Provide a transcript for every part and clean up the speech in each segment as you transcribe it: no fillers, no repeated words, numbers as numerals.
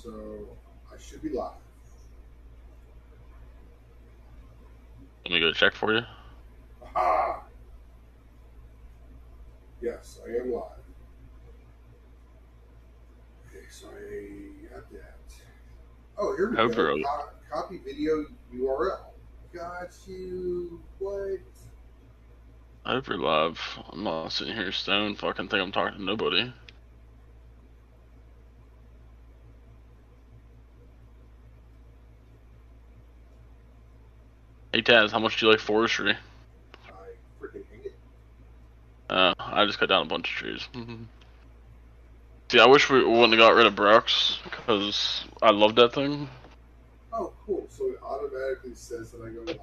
So I should be live. Let me go check for you. Aha! Yes, I am live. Okay, so I got that. Oh, here we Hope go. you're. Copy video URL. Got you. What? I hope you're live. I'm not sitting here stoned. Fucking think I'm talking to nobody. Hey Taz, how much do you like forestry? I freaking hate it. I just cut down a bunch of trees. See, I wish we wouldn't have got rid of Brooks because I love that thing. Oh, cool. So it automatically says that I go live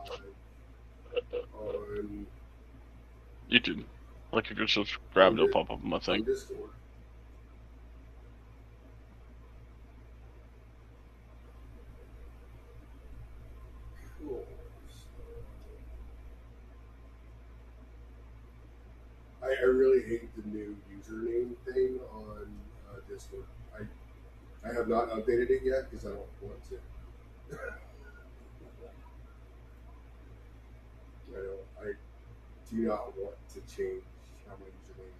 on YouTube. Like, you could subscribe, it'll pop up on my thing. Discord. Cool. I really hate the new username thing on Discord. I have not updated it yet because I don't want to. I do not want to change how my username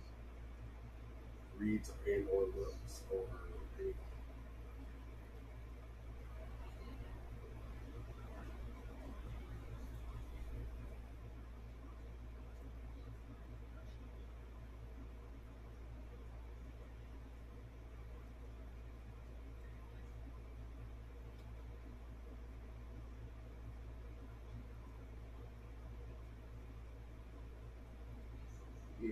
reads and or looks or anything. Yeah,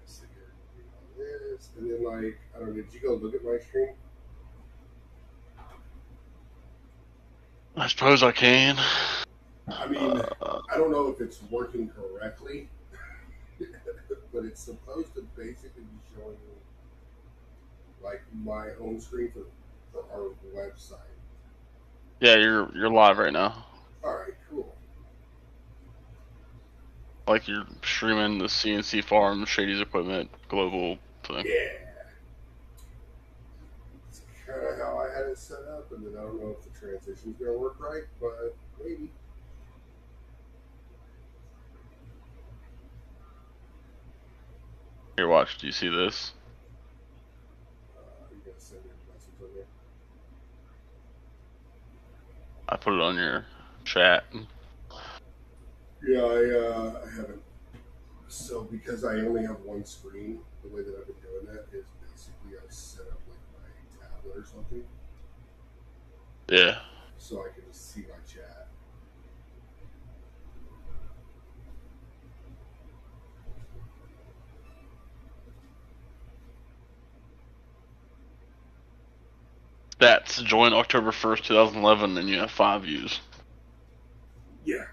so you're doing all this, and then like I don't know. Did you go look at my stream? I suppose I can. I mean, I don't know if it's working correctly, but it's supposed to basically be showing like my home screen for our website. Yeah, you're live right now. All right, cool. Like, you're streaming the CNC Farm, Shady's Equipment, Global thing. Yeah. It's kind of how I had it set up, and then I don't know if the transition's gonna work right, but maybe. Here, watch. Do you see this? You gotta send me a message on there. I put it on your chat. Yeah, I haven't. So because I only have one screen, the way that I've been doing that is basically I set up like my tablet or something, Yeah. so I can just see my chat. Stats. Join October 1st, 2011, and you have 5 views. Yeah.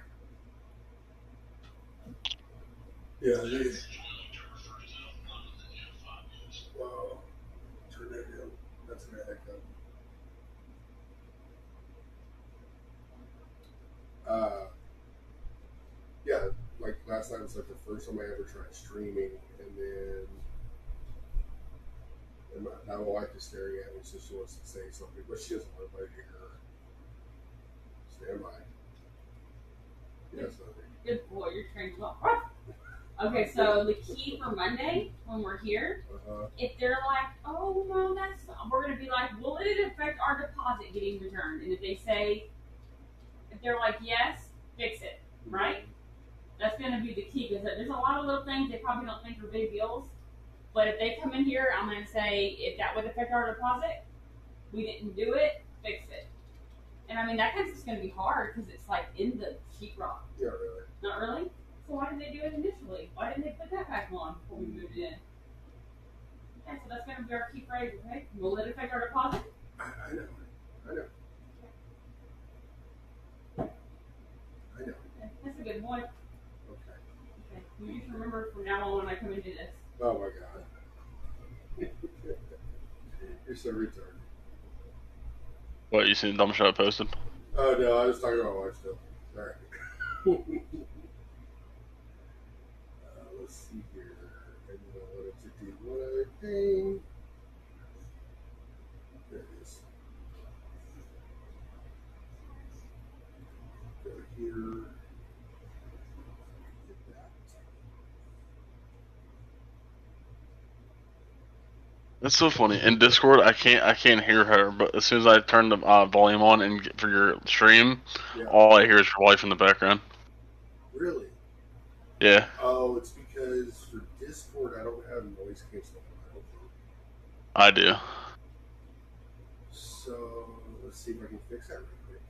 Yeah. Wow. Turn that down. That's an echo. Yeah, like last night was like the first time I ever tried streaming, and then my wife is staring at me, so she wants to say something, but she doesn't want to hear her. Stand by. Yes, good boy, you're trained well. Okay, so the key for Monday when we're here, if they're like, "Oh, well, we're gonna be like, will it affect our deposit getting returned?" And if they say, if they're like, "Yes," fix it, right? That's gonna be the key because there's a lot of little things they probably don't think are big deals, but if they come in here, I'm gonna say, if that would affect our deposit, we didn't do it, fix it. And I mean, that kind of is going to be hard because it's like in the sheetrock. Yeah, really. Not really? So why did they do it initially? Why didn't they put that back on before we moved in? Okay, so that's going to be our key phrase, okay? Will it affect our deposit? I know. Okay, that's a good point. Okay. You just remember from now on when I come into this. Oh my god. You're so retarded. What, you seen the dumb shit I posted? Oh no, I was talking about my wife still. Alright. Let's see here. I wanted to do one other thing. There it is. That's so funny. In Discord, I can't hear her, but as soon as I turn the volume on and for your stream, Yeah. all I hear is your wife in the background. Really? Yeah. Oh, it's because for Discord I don't have noise canceling. I do. So let's see if I can fix that real quick.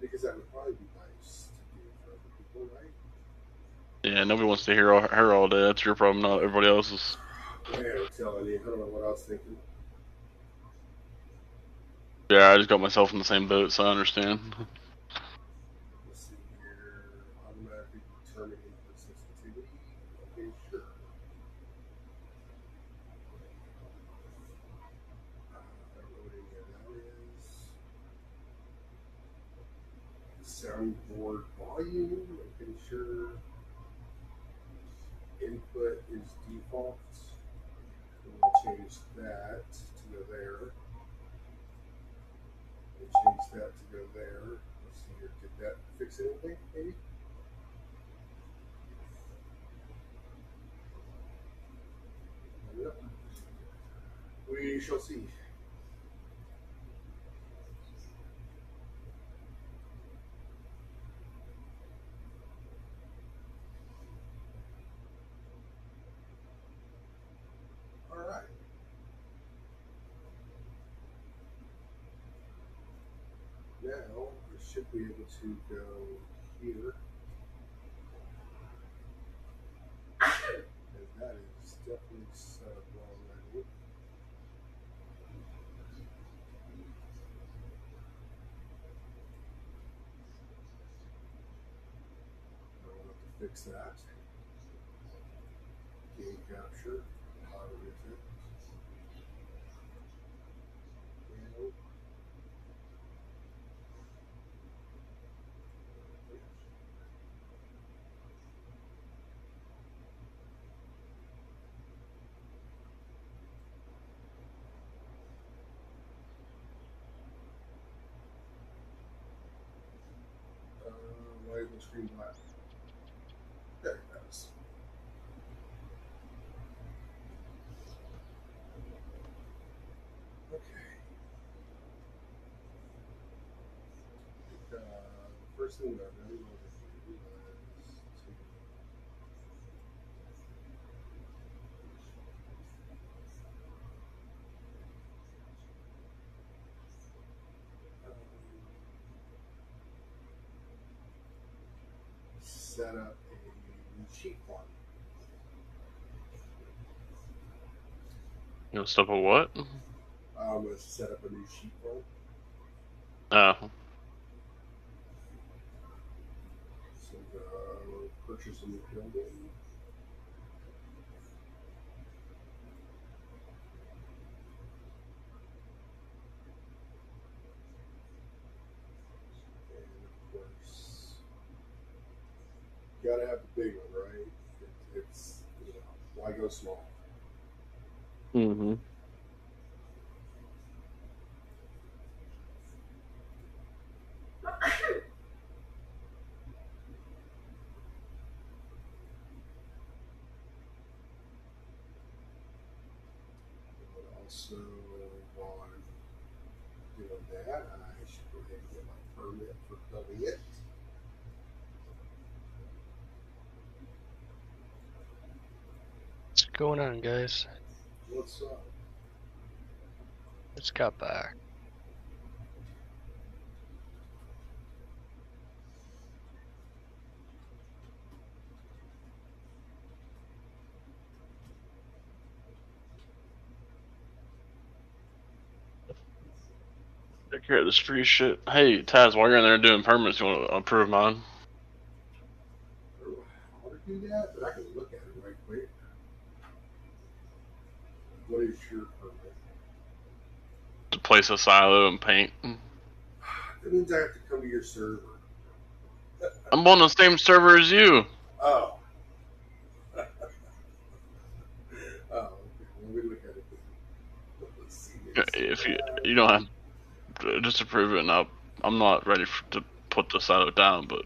Because that would probably be nice to do for other people, right? Yeah, nobody wants to hear her all day. That's your problem, not everybody else's. Man, I'm telling you, I don't know what I was thinking. Yeah, I just got myself in the same boat, so I understand. Let's see here. Automatically determine input sensitivity. Okay, sure. I don't know what any of that is. Soundboard volume. Okay, sure. Input is default. We'll change that to go there. We'll change that to go there. Let's see here. Did that fix anything? Maybe. Yep. We shall see. All right. Now I should be able to go here. And that is definitely set up already. I'll have to fix that. Game capture. How is it? And why is the screen black? There it goes. Okay. The first thing that I really wanted to do was to set up a new sheet form. You know, stuff with what? I'm going to set up a new sheet form. Oh. So purchase a new building. And of course, you gotta have the big one, right? It's, why go small? Mm-hmm. Also, while I'm doing that, I should go ahead and get my permit for building it. What's going on, guys? What's up? Just got back. Take care of this free shit. Hey, Taz, while you're in there doing permits, you want to approve mine? I don't know how to do that, but I can look at it right quick. What is your permit? To place a silo and paint. That means I have to come to your server. I'm on the same server as you. Oh. Oh, okay. Let me look at it. Let's see. If you don't have to just approve it, and I'm not ready to put the silo down, but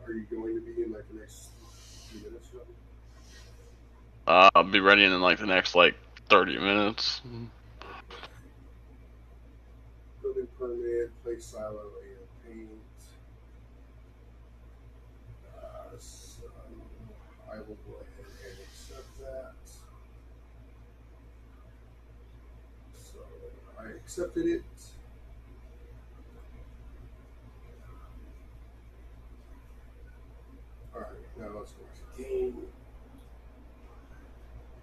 Are you going to be in like the next few minutes? Or something? I'll be ready in like the next like 30 minutes. Building permit, place silo, and paint. So I will go ahead and accept that. So I accepted it. Alright, now let's watch the game.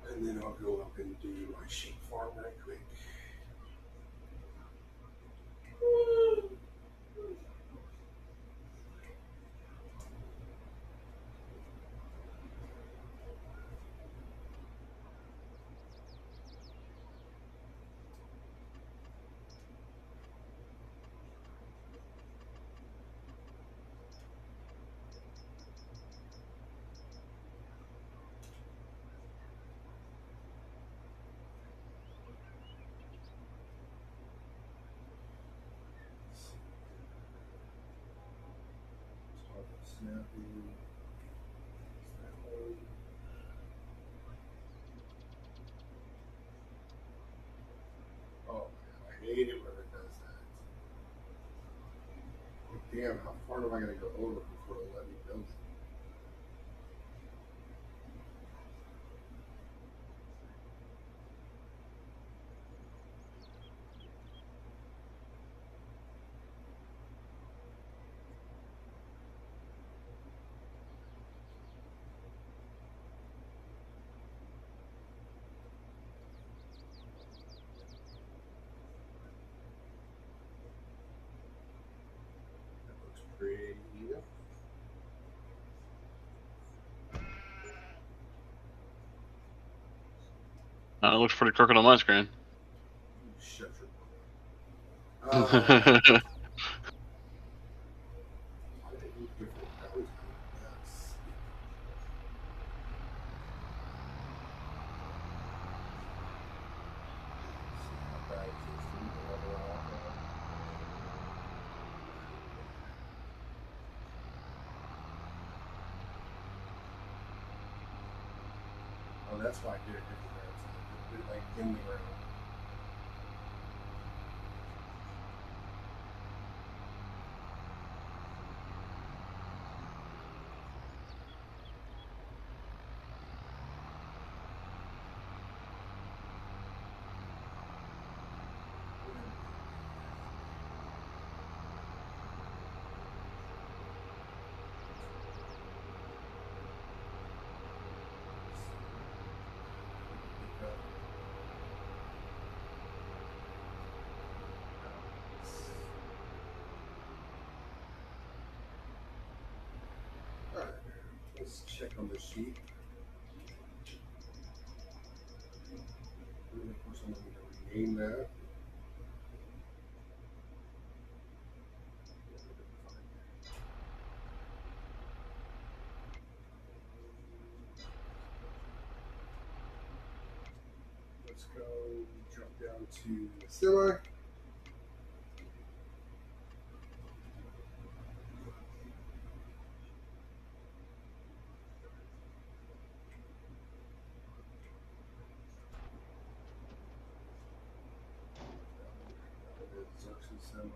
And then I'll go up and do my sheep farm right quick. Snapping. Oh, I hate it when it does that. Like, damn, how far am I going to go over before it'll let me build it? That looks pretty even. It looks pretty crooked on my screen. Shut your Oh, that's why I did it different routes. I did it like in the ground. Alright, let's check on the sheet. And of course, I'm going to rename that. Let's go drop down to the semi. Semi.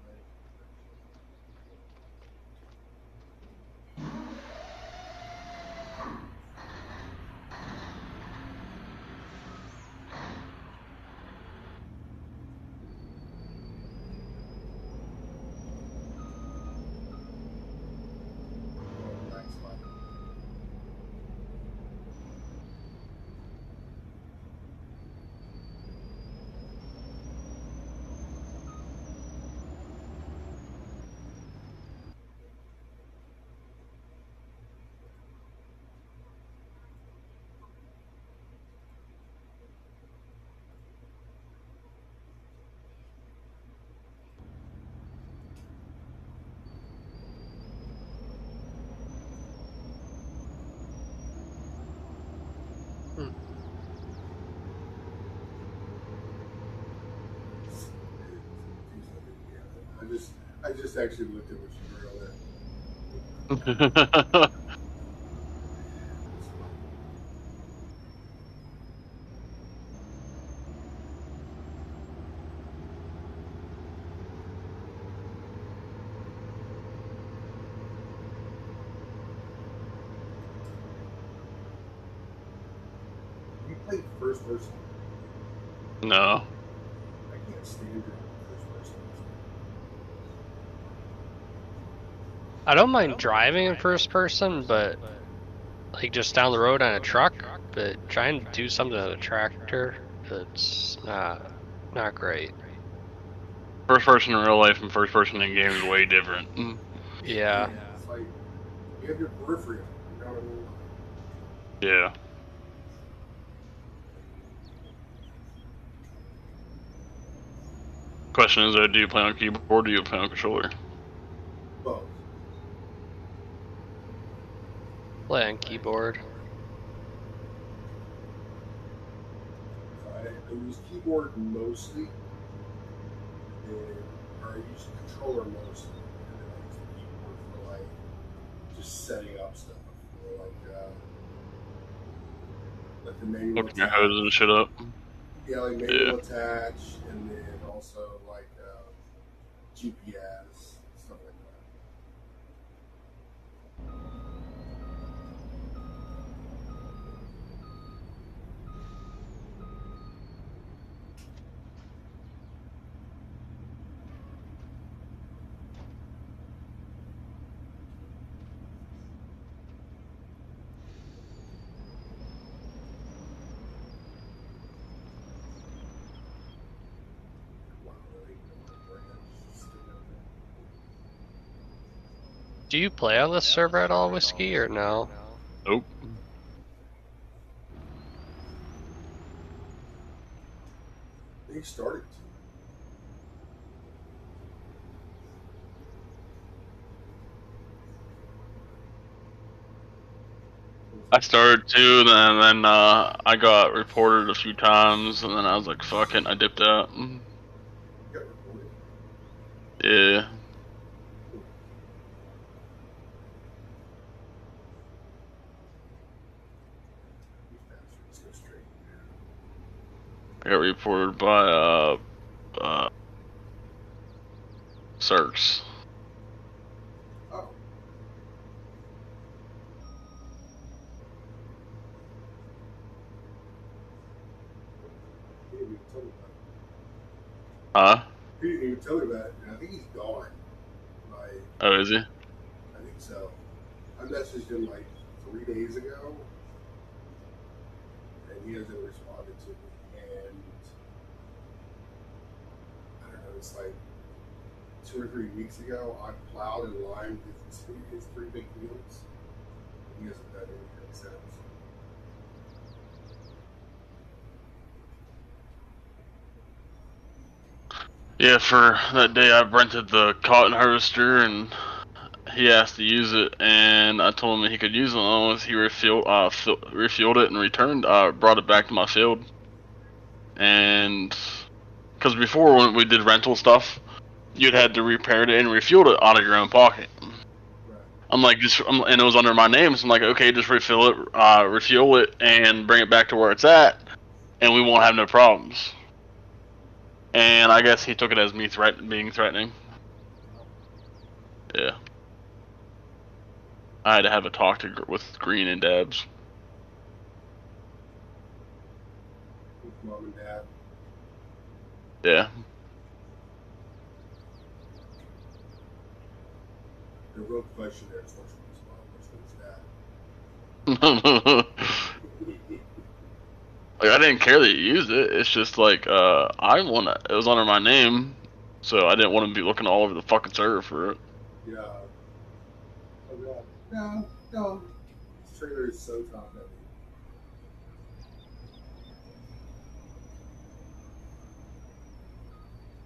I just actually looked at what you wrote there. You play first person. No. I can't stand it first person. I don't mind driving in first person, but like just down the road on a truck. But trying to do something on a tractor, it's not great. First person in real life and first person in game is way different. Yeah. It's like you have your periphery. You know what I mean? Yeah. Question is, do you play on keyboard or do you play on controller? Both. Play on keyboard. I use keyboard mostly, or I use controller mostly, and then I use the keyboard for like just setting up stuff, like the manual Hooking your attach. hoses and shit up. Yeah, like manual attach, and then also like GPS stuff like that. Wow, really? Do you play on this server at all, Whiskey, or no? Nope. They started. I started too, and then I got reported a few times, and then I was like, fuck it, I dipped out. Got reported. Yeah. These bastards go straight. I got reported by Cirques. Oh. He didn't even tell me about it. Huh? He didn't even tell me about it. And I think he's gone. Like, Oh, is he? I think so. I messaged him like 3 days ago, and he hasn't responded to me. And I don't know, it's like 2 or 3 weeks ago, I plowed and limed his 3 big fields. He hasn't done anything since. Yeah, for that day I rented the cotton harvester, and he asked to use it, and I told him he could use it as long as he refueled it and returned. Brought it back to my field, and because before when we did rental stuff, you'd had to repair it and refuel it out of your own pocket. Right. I'm like, and it was under my name, so I'm like, okay, just refuel it, and bring it back to where it's at, and we won't have no problems. And I guess he took it as me being threatening. Yeah. I had to have a talk with Green and Dabs. With mom and dad. Yeah. The real question there is which one's mom, which one's dad. Like, I didn't care that you used it. It's just like it was under my name, so I didn't want to be looking all over the fucking server for it. Yeah. Oh god. No. This trailer is so top heavy.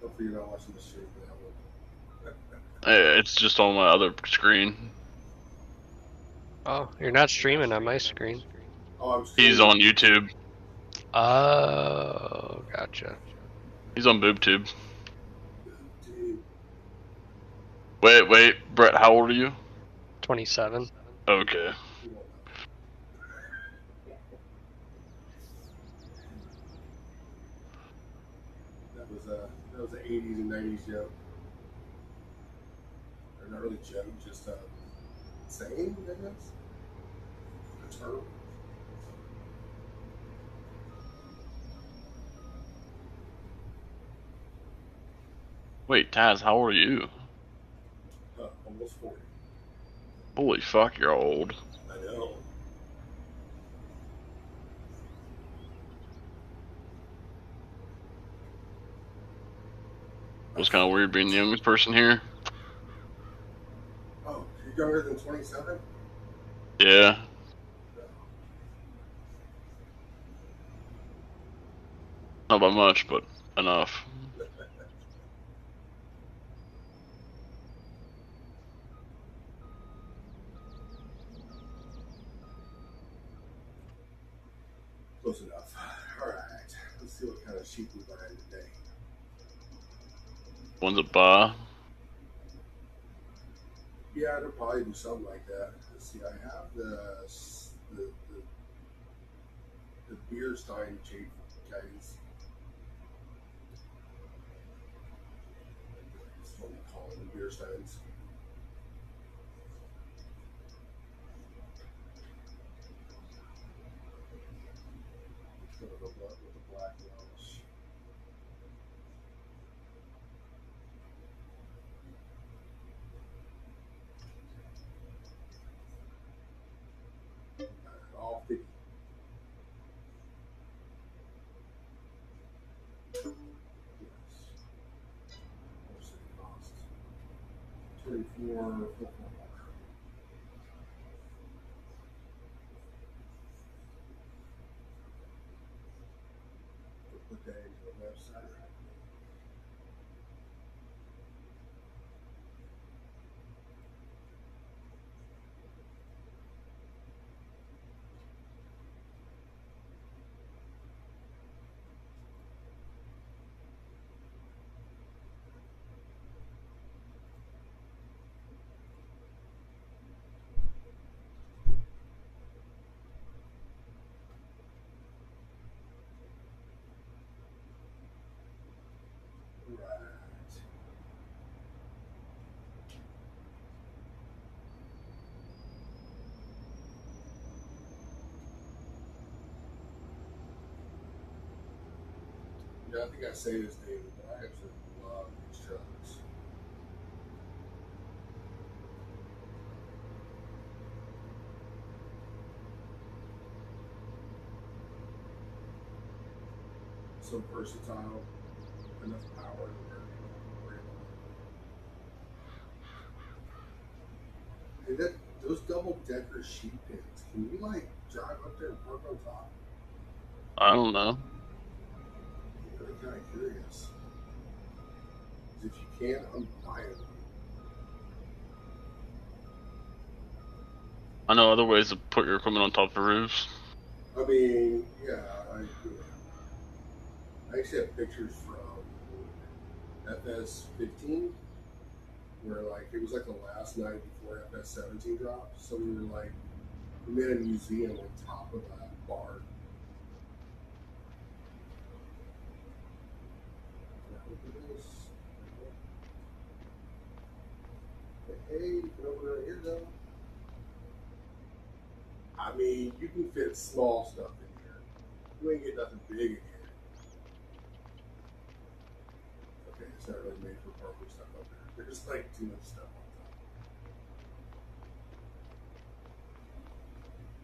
Hopefully you're not watching the stream for that one. It's just on my other screen. Oh, you're not streaming on my screen. Oh, I'm He's on YouTube. Oh, gotcha. He's on BoobTube. Dude. Wait, Brett, how old are you? 27. Okay. We won't know. That was an 80s and 90s joke. Or not really joke, just saying, I guess. A term. Wait, Taz, how old are you? Almost 40. Holy fuck, you're old. I know. It was kind of weird being the youngest person here. Oh, you're younger than 27? Yeah. Not by much, but enough. Close enough. Alright. Let's see what kind of sheep we find today. One's a bar. Yeah, they'll probably do something like that. Let's see, I have the beer stein shape guys. That's what we call them, beer steins. With the black Welsh. All 50. Yes. What's it cost? 24. Put that into the website. Right. Yeah, I think I say this, David, but I actually love these trucks. So versatile, enough power to work. Hey, those double decker sheep pins, can you like drive up there and park on top? I don't know. I'm really kind of curious. If you can, I'm buying them. I know other ways to put your equipment on top of roofs. I mean, yeah, I actually have pictures from FS15 where like it was like the last night before FS17 dropped. So we were like, we made a museum on top of that barn. Hey, you can open it right here though. I mean, you can fit small stuff in here. You ain't get nothing big in here. Okay, it's not really made for parking stuff up there. There's like too much stuff on top.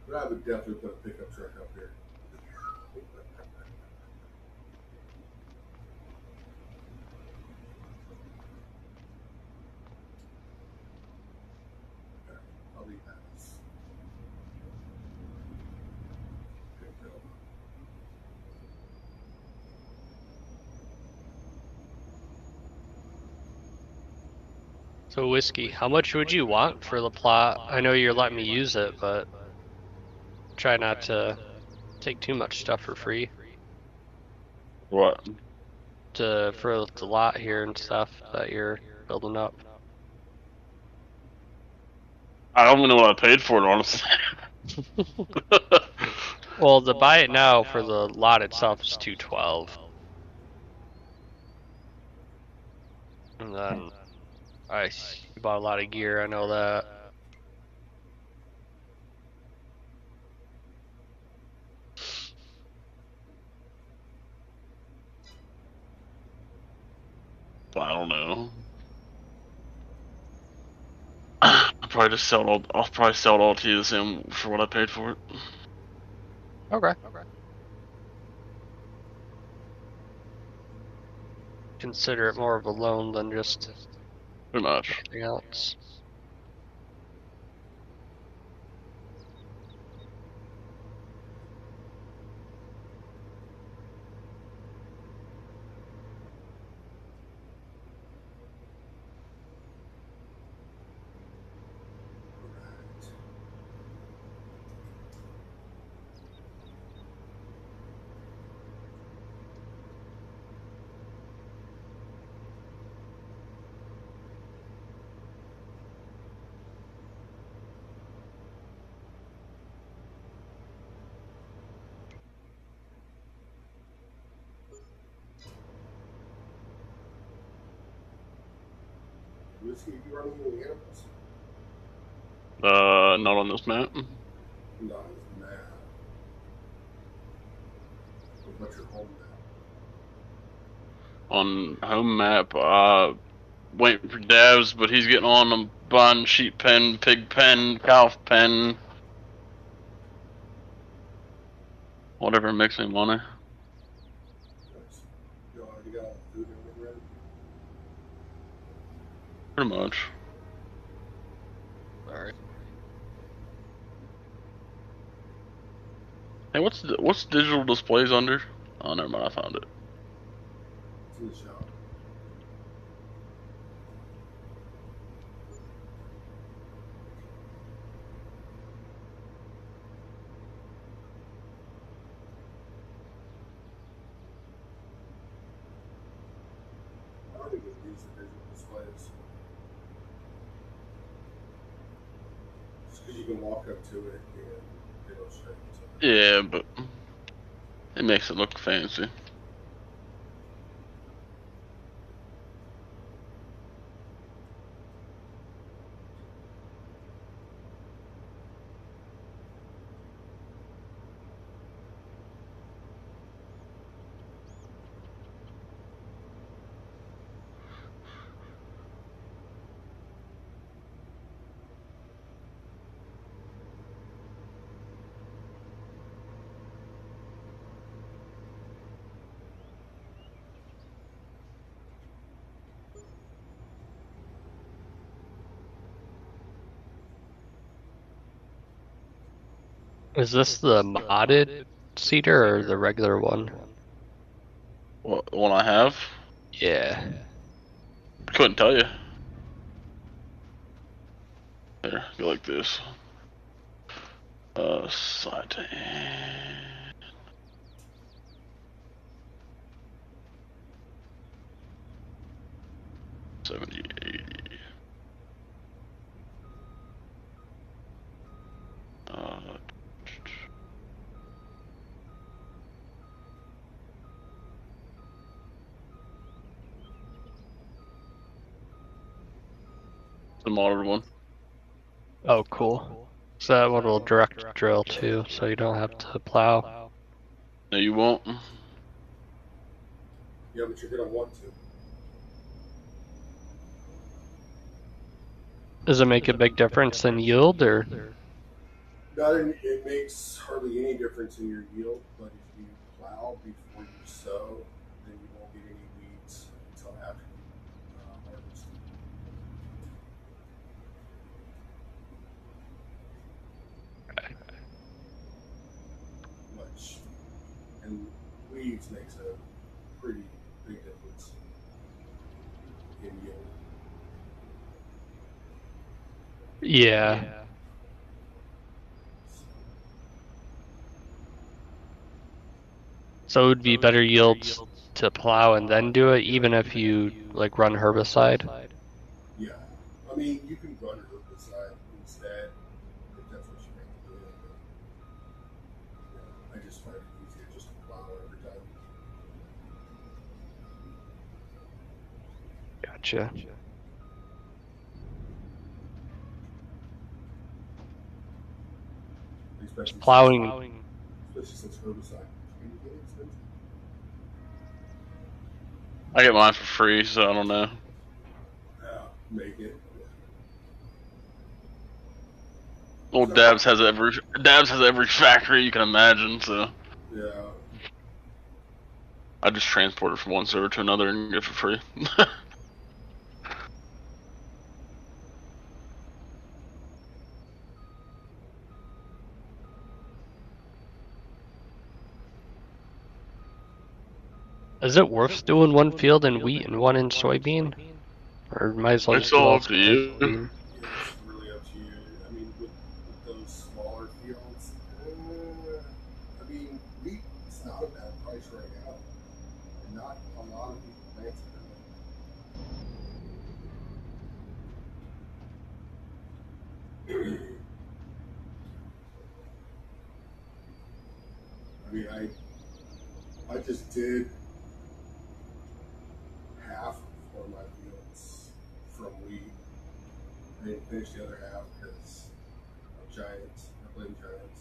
But I would definitely put a pickup truck up here. Okay, I'll leave that. So whiskey, how much would you want for the plot? I know you're letting me use it, but try not to take too much stuff for free. What? For the lot here and stuff that you're building up. I don't even know what I paid for it, honestly. Well, to buy it now for the lot itself is $212. And then you bought a lot of gear, I know that. I don't know. I'll probably just sell it all. I'll probably sell it all to you the same for what I paid for it. Okay. Consider it more of a loan than just Pretty much. anything else. Whiskey, you running any animals? Not on this map. No, it's mad. What's your home now? On home map, waiting for Davs, but he's getting on. I'm buying sheep pen, pig pen, cow pen, whatever makes me money. Nice. You already got all the food and everything ready? Pretty much. Alright. Hey, what's digital displays under? Oh, never mind, I found it. It's in the shop. I don't even use the digital displays. Just because you can walk up to it and it'll straight to it. Yeah, but it makes it look fancy. Is this the modded cedar or the regular one? What, the one I have? Yeah. Couldn't tell you. There, go like this. Side. 70, 80. The modded one. Oh, cool. So that one will direct drill too, so you don't have to plow. No, you won't. Yeah, but you're gonna want to. Does it make a big difference in yield, or? It makes hardly any difference in your yield, but if you plow before you sow, then you won't get any weeds until after you harvest. Much. And weeds makes a pretty big difference in yield. Yeah. So it would be better yields to plow and then do it, even if you like run herbicide. Yeah, I mean you can run herbicide instead, just find it easier just to plow every time. Gotcha. Especially Plowing. since herbicide can get expensive. I get mine for free, so I don't know. Yeah, make it. Old Dabs has every factory you can imagine, so Yeah. I just transport it from one server to another and get it for free. Is it worth doing one field in wheat and one in soybean? Or might as well It's just do all all up to you. soybean? It's really up to you. I mean, with those smaller fields, I mean, wheat's not a bad price right now. And not a lot of people plant it. I mean, I just did half of my fields from wheat. I didn't finish the other half because of Giants. I blame Giants.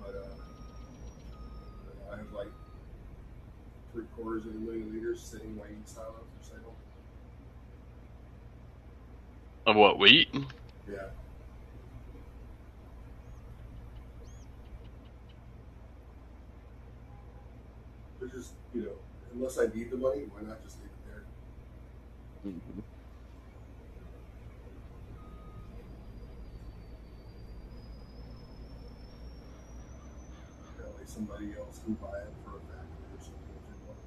But I have like 750,000 liters sitting in my wheat silo for sale. Of what, wheat? Yeah. They're just, unless I need the money, why not just leave it there? Mm-hmm. That way somebody else can buy it for a factory or something if they want.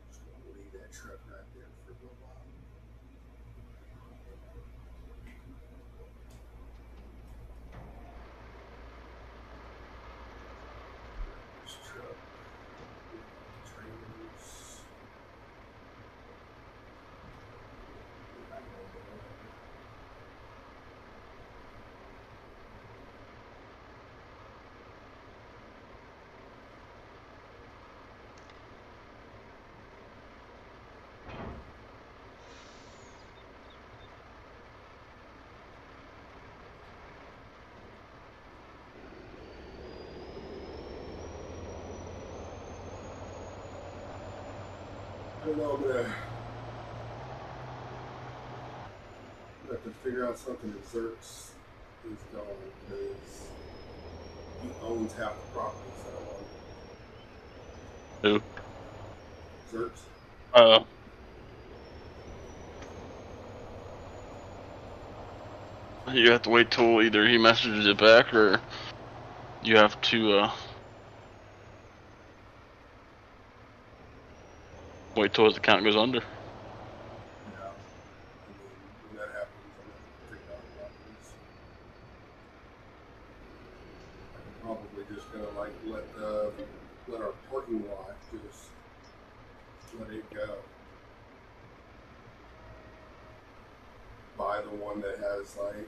Just gonna leave that truck right there for a little while. This truck, trailers. I don't know, I'm gonna have to figure out something that Zerks is going because he owns half the properties that I own. Who? Zerks. You have to wait till either he messages it back or you have to wait till his account goes under. Yeah. I mean, when that happens, I'm gonna have to figure out properties. I'm probably just gonna like let our parking lot just let it go. Buy the one that has like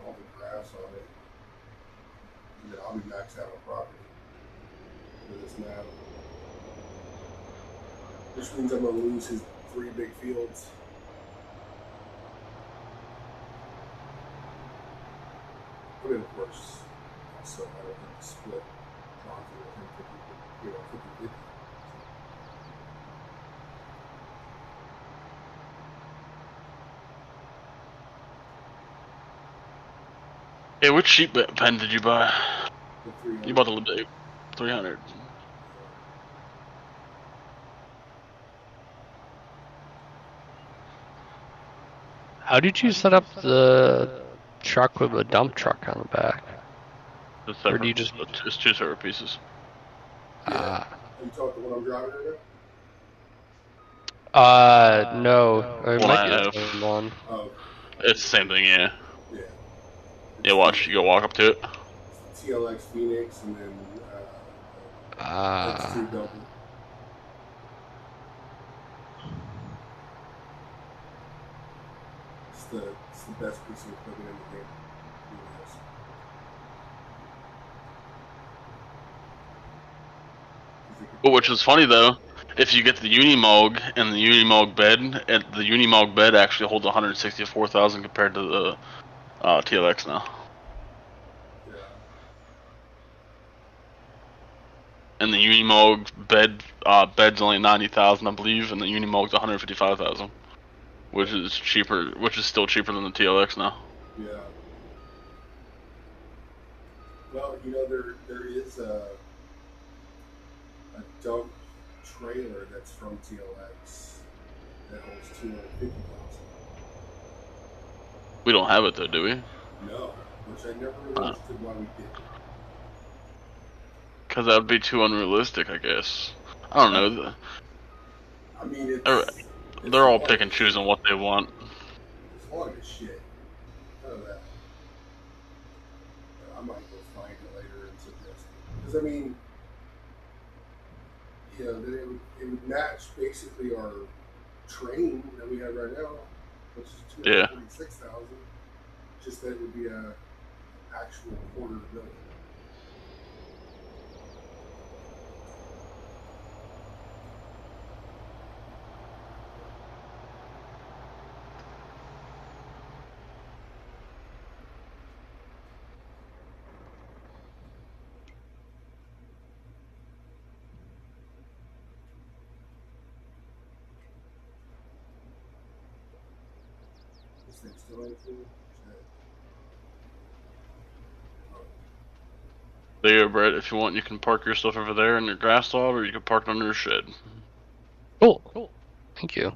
all the grass on it. And then I'll be maxed out on property for this map. Which means I'm gonna lose his 3 big fields. I mean, of course, also I don't have to split profit with him 50-50. Hey, which sheep pen did you buy? The 300. You bought the 300. How did you set up the truck with a dump truck on the back? It's Or separate. do you just? It's 2 separate pieces. Yeah. Are you talking the one I'm driving right now? No. It One might I be the have. same one. Oh. It's the same thing, yeah. Yeah. Yeah, watch. You go walk up to it. TLX Phoenix, and then X2 double. It's the best piece of equipment in the game. Yes. But which is funny though, if you get the Unimog and the Unimog bed, and the Unimog bed actually holds 164,000 compared to the TLX now. Yeah. And the Unimog bed's only 90,000, I believe, and the Unimog's 155,000, which is cheaper, which is still cheaper than the TLX now. Yeah. Well, you know, there is a dump trailer that's from TLX that holds 250,000. We don't have it though, do we? No, which I never really understood why we didn't. Because that would be too unrealistic, I guess. I don't know. I mean, They're all pick and choosing what they want. It's hard as shit. None of that. I might go find it later and suggest it. Because, I mean, you know, it would match basically our train that we have right now, which is 246,000. Just that it would be a actual $250,000. This thing's still in full. There you go, Brett. If you want, you can park your stuff over there in your grass stall, or you can park it under your shed. Cool. Thank you.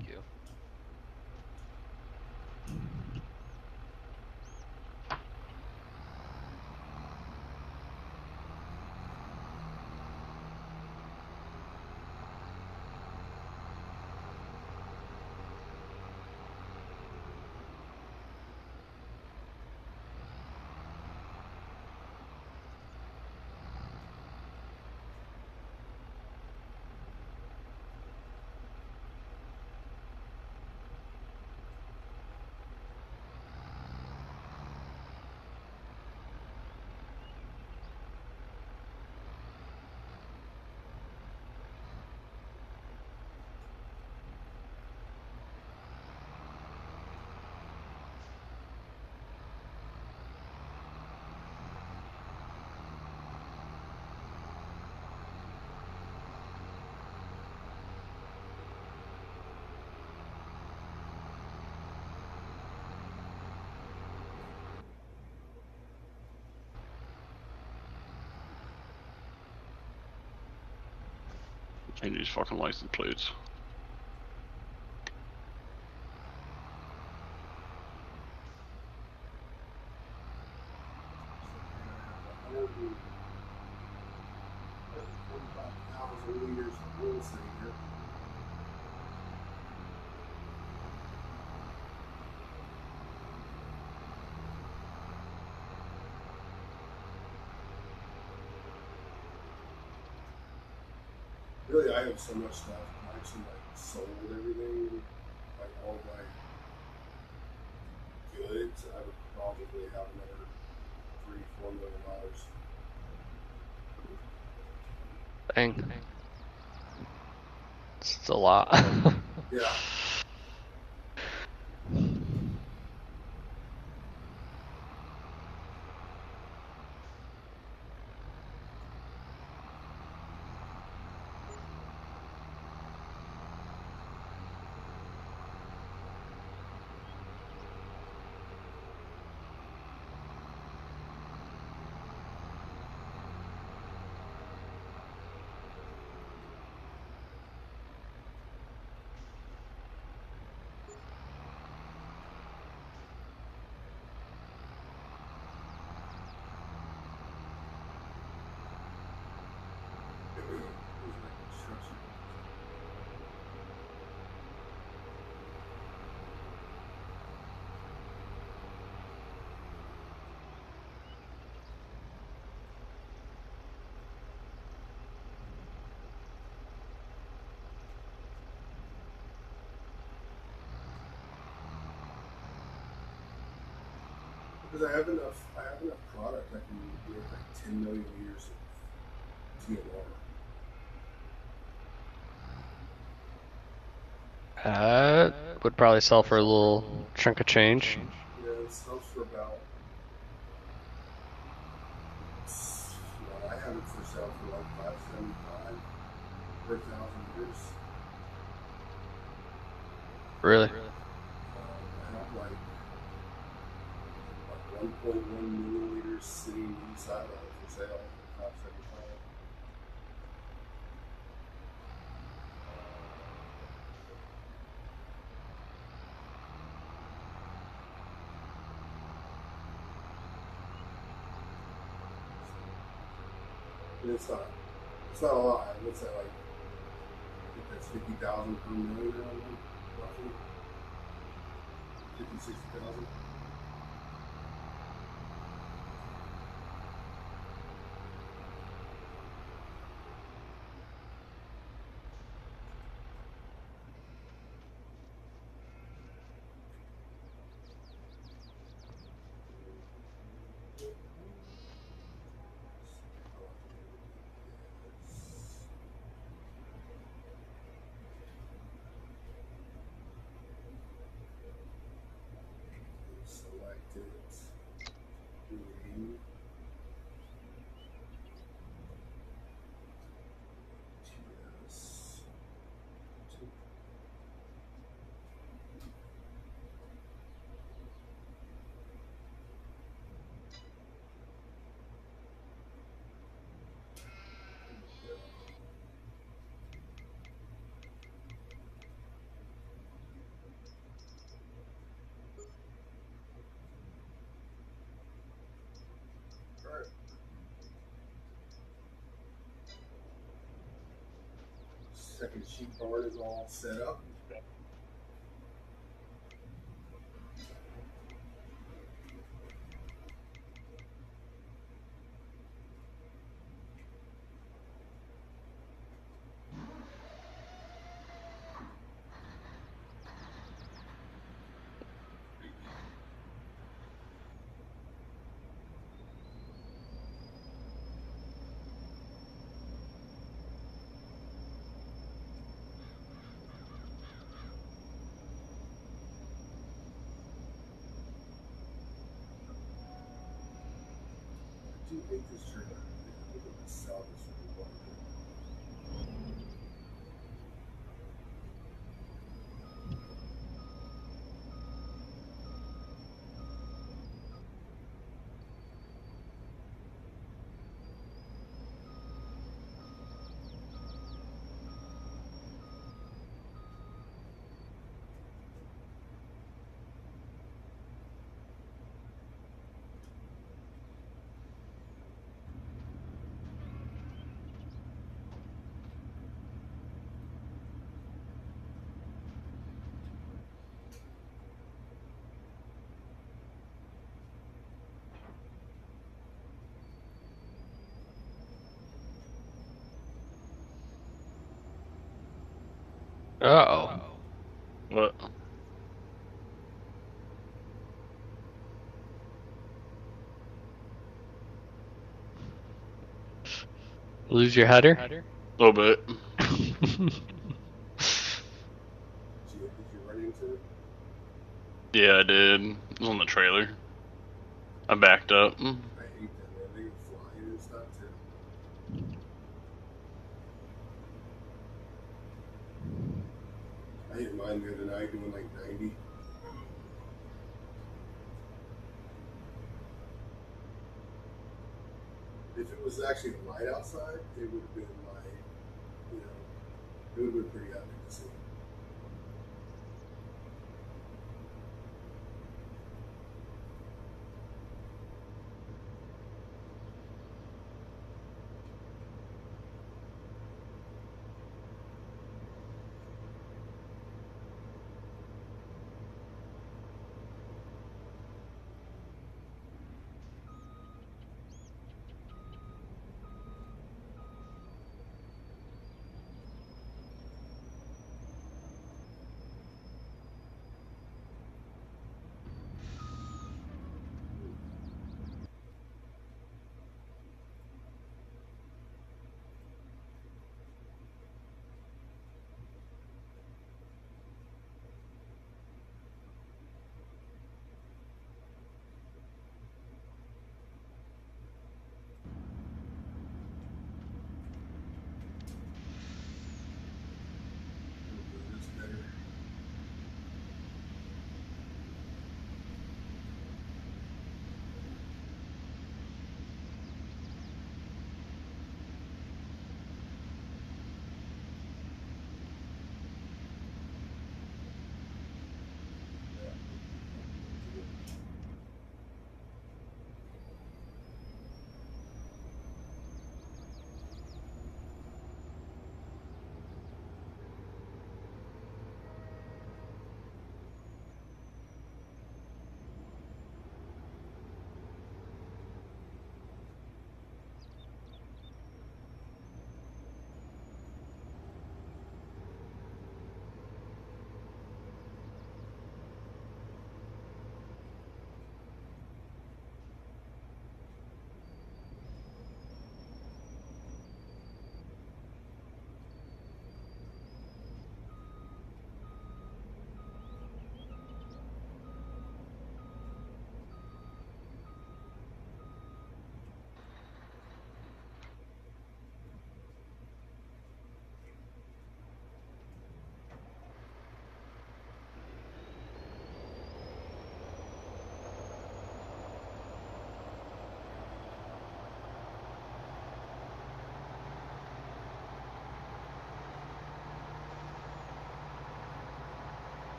Change these fucking license plates. Liters of oil sitting here. Really, I have so much stuff. I actually sold everything, all my goods. I would probably have another $3-4 million. Dang. It's a lot. Yeah. Because I have enough product. I can make like 10 million liters of TNR. Would probably sell for a little chunk of change. Yeah, it sells for about. Well, I have it for sale for like $5.75 per 1,000 liters. Really? I have like 1.1 milliliters sitting inside of it for sale for $5.75. And it's not a lot. What's that like? I think that's 50,000 per million around there, roughly. 50, 60,000. Select it. Green. TS. Alright. Second sheet barn is all set up. I do hate this trailer. I think I'm gonna sell this for one. Uh-oh. What? Lose your header? A little bit. Did you run into it? Yeah, I did. It was on the trailer. I backed up. I hate that, man. They can fly and stuff too. I hit mine the other night doing like 90. If it was actually light outside, it would have been like, you know, it would have been pretty epic to see.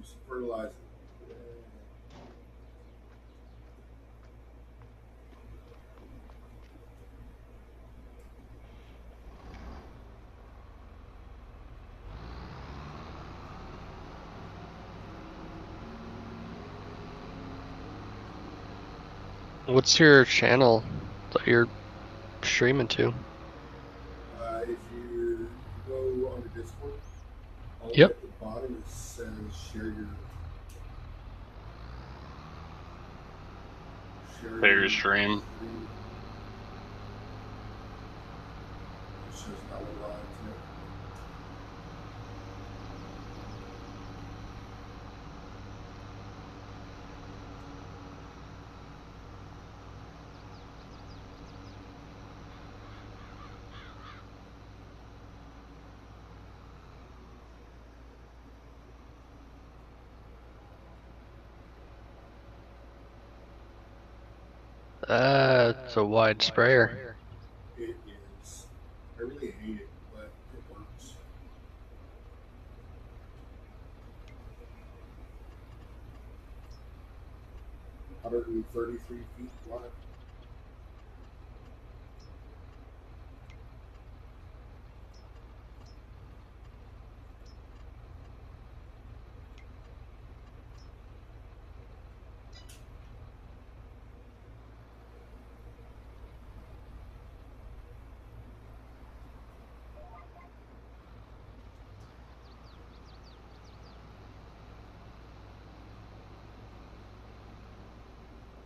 some fertilizer. What's your channel that you're streaming to? If you go on the Discord, all Yep. at the bottom it says share Your stream. It shows that one live too. It's a wide sprayer. It is. I really hate it, but it works. $133 feet wide.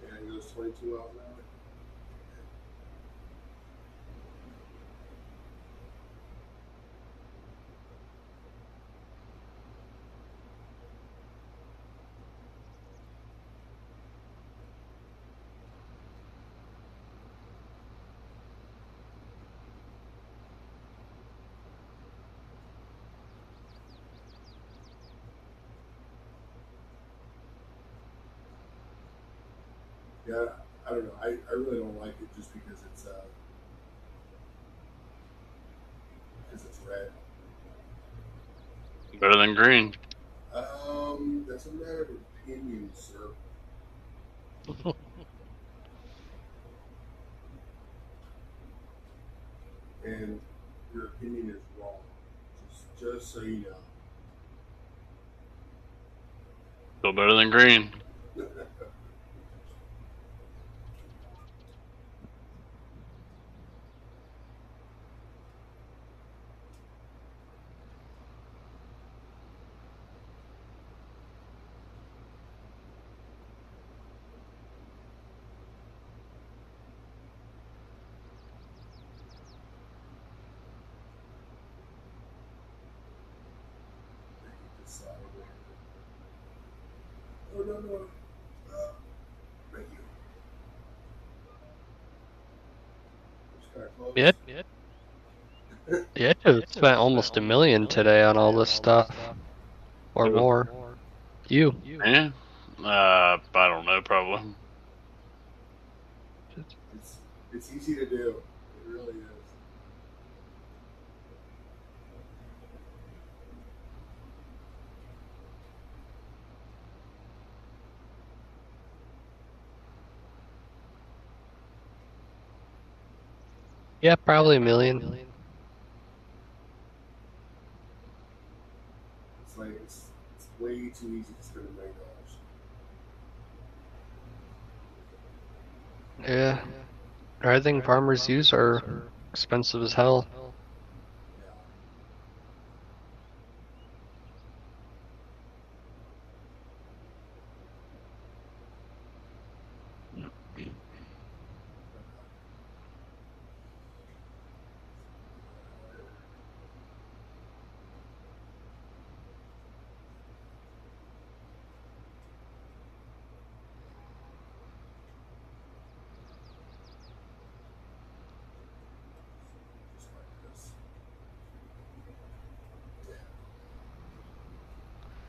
And it goes 22 miles an hour. Yeah, I don't know. I really don't like it just because it's red. Better than green. That's a matter of opinion, sir. And your opinion is wrong. Just so you know. Still better than green. Oh, no. Thank you. Just kind of close. Yeah, dude, spent almost $1 million today on all this stuff. Or Who? more. You. Yeah. I don't know, probably. It's easy to do. It really is. Yeah, probably $1 million. It's like it's way too easy to spend $1 million. Yeah. Everything farmers use are expensive as hell.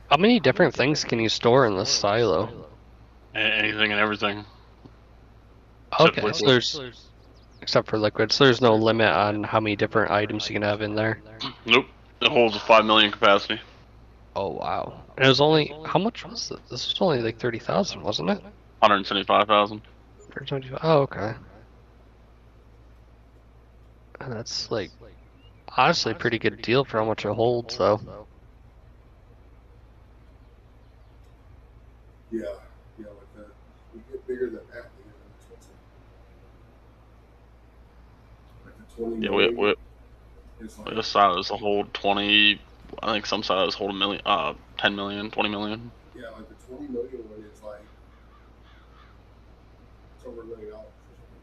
How many different things can you store in this silo? Anything and everything. Okay, so there's, except for liquids, there's no limit on how many different items you can have in there. Nope. It holds a 5 million capacity. Oh wow! And it was only how much was this? This was only like 30,000, wasn't it? 175,000. 125. Oh okay. And that's like honestly a pretty good deal for how much it holds, though. Yeah, like the you get bigger than that, you know, it's like the 20 Yeah, million is like this silos hold 20. I think some silos hold a million, 10 million, 20 million. yeah, like the 20 million one is like it's over $1 million or something.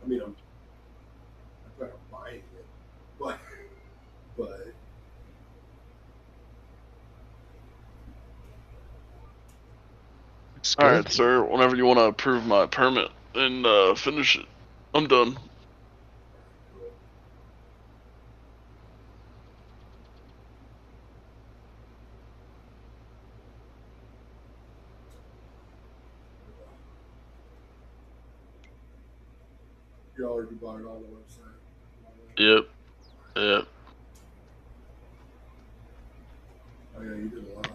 I mean, I'm plan on buying it, but It's All good. right, sir. Whenever you want to approve my permit and finish it, I'm done. you already bought it on the website. Yep. Yep. Oh yeah, you did a lot.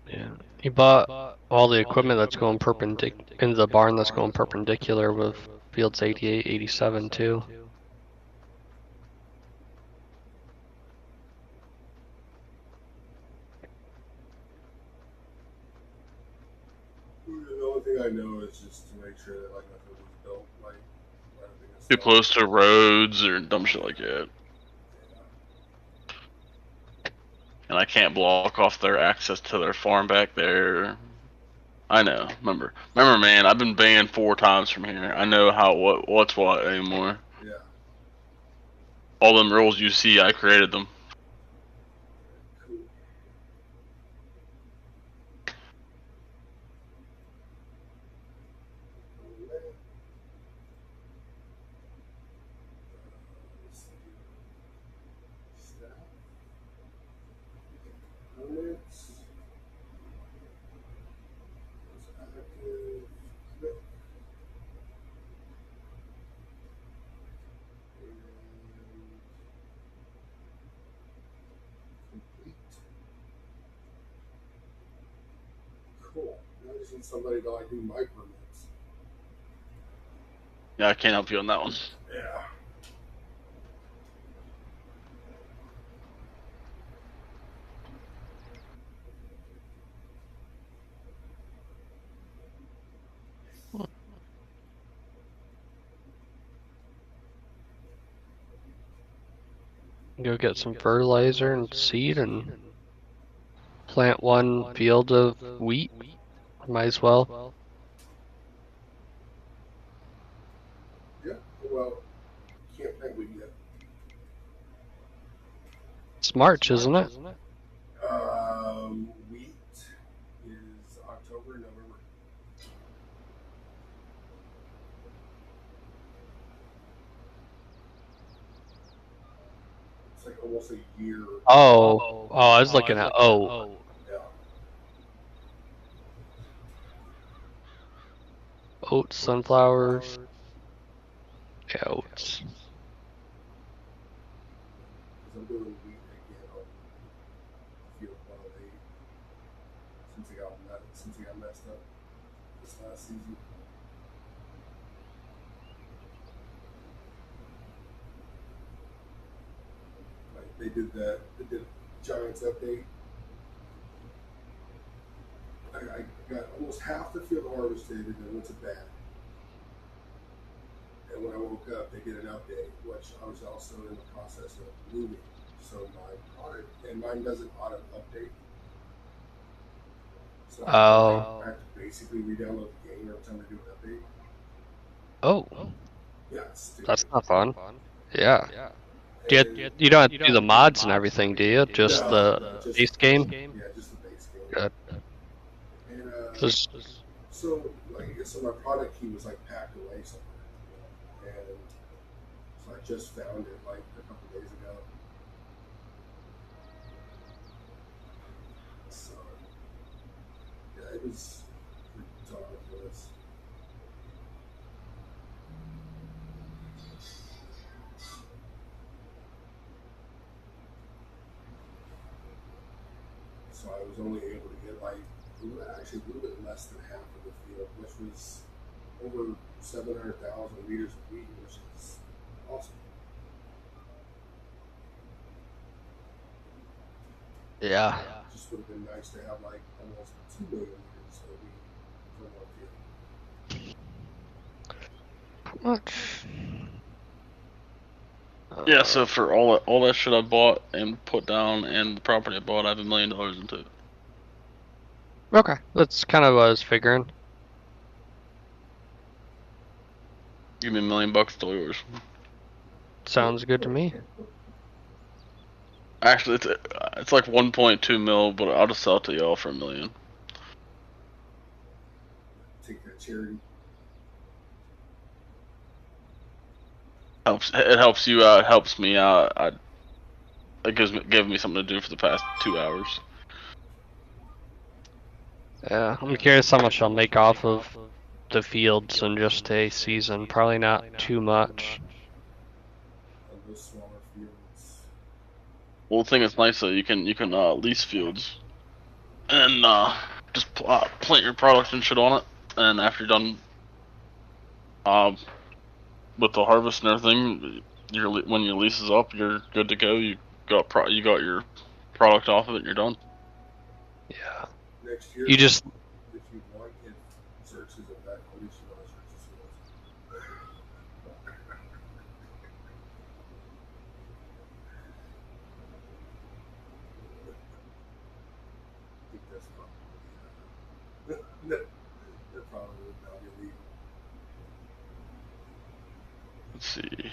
Yeah. He bought all the equipment that's going perpendicular in the barn that's going perpendicular with fields 88, 87 too. The only thing I know is just to make sure that like nothing was built like right up against Too close to roads or dumb shit like that. And I can't block off their access to their farm back there. I know. Remember, man. I've been banned 4 times from here. I know how what's what anymore. Yeah. All them rules you see, I created them. Cool. Comments. Active. Click. And complete. Cool. Now I just need somebody to like do my permits. Yeah, I can't help you on that one. Yeah. Go get some fertilizer and seed and plant one field of wheat. Might as well. Yeah. Well, can't plant wheat yet. It's March, isn't it? Wheat is October, November. It's like almost a year. Oh, I was looking at Yeah. oats, sunflowers. Yeah, oats. Because I'm doing wheat again on field 108 since he got messed up this last season. Like they did Giants update. I got almost half the field harvested and then went to bed. And when I woke up, they did an update, which I was also in the process of moving. So my product, and mine doesn't auto update. So I have to basically re-download the game every time I do an update. Oh, Yeah, it's stupid. that's not fun. Yeah. You don't have to do the mods and everything, do you? Just the base game? Yeah, just the base game. Good. And so my product key was like packed away somewhere, and so I just found it like a couple days ago. So it was ridiculous. So I was only able to get like actually a little bit less than half of the field, which was over 700,000 liters of wheat, which is awesome. Yeah. Just would have been nice to have like almost 2 million liters of wheat from one field. Much. Yeah, so for all that shit I bought and put down and the property I bought, I have $1 million into it. Okay, that's kind of what I was figuring. Give me $1 million, it's all yours. Sounds good to me. Actually, it's like 1.2 mil, but I'll just sell it to y'all for $1 million. Take that charity. It helps you out. It helps me out. It gave me something to do for the past 2 hours. Yeah, I'm curious how much I'll make off of the fields in just a season. Probably not too much. On those smaller fields. Well, the thing that's nice though, you can lease fields and just plant your product and shit on it, and after you're done with the harvest and everything, when your lease is up, you're good to go. You got your product off of it, and you're done. Yeah. Next year, You just if you want, it searches of that. At least you want to search the fields. I think that's probably that probably would not be illegal. Let's see.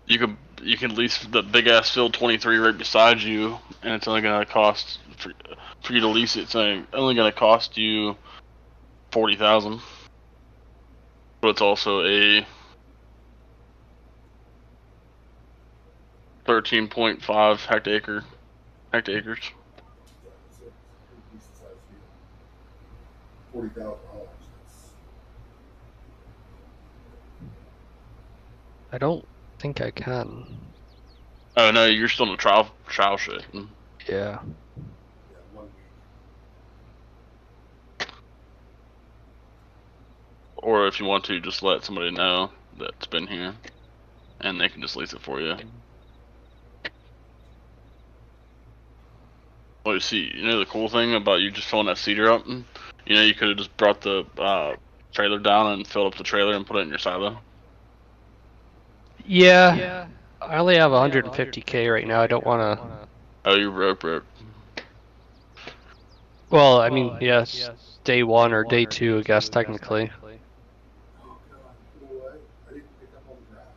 You can lease the big ass field 23 right beside you, and it's only gonna cost for you to lease it. It's only gonna cost you 40,000. But it's also a 13.5 hectares. Yeah, it's a pretty decent sized field. $40,000. I don't think I can. Oh no, you're still in the trial shit. Yeah. Yeah, 1 week. Or if you want to, just let somebody know that's been here, and they can just lease it for you. Well, you see, the cool thing about you just filling that cedar up, you could have just brought the trailer down and filled up the trailer and put it in your silo. Yeah. I only have 150K right now. I don't want to. Oh, you rope. Well, I mean, yes, day one or day two, I guess, technically. Oh God, you know what? I didn't pick up on the grass.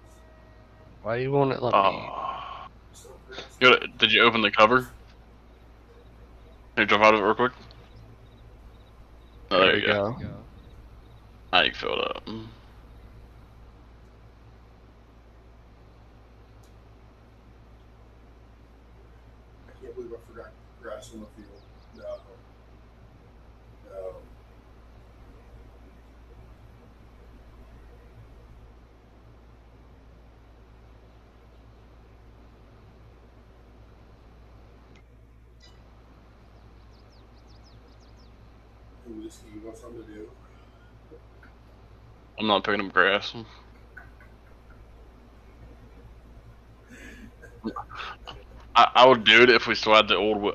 Why won't it let me? So grass. Did you open the cover? Can you jump out of it real quick? Oh, there you go. Now you can fill it up. I can't believe I forgot grass on the field. No. No. Hey, Whiskey, you want something to do? I'm not picking up grass. I would do it if we still had the old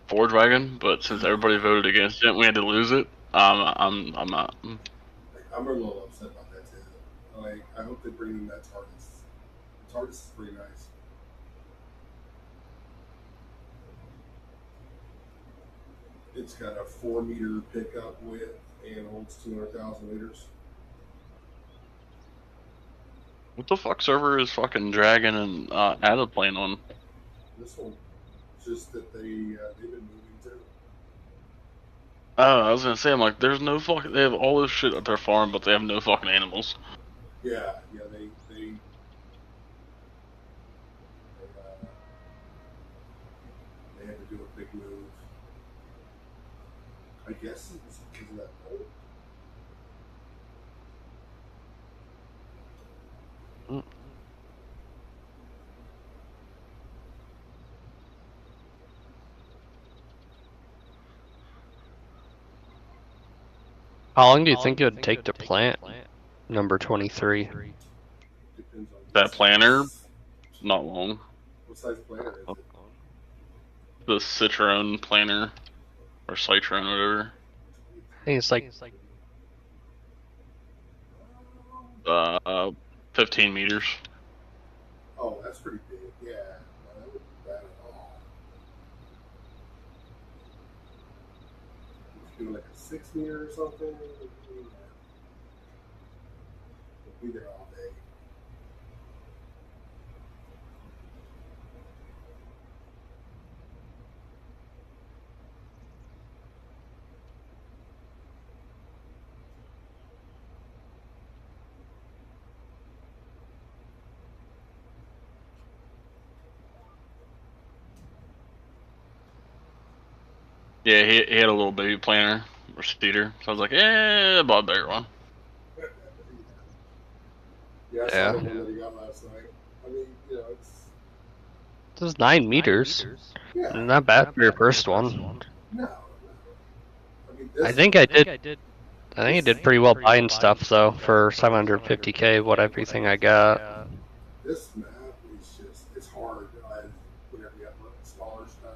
Forge wagon, but since everybody voted against it, we had to lose it. I'm not. I'm a little upset about that too. Like, I hope they bring in that TARDIS. The TARDIS is pretty nice. It's got a 4-meter pickup width and holds 200,000 liters. What the fuck server is fucking Dragon and Ada playing on? This one, just that they've been moving too. Oh, I was gonna say, I'm like, there's no fucking. They have all this shit at their farm, but they have no fucking animals. Yeah, I guess it's because of that bolt. How long do you think it would take to plant number 23? Depends on That planner, not long. What size planner is it? The Citroen planner, or Citroen, whatever. I think it's like 15 meters. Oh, that's pretty big. Yeah, no, that wouldn't be bad at all. If you do like a 6 meter or something, we'll be there all day. Yeah, he had a little baby planner or cedar, so I was like, I bought a bigger one. Yeah, I saw the one that he got last night. I mean, you know, it was 9 meters. yeah, Not bad for your first one. no. I mean, this, I think I did pretty well buying stuff though for 750K. What everything I got. this map is just, it's hard whenever you have smaller stuff.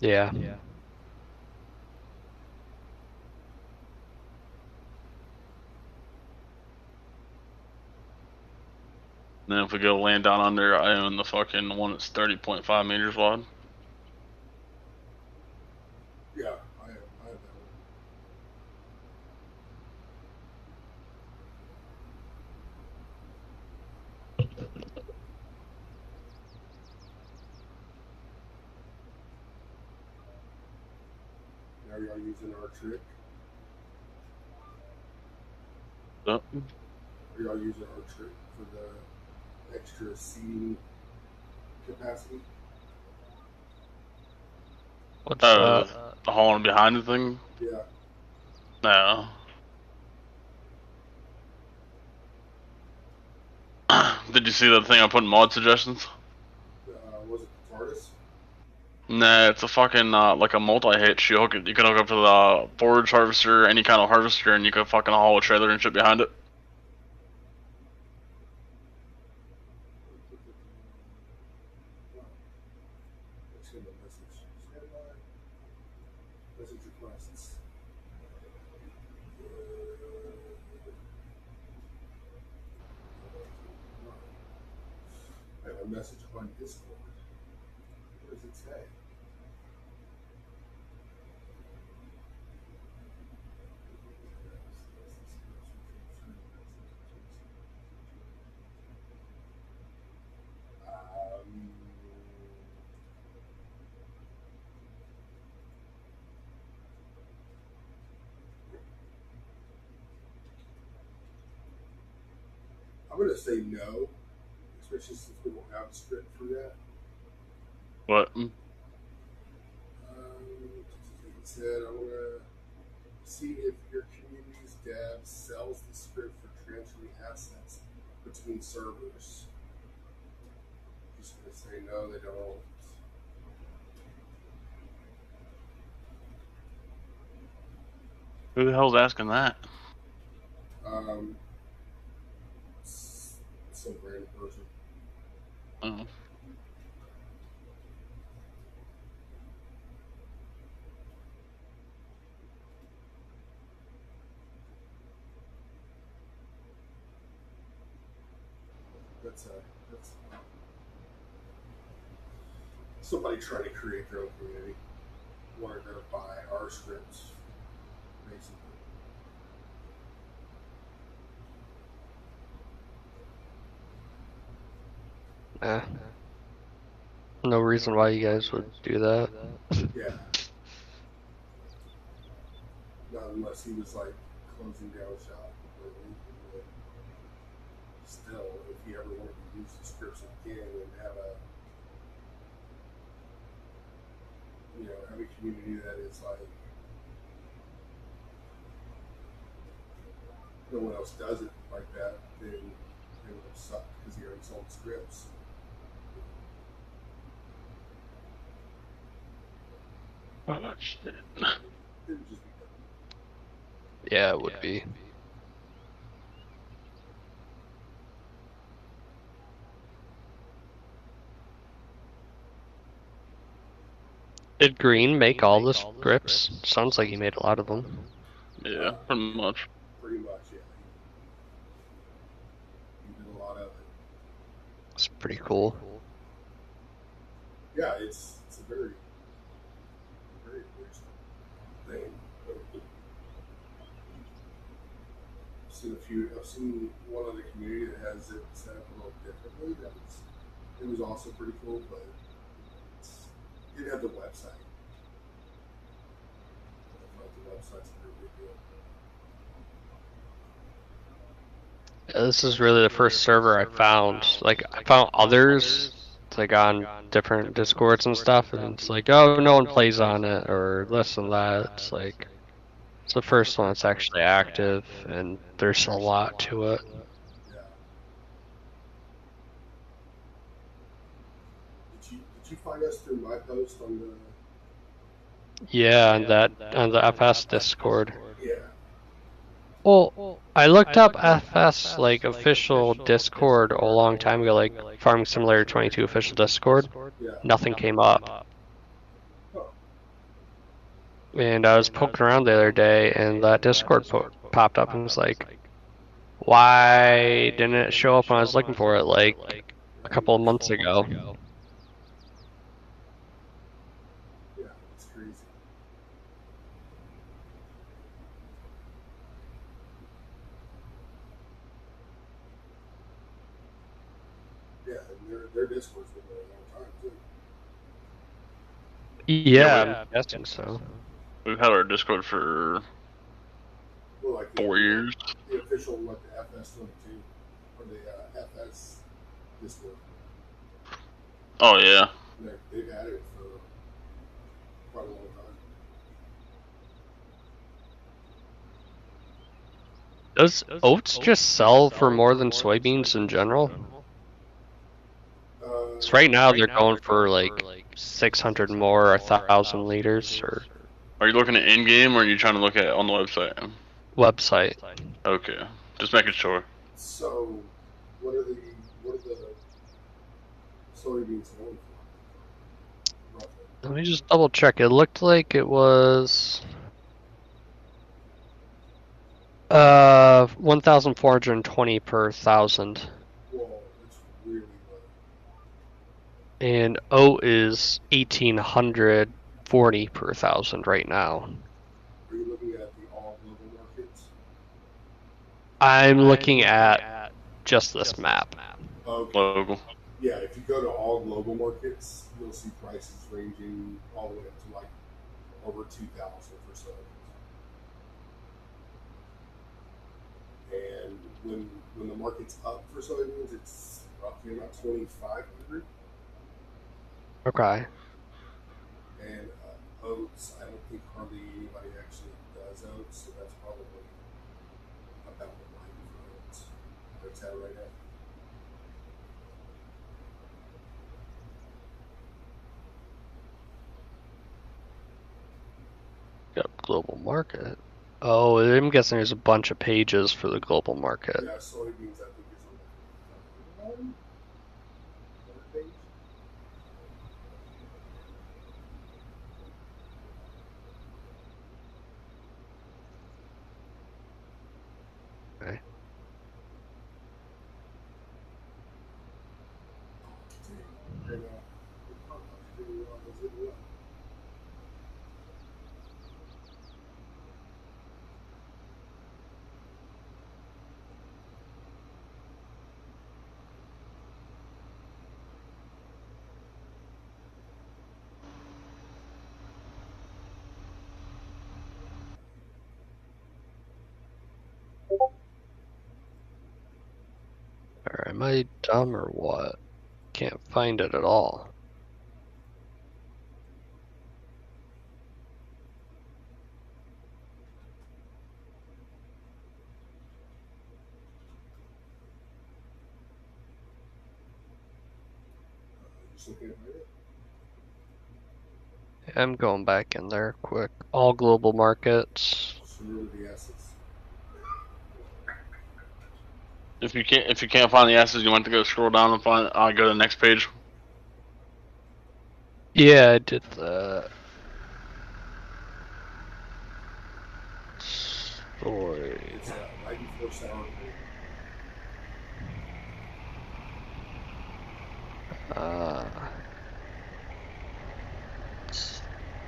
Yeah. And then if we go land down under, I own the fucking one that's 30.5 meters wide. Yeah, I have that one. Now y'all using our trick? Yep. Are y'all using our trick for the extra seating capacity? What's the hauling behind the thing? Yeah. No. Did you see that thing I put in mod suggestions? Was it the TARDIS? Nah, it's a fucking like a multi-hitch. You can hook up to the forage harvester, any kind of harvester, and you can fucking haul a trailer and shit behind it. Send a message. Stand by. Message requests. I have a message on Discord. What does it say? I'm going to say no, especially since we don't have a script for that. What? It said, I want to see if your community's dev sells the script for transferring assets between servers. Just going to say no, they don't. Who the hell's asking that? Some random person. Oh. That's somebody trying to create their own community. Wanted to buy our scripts, basically. No reason why you guys would do that. Yeah. Not unless he was like closing down shop completely. But still, if he ever wanted to use the scripts again and have you know, have a community that is like no one else does it like that, then it would have sucked because he already sold scripts. Oh shit. It would just be dumb. Yeah, it would be. Did Green make all the scripts? Sounds like he made a lot of them. Yeah, pretty much. Pretty much, yeah. He did a lot of it. It's pretty cool. Yeah, it's a very weird thing. I've seen one other community that has it set up a little differently. It was also pretty cool, but it didn't have the website. I thought the website's a pretty big deal. Yeah, this is really the first server I found. Like, I found others, like on different Discords and stuff, and it's like, oh, no one plays on it, or this and that. It's like, it's the first one that's actually active, and there's a lot to it. Yeah. Did you find us through my post on the? Yeah, on the FS Discord. Yeah. Well, I looked up FS like official Discord a long time ago, like Farming Simulator 22 official Discord. Yeah. Nothing came up. Oh. And I was poking around the other day, and that Discord popped up, and was like, why didn't it show up when I was looking for it like a couple of months ago? Yeah, it's crazy. Yeah, and their Discord's been going a long time too. Yeah, I'm guessing so. We've had our Discord for Well, like 4 years. The official, like the FS22 or the FS Discord. Oh yeah. They've had it for quite a long time. Does oats just sell for more than soybeans in general? So right now they're going for like 600 more, 1,000 liters, or Are you looking at in-game or are you trying to look at it on the website? website. Okay, just making sure. So, what are the soybeans going for? Roughly. Let me just double check. It looked like it was 1,420 per thousand. Well, it's really low. And oat is 1,840 per thousand right now. Are you looking at the all global markets? I'm looking at just this map. Okay. Local. Yeah, if you go to all global markets, you'll see prices ranging all the way up to like over 2,000 for soybeans. And when the market's up for soybeans, it's roughly about 2,500. Okay. And oats, I don't think hardly anybody actually does oats, so that's probably about the line for oats. That's at right now. Got global market. Oh, I'm guessing there's a bunch of pages for the global market. Yeah, soybeans I think is on the one page. Okay. And, Or am I dumb or what? Can't find it at all. still can't find it? I'm going back in there quick. All global markets. Sure, the S's. If you can't find the S's, you want to go scroll down and find. Go to the next page. Yeah, I did that. Story. It's right before sour cream.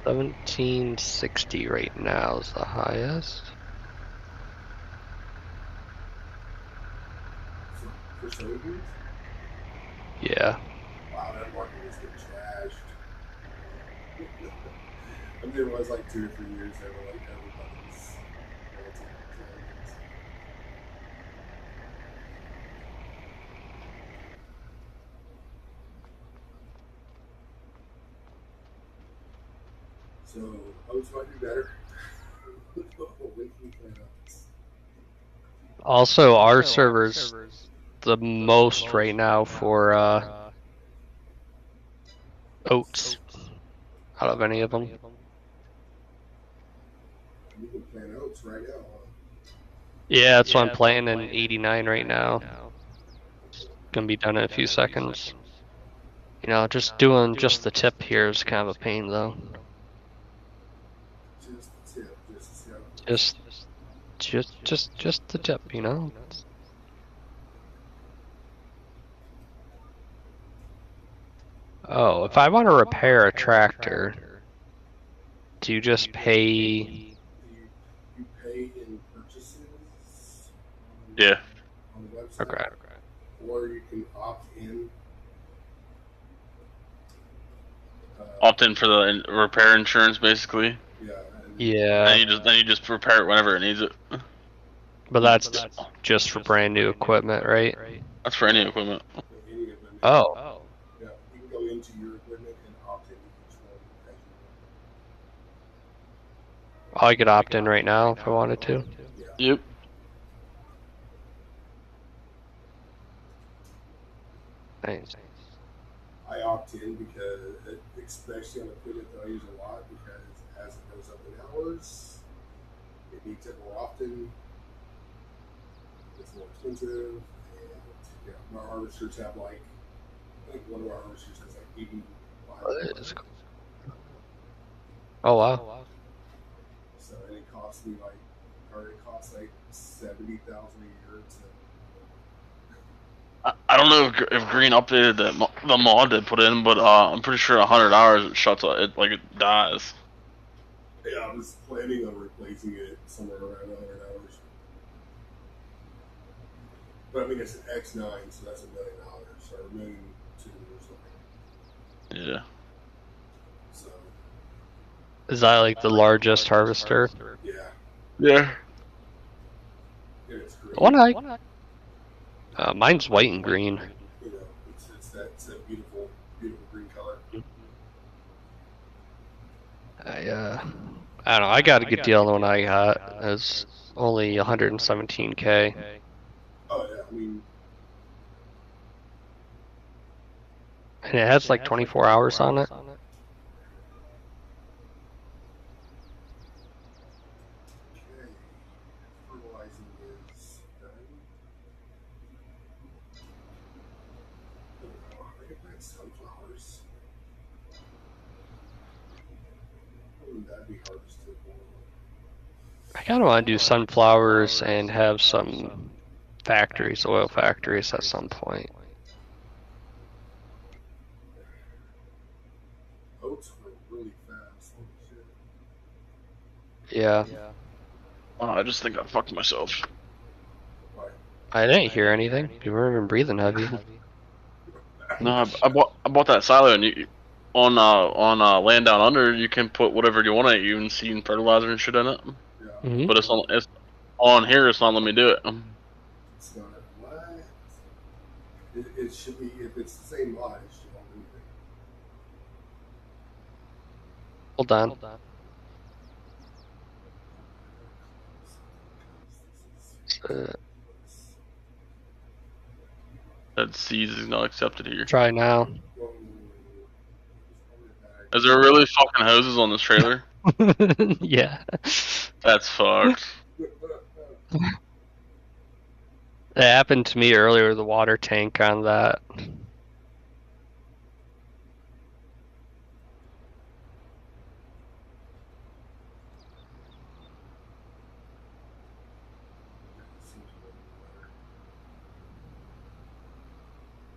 1760 right now is the highest. For soybeans? Yeah. Wow, that market is getting trashed. I mean, it was like 2 or 3 years there where like everybody's melting soybeans. So oats might be better. When can we plan oats? Also, our server's the most right now for oats out of any of them. You can plan oats right now, huh? Yeah, that's what I'm playing in 89 right now. It's gonna be done in a few seconds. You know, just doing just the tip here is kind of a pain though. Just the tip, just to see how it goes. Just the tip, you know. Oh, if I want to repair a tractor, do you just pay? You pay in purchases Yeah. on the website. Okay. Or you can opt in. Opt in for the repair insurance, basically. Yeah. Yeah. And you just repair it whenever it needs it. But that's just for brand new equipment, right? That's for any equipment. Any equipment. Oh. Yeah, you can go into your equipment and opt into each one as you I could opt in right now if I wanted to. want. Yeah. Yep. Nice. I opt in because, especially on equipment that I use a lot, because as it goes up in hours, it needs it more often. It's more expensive, and yeah, my harvesters have like, I think one of our harvesters has like 85. Oh wow. So and it costs me like, or it costs like 70,000 a year to. I don't know if Green updated the mod they put in, but I'm pretty sure 100 hours it shuts it like it dies. Yeah, I was planning on replacing it somewhere around 100 hours. But I mean, it's an X9, so that's $1 million, or $1.2 million or something. Yeah. So. Is that like the largest harvester? Yeah. Yeah. And it's green. One eye. Mine's white and green. You know, it's that beautiful, beautiful green color. I don't know. I got a good deal on the one I got. It's only 117K. Oh yeah, I mean, And it has like 24 hours on it. okay. Fertilizing is done. Oh, I can plant sunflowers. Wouldn't that be harvested? I kind of want to do sunflowers and have some factories, oil factories at some point. Oats grow really fast. Holy shit. Yeah. Oh, I just think I fucked myself. Why? I didn't hear anything. You weren't even breathing heavy. No, I bought that silo, and you on land down under, you can put whatever you want, even seed and fertilizer and shit in it. Yeah. Mm-hmm. But it's on here. It's not letting me do it. It's not what? It should be, if it's the same lot, it should all do Hold on. That seeds is not accepted here. Try now. Well, Is there really fucking hoses on this trailer? Yeah. That's fucked. It happened to me earlier, the water tank on that.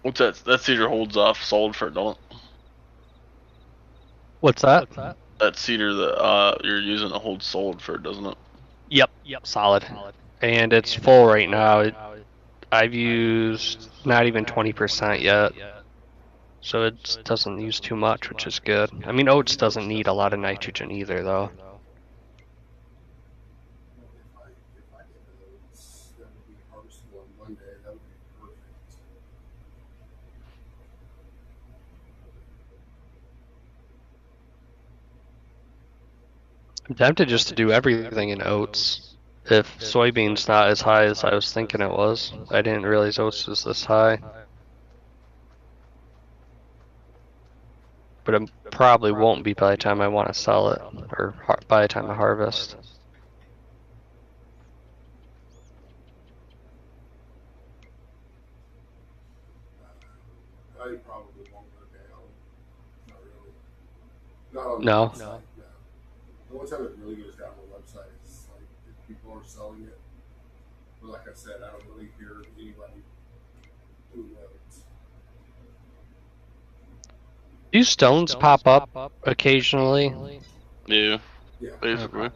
What's that? That cedar holds off solid for it, don't it? What's that? That cedar that you're using to hold solid for it, doesn't it? Yep, solid. And it's full right now. I've used not even 20% yet. So it doesn't use too much, which is good. I mean, oats doesn't need a lot of nitrogen either, though. If I get those, that would be harvestable on Monday. That would be perfect. I'm tempted just to do everything in oats. If soybeans not as high as I was thinking it was. I didn't realize oats was this high. But it probably won't be by the time I want to sell it, or by the time I harvest. I probably won't go down. Not really. Not on the No. website. No. The only time it really goes down on the website is like if people are selling it. But like I said, I don't really hear anybody who knows. Do stones pop up occasionally? Yeah, Yeah. basically. Okay.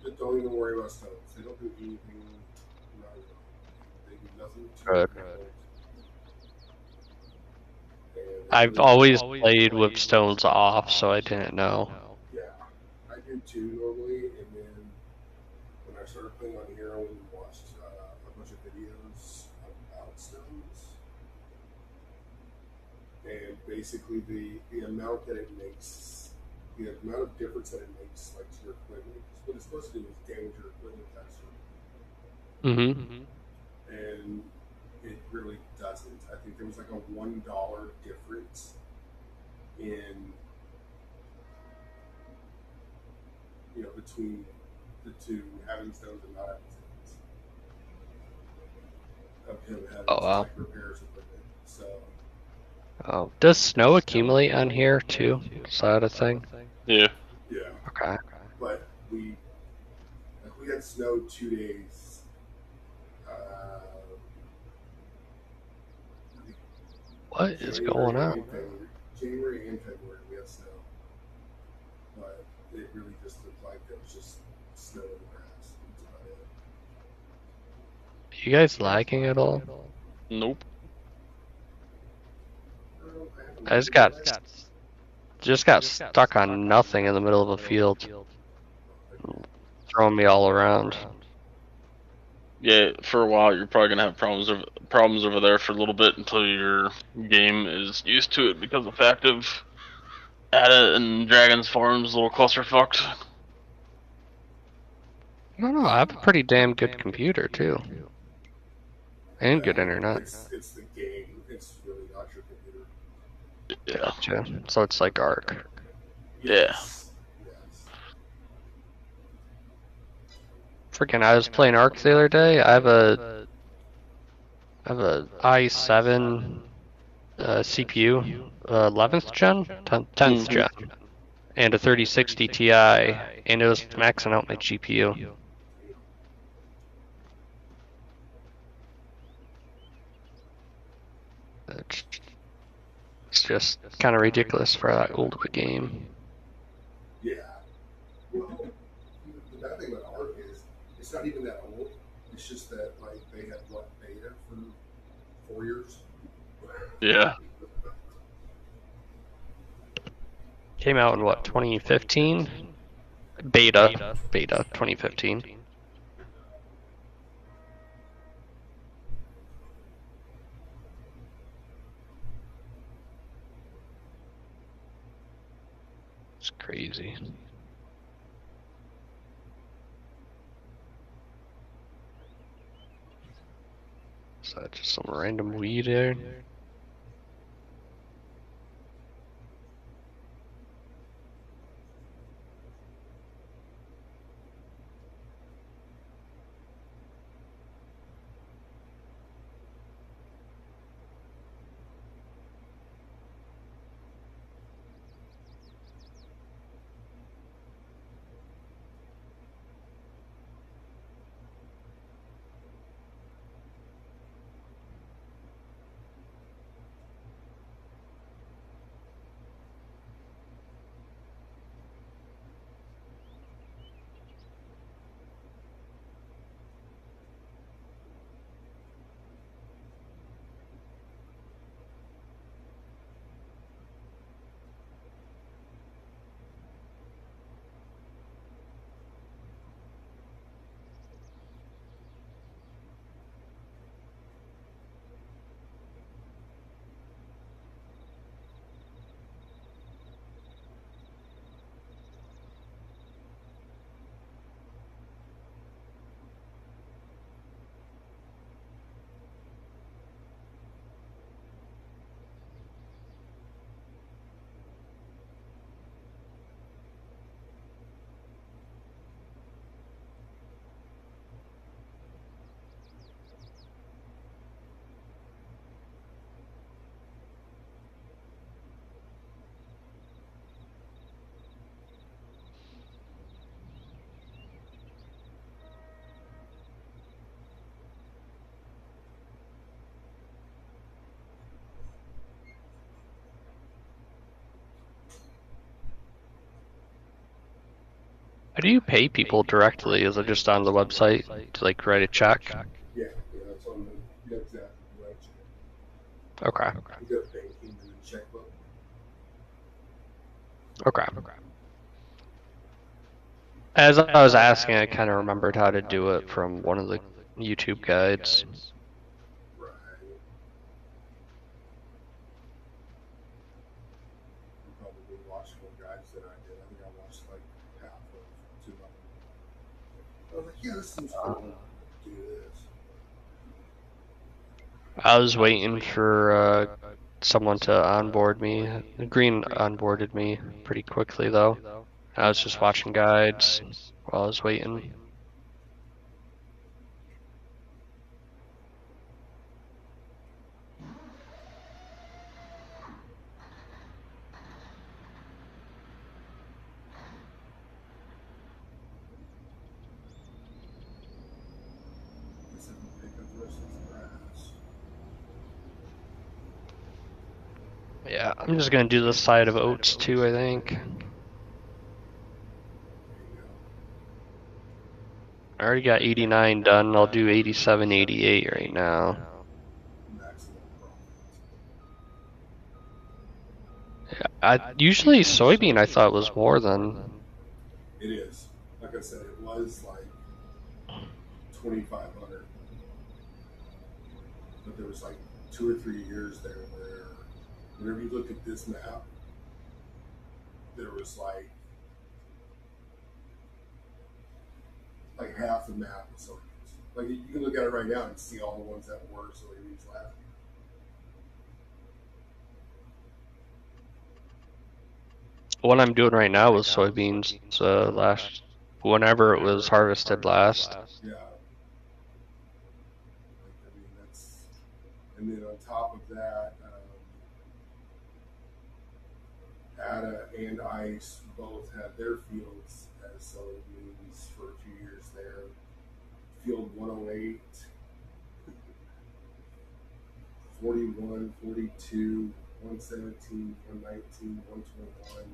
Just don't even worry about stones. They don't do anything. Not really. They do nothing to Good. the plant. I've always played with stones off, so I didn't know. Yeah, I do too normally, and then when I started playing on Hero and watched a bunch of videos about stones, and basically the amount that it makes, the amount of difference that it makes, like to your equipment, because what it's supposed to do is damage your equipment faster, and it really doesn't. I think there was like a $1 difference in, between the two, having stones and not having stones, of him having Oh, to wow. like repairs equipment. So Oh, does snow accumulate on here too? Is that a thing? Yeah. yeah, Okay. but we had snow 2 days. What is going on? January and February we had snow, but it really just looked like there was just snow in the grass. That's about it. You guys lagging at all? Nope. I just got stuck on nothing in the middle of a field, throwing me all around. Yeah, for a while you're probably gonna have problems over there for a little bit until your game is used to it, because the fact of Ada and Dragon's Farm's a little clusterfucked. I don't know. I have a pretty damn good computer too, and good internet. It's the game. It's really not your computer. Yeah. Gotcha. So it's like Arc. Yes. Freaking! I was playing Arc the other day. I have a i7 CPU, 11th gen, 10th gen, and a 3060 Ti, and it was maxing out my GPU. It's just kind of ridiculous for that old of a game. Yeah. Well, the bad thing about Arc is it's not even that old. It's just that like they had beta for 4 years. Yeah. Came out in what, 2015? Beta 2015. It's crazy. Is that just some random weed there? do you pay people directly? Is it just on the website to like write a check? Yeah, it's on the exact right. Okay. You got banking and a checkbook. Okay. As I was asking, I kind of remembered how to do it from one of the YouTube guides. Right. You probably watched more guides than I did. I think I watched like half of 2 of them. I was like, yeah, this seems cool. Do this. I was waiting for someone to onboard me. Green onboarded me pretty quickly though. I was just watching guides while I was waiting. This is pick up the rest of the grass. Yeah, I'm just gonna do the side of oats too, I think. There you go. I already got 89 done. I'll do 87, 88 right now. Maximum profit. Usually soybean I thought was more than. It is. Like I said, it was like 2,500, but there was like 2 or 3 years there where, whenever you look at this map, there was like half the map was soybeans. Like you can look at it right now and see all the ones that were soybeans last year. What I'm doing right now is soybeans. So whenever it was harvested last. Yeah. I mean, that's, and then on top of that, Ada and Ice both had their fields as soybeans for a few years there. Field 108, 41, 42, 117, 119, 121.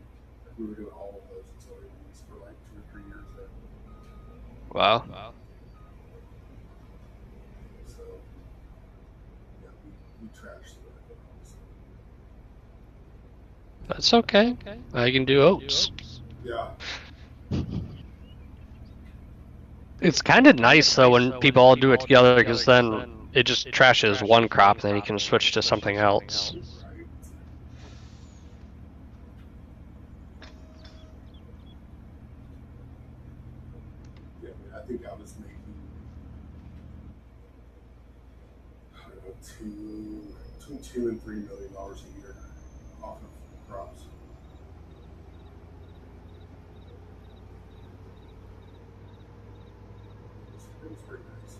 We were doing all of those in soybeans for like 2 or 3 years there. Wow. So, yeah, we trashed the record, obviously. That's okay. I can do oats. Yeah. It's kind of nice though when people all do it together because then it just trashes one crop and then you can switch to something else. Right. Yeah, I mean, I think I was making, I don't know, between $2 and $3 million a year off of crops. It was pretty nice.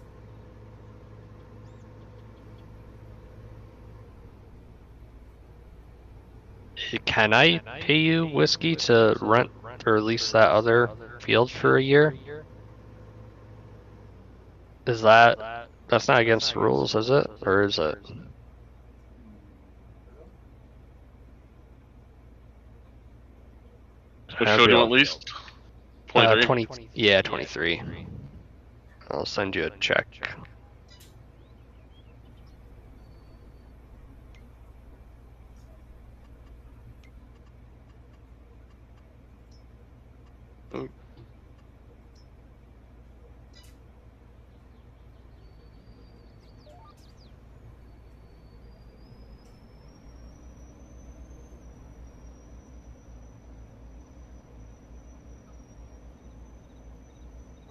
Can I pay you whiskey to rent or lease that other field for a year? Is that's not against the rules, is it? Or is it? What field do you want least? 23? 20, yeah, 23. I'll send you a check.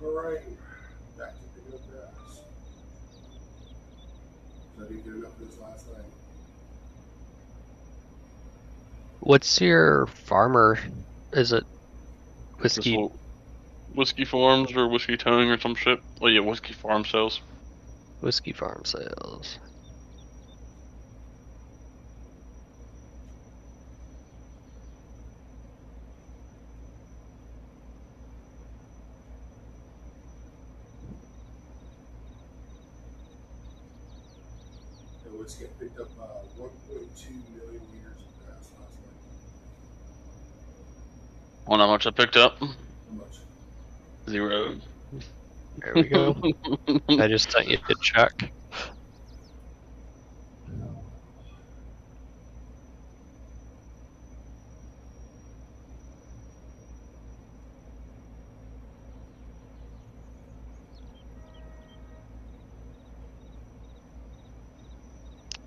All right, back to picking up grass. I didn't get enough of this last night. What's your farmer? Is it whiskey? Whiskey Farms or Whiskey Towing or some shit. Oh yeah, Whiskey Farm Sales. Whiskey farm sales. The whiskey picked up 1.2 million liters of grass last night. On how much I picked up? How much? 0. There we go. I just sent you the check.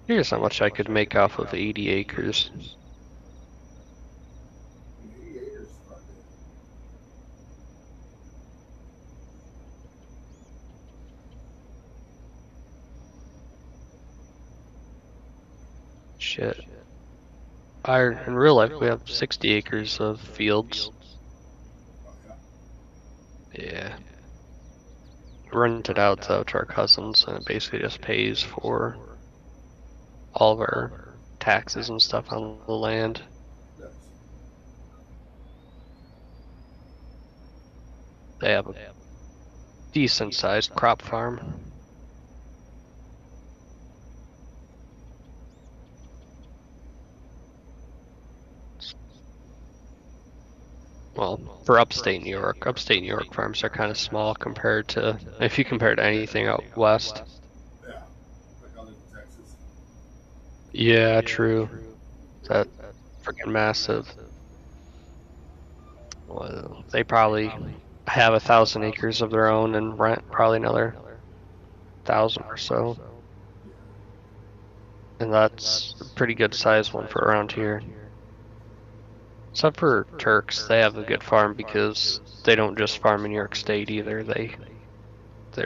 Here's how much I could make off of 80 acres. 80 acres is not good. Shit. In real life, we have 60 acres of fields. Oh, yeah. Yeah. Rent it out to our cousins, and it basically just pays for all of our taxes and stuff on the land. Nice. They have a decent sized crop farm. Well, for upstate New York farms are kind of small compared to, if you compare to anything out west. Yeah. Like I live in Texas. Yeah, true. That freaking massive. Well, they probably have 1,000 acres of their own and rent probably another 1,000 or so. And that's a pretty good sized one for around here. Except for Turks, they have a good farm because they don't just farm in New York State either. They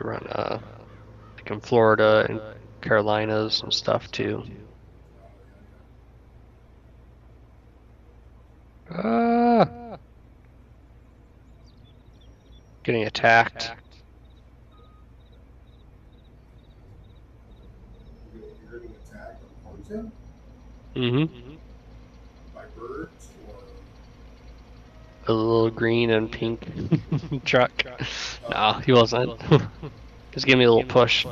run like in Florida and Carolinas and stuff too. Getting attacked. You're getting attacked on Pontoon Mm-hmm. by birds A little green and pink truck. No, he wasn't. Just give me a little push.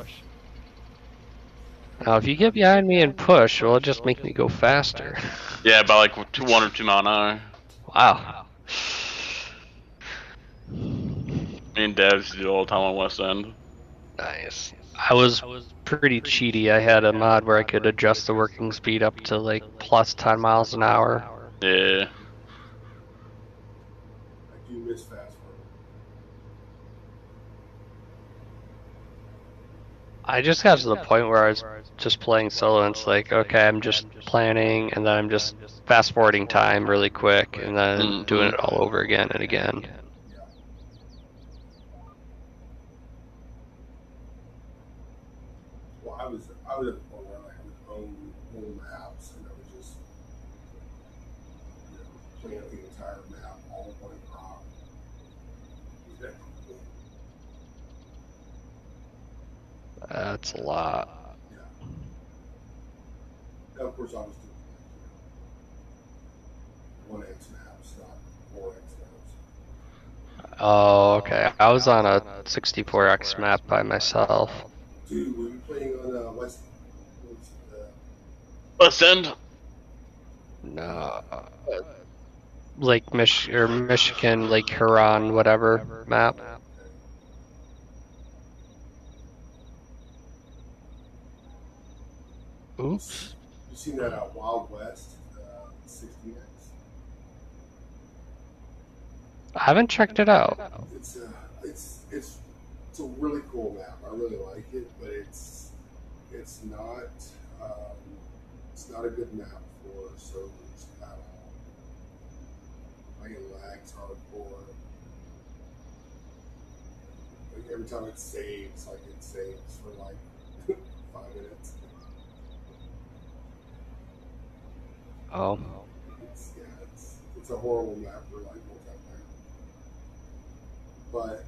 Now, if you get behind me and push, well, it'll just make me go faster. Yeah, by like 1 or 2 mile an hour. Wow. Me and Dad used to do it all the time on West End. Nice. I was pretty cheaty. I had a mod where I could adjust the working speed up to like plus 10 miles an hour. Yeah. I do miss fast forward. I just got to the point where I was just playing solo and it's like, okay, I'm just planning and then I'm just fast forwarding time really quick and then doing it all over again and again. Yeah. Well, I was at the point where I had own maps, and I was just playing out the entire map all in one crop. Yeah. That's a lot. Yeah. Now, of course, I was doing 1x maps, not 4x maps. Oh, okay. I was on a 64x map by myself. Dude, we were playing on West End? No. Lake Michigan, Lake Huron, whatever map. Oops. You seen that Wild West 60x? I haven't checked it out. It's a really cool map. I really like it, but it's not a good map for servers at all. Like it lags hardcore. Like every time it saves for like 5 minutes. Oh. It's a horrible map for like multiplayer. But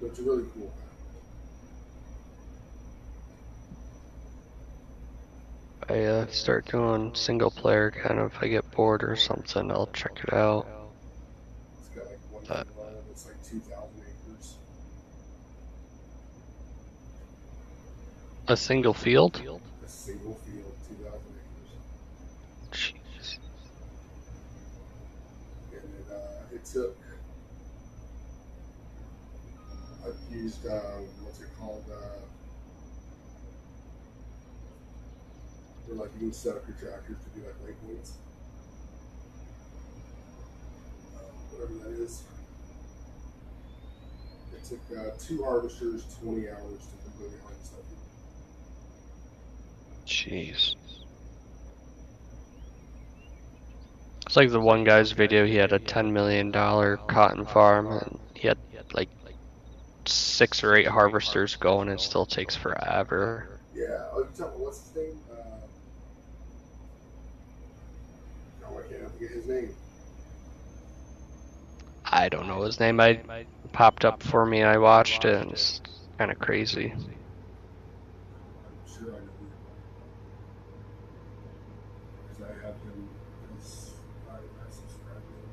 it's a really cool map. I start doing single player kind of, if I get bored or something, I'll check it out. It's got like one field on it, it's like 2,000 acres. A single field? A single field, 2,000 acres. Jeez. And it I've used, what's it called? Where like you can set up your tractors to do like waypoints. Whatever that is. It took 2 harvesters 20 hours to completely line stuff. Jeez. It's like the one guy's video, he had a $10 million cotton farm, and he had like 6 or 8 harvesters going, and it still takes forever. Yeah, oh, you talking about what's his name? Oh, I can't forget his name. I don't know his name. I popped up for me. I watched it, and it's kind of crazy. I'm sure I know who because I have him as I subscribe to him.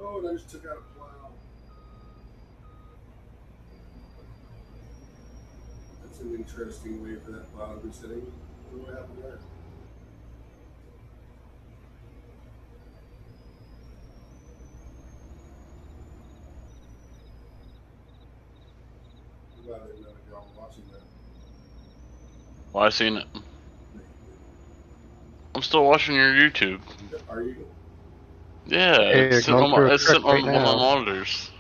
Oh, and I just took out a plow. That's an interesting way for that plow to be sitting. What happened there? I'm glad I didn't know y'all were watching that. Well, I seen it. I'm still watching your YouTube. Are you? Yeah, Hey, it's sitting on going my, through a truck right one of my now. monitors.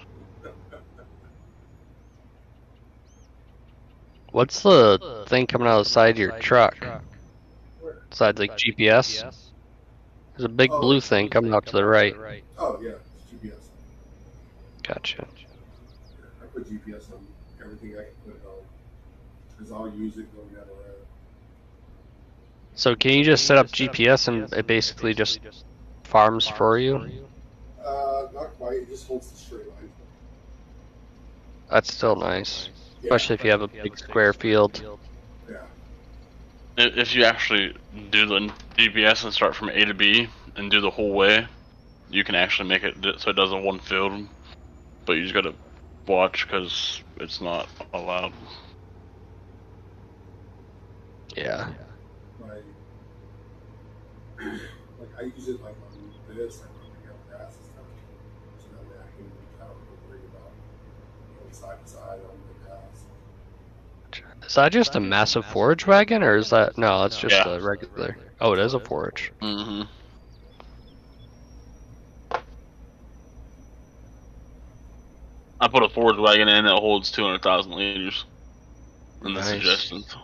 What's the thing coming out of the side of your truck? Where? Besides like GPS? There's a big blue thing coming out to the right. Oh, yeah, it's GPS. Gotcha. I put GPS on everything I can put it on. Because I'll use it going down the road. So can you just set up GPS and it basically just farms for you? Not quite. It just holds the straight line. That's still nice. Yeah, Especially if you have a big square field. yeah. If you actually do the GPS and start from A to B and do the whole way, you can actually make it so it does in one field. But you just gotta watch because it's not allowed. Yeah. Like I use it like on this, like when we have grass and stuff. So that way I can kind of worry about side to side on the grass. Is that just a massive forage wagon, or is that no? It's just Yeah. a regular. Oh, it is a forage. Mm-hmm. I put a forage wagon in that holds 200,000 liters. In the Nice. suggestions.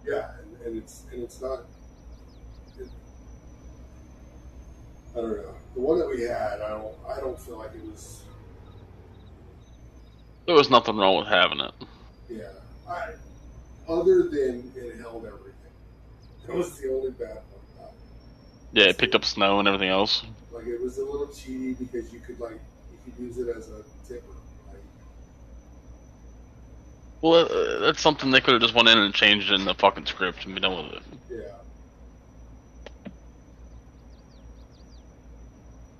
Yeah, and it's not. I don't know. The one that we had, I don't feel like it was. There was nothing wrong with having it. Yeah, other than it held everything. That was the only bad one. Yeah, it picked up snow and everything else. Like it was a little cheaty because you could use it as a tipper. Well, that's something they could have just went in and changed in the fucking script and be done with it. Yeah.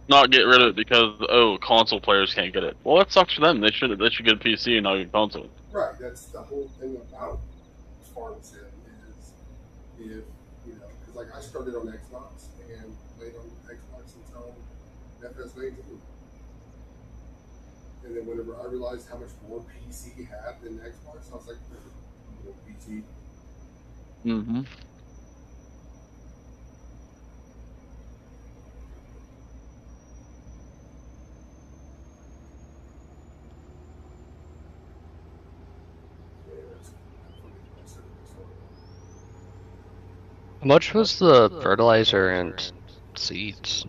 Not get rid of it because console players can't get it. Well, that sucks for them. They should get a PC and not get a console. Right. That's the whole thing about Farm Sim is if because like I started on Xbox and played on Xbox until FS19. And then whenever I realized how much more PC had than Xbox, I was like, more PC. Mm-hmm. How much was the fertilizer and seeds?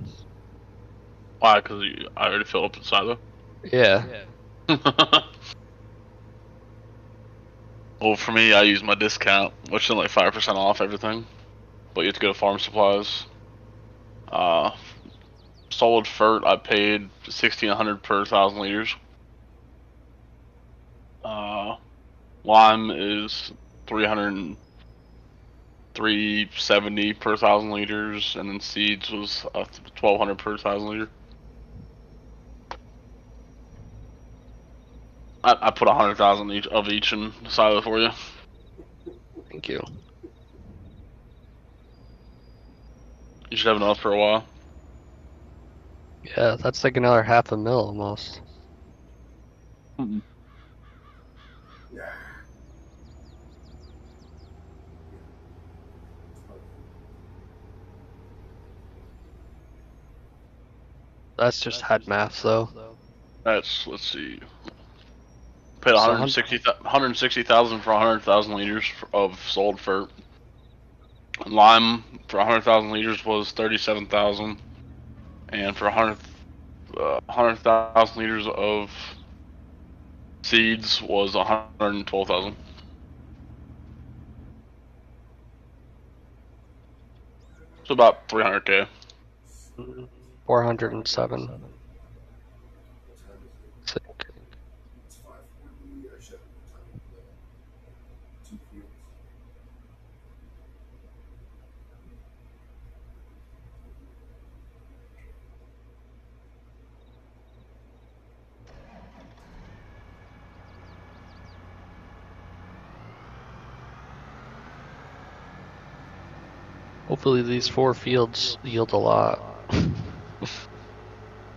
Why? Because I already filled up the silo. Yeah. Well, for me, I use my discount, which is like 5% off everything. But you have to go to farm supplies. Solid fert, I paid $1,600 per 1,000 liters. Lime is 300, 370 per 1,000 liters, and then seeds was 1,200 per 1,000 liter. I put 100,000 each of each in the silo for you. Thank you. You should have enough for a while. Yeah, that's like another $500,000 almost. Yeah. That's just head math though. That's, let's see, paid So 160,000 for 100,000 liters of sold fert. Lime for 100,000 liters was 37,000, and for 100,000 liters of seeds was 112,000. So about 300K. 407. Sick. It's 5:40. I should have time for the 2 fields. Hopefully these 4 fields yield a lot.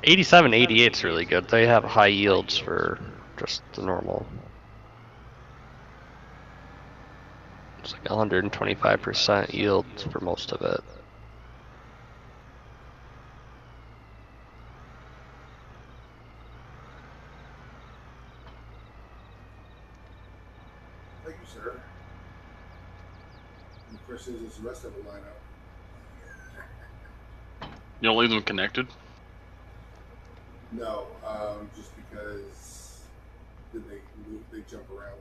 87, 88 is really good. They have high yields for just the normal. It's like 125% yield for most of it. Thank you, sir. And the question is the rest of the lineup. You don't leave them connected? No, just because then they jump around.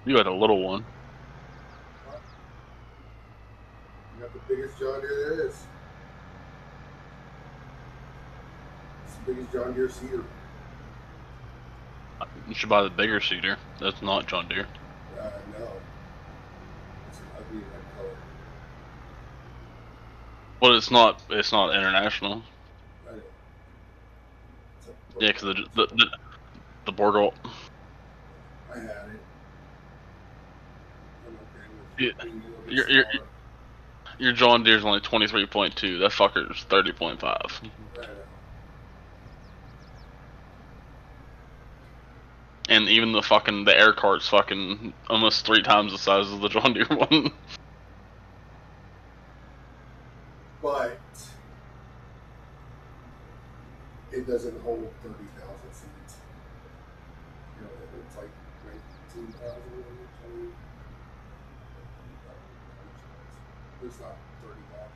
You had a little one. You got the biggest John Deere there is. It's the biggest John Deere seeder. You should buy the bigger seeder. That's not John Deere. No. It's an ugly red color. Well, it's not international. I know. Yeah, because the Borgalt. I had it. I'm okay with Yeah. it being a little bit Your smaller. your John Deere's only 23.2. That fucker's 30.5. I know. And even the air cart's fucking almost 3 times the size of the John Deere one. But it doesn't hold 30,000 seeds. You know, it's like 19,000, 20. It's not 30,000.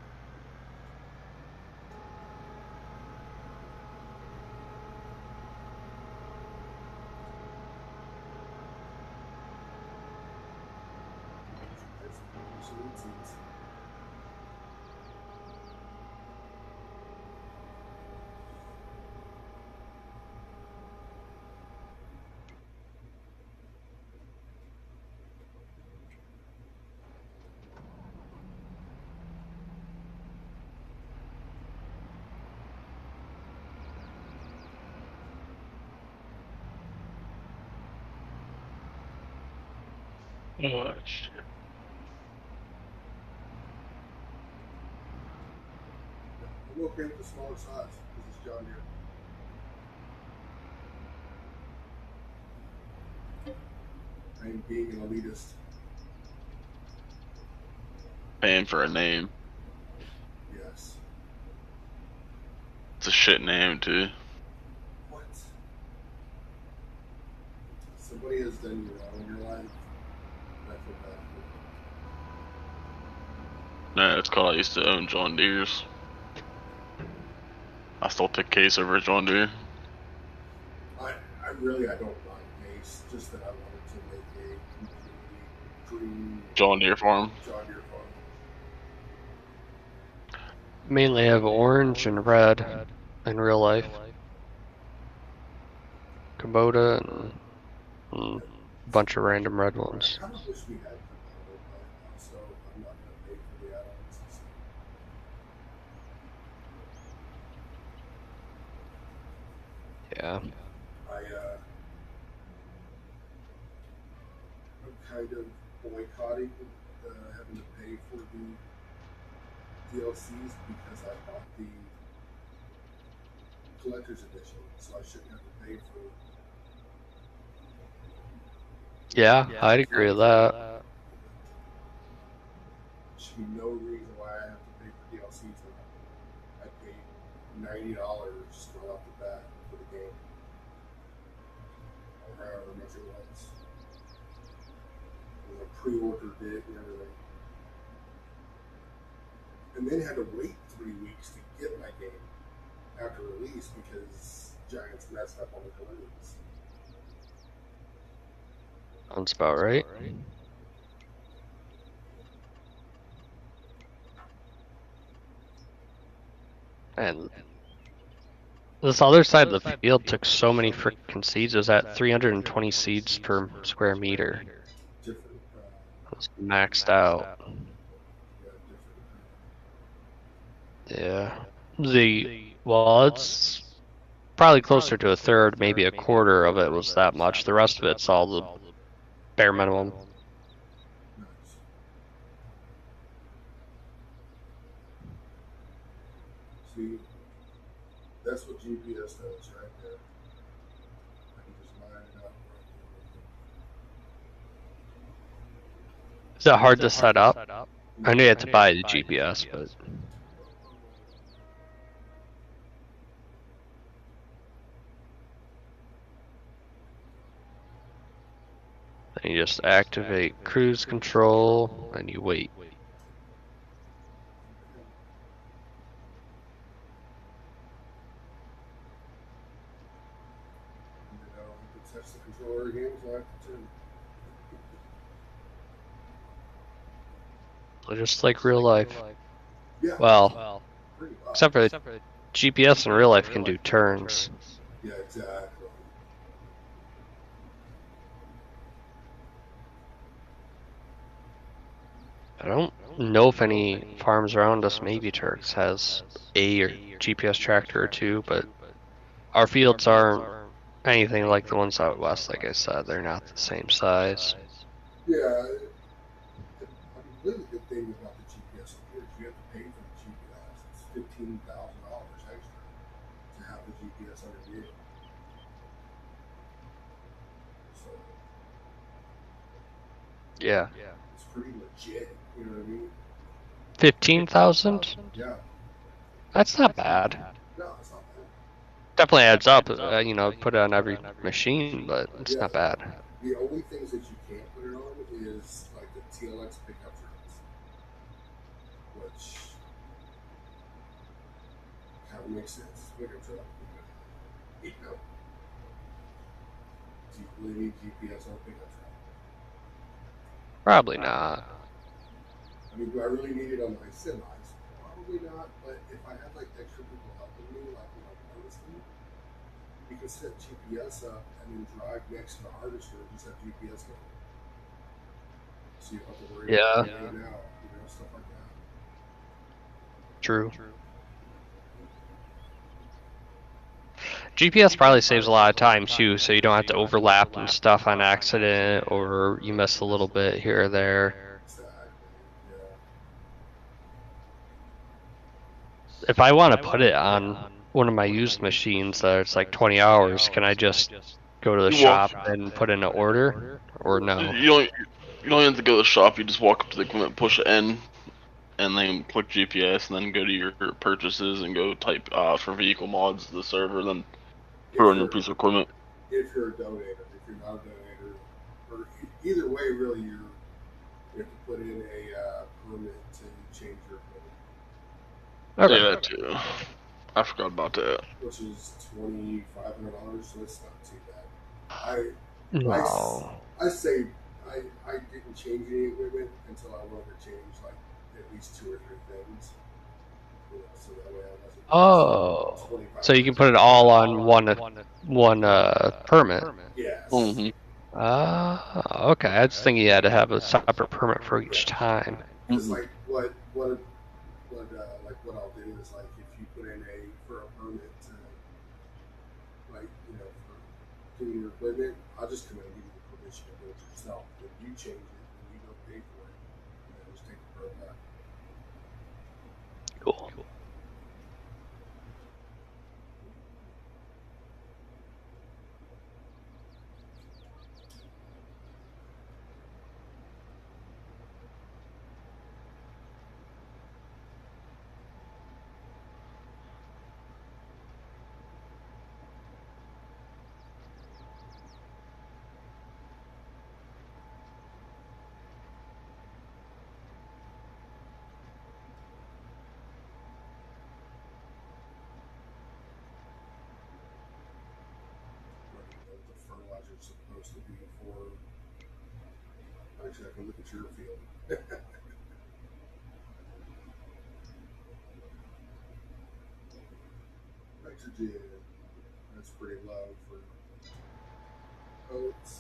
It's absolute seeds. Oh, shit. I'm okay with the smaller size because it's John Deere. I am being an elitist. Paying for a name. Yes. It's a shit name, too. What? Somebody has done you wrong in your life. And I feel bad for No, it's called I used to own John Deere's. I still pick Case over John Deere. you. I don't mind Mace, just that I wanted to make a completely green John Deere farm. John Deere farm. Mainly have orange and red in real life. Kubota and a bunch of random red ones. I kind of wish we had Kubota, but also I'm not going to pay for the add-ons. Yeah. I'm kind of boycotting having to pay for the DLCs because I bought the collector's edition, so I shouldn't have to pay for. Yeah, I'd agree with that. There should be no reason why I have to pay for DLCs. I paid $90 right off the bat for the game, or however much it was. And I pre-ordered it and everything, and then had to wait 3 weeks to get my game after release because Giants messed up on the collisions. Sounds about right. And this other side of the field took so many freaking seeds. It was at 320 seeds per square meter. It was maxed out. Yeah. Well, it's probably closer to a third, maybe a quarter of it was that much. The rest of it's all the bare minimum. See, that's what GPS does right there. I can just line it up right Is it hard to set up? I knew you had to buy the GPS, but... Then you just activate cruise control, and you wait. touch the controller again until after 2. So just like real life. Yeah. Well, except for the GPS in real life can do turns. Yeah, exactly. I don't know if any farms around us, maybe Turks, has a GPS tractor or two, but our fields aren't anything like the ones out west. Like I said, they're not the same size. Yeah, I mean, really good thing about the GPS up here is you have to pay for the GPS. It's $15,000 extra to have the GPS on your vehicle. So Yeah. it's pretty legit. You know what I mean? 15,000? Yeah. That's not bad. No, it's not bad. Definitely adds up. You know, put it on every machine, but it's not bad. The only things that you can't put it on is like the TLX pickup trucks, which kind of makes sense. Pickup truck, you know. Do you really need GPS on a pickup truck? Probably not. I mean, do I really need it on my semis? Probably not. But if I had like extra people helping me, like honestly, you can set GPS up and then drive next to the harvester and just have GPS going. So you don't have to worry about it in and out, stuff like that. True. GPS probably saves a lot of time too, so you don't have to overlap and stuff on accident, or you miss a little bit here or there. If I want to put it on one of my used machines that it's like 20 hours, can I just go to the shop and put in an order, or no? You don't have to go to the shop. You just walk up to the equipment, push N, and then click GPS, and then go to your purchases and go type for vehicle mods the server, then put on your piece of equipment. If you're a donator, if you're not a donator, or either way, really, you have to put in a permit to change your equipment. Okay. Yeah, that too. I forgot about that. Which is $2,500, so it's not too bad. I say I didn't change any equipment until I wanted to change like at least 2 or 3 things. So that way I wasn't. Oh, so you can put it all on one one permit. Yes. Mm-hmm. Okay. I just think you had to have a separate permit for each time. Because like what I'll do is like if you put in for a permit to like for doing your equipment, I'll just come in and give you the permission to do it yourself. If you change it, then you don't pay for it. Just take the permit back. Cool. The fertilizer is supposed to be for. Actually, I can look at your field. Nitrogen, that's pretty low for oats.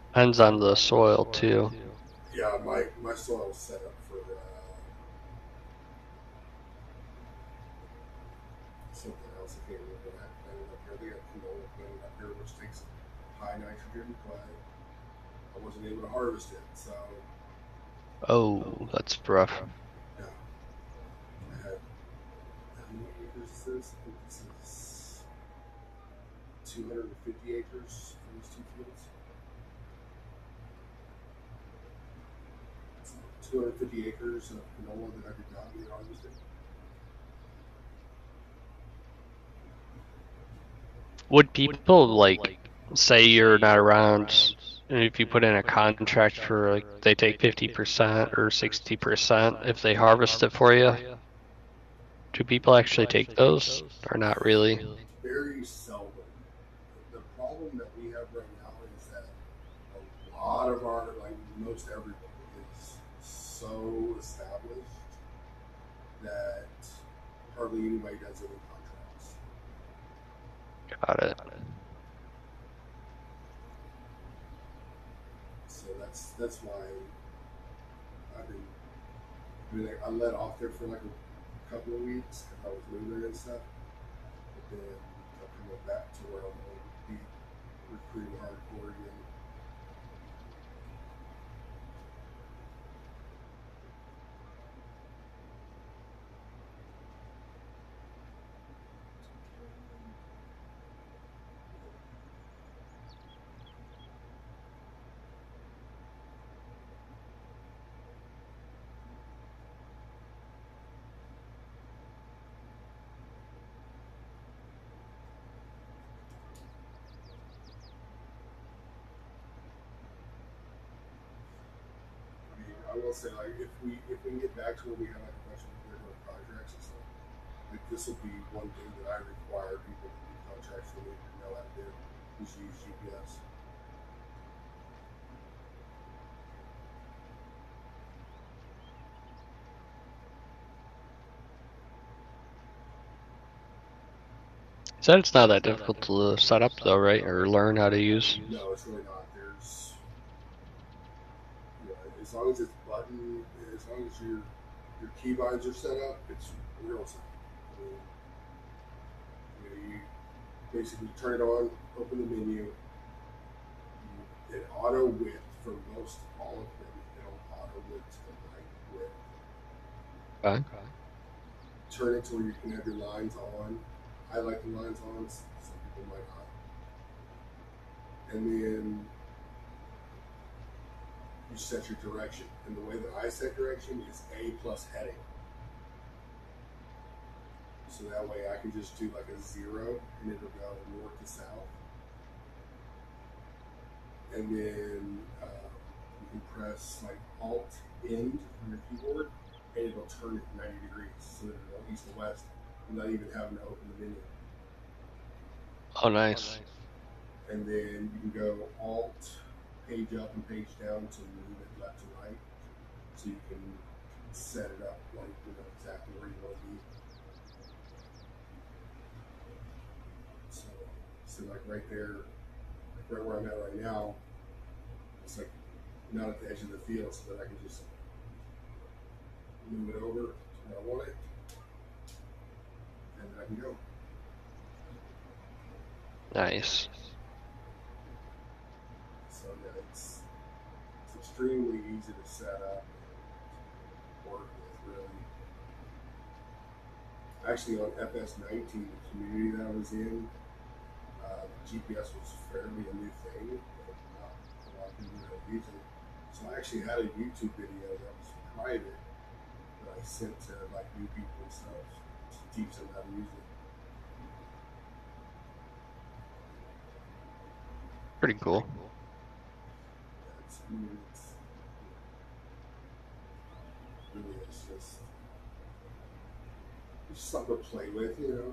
Depends on the soil too. Yeah, my soil's set up for something else. I can't remember what I planted up here. They got canola planted up here, which takes high nitrogen, but I wasn't able to harvest it, so Oh, that's rough. yeah. I had how many acres is this? I think this is 250 acres for these two fields. 250 acres of canola that I did not get harvested. Would people like say you're not around, and if you put in a contract for like they take 50% or 60% if they harvest it for you? Do people actually take those or not really? Very seldom. The problem that we have right now is that a lot of like most everyone is so established that hardly anybody does any contracts. Got it. So that's why I let off there for like a couple of weeks because I was moving and stuff. But then I'm coming back to where I'm going to be recruiting hardcore again. I will say, like, if we can get back to where we have like a bunch of regular contracts and stuff, like this will be one thing that I require people to do contracts for me to know how to do is use GPS. Said it's not that difficult to set up though, right? Or learn how to use. No, it's really not. There's, as long as it's button, as long as your keybinds are set up, it's real simple. You basically turn it on, open the menu, it auto width for most all equipment. It'll auto width to the right width. Okay. Turn it to where you can have your lines on. I like the lines on. Some people might not. And then you set your direction. And the way that I set direction is A plus heading. So that way I can just do like a 0 and it'll go north to south. And then you can press like Alt End on your keyboard and it'll turn it 90 degrees so that it'll go east to west without even having to open the menu. Oh, nice. And then you can go Alt, page up and page down to move it left to right. So you can set it up like exactly where you want to be. So like right there, like right where I'm at right now, it's like not at the edge of the field, so that I can just move it over to where I want it, and then I can go. Nice. So yeah, it's extremely easy to set up and work with, really. Actually, on FS19, the community that I was in, GPS was fairly a new thing, but not a lot of people really use it. So I actually had a YouTube video that was private that I sent to like new people and stuff to teach them how to use it. Pretty cool. I mean, it's really it's just something to play with, you know.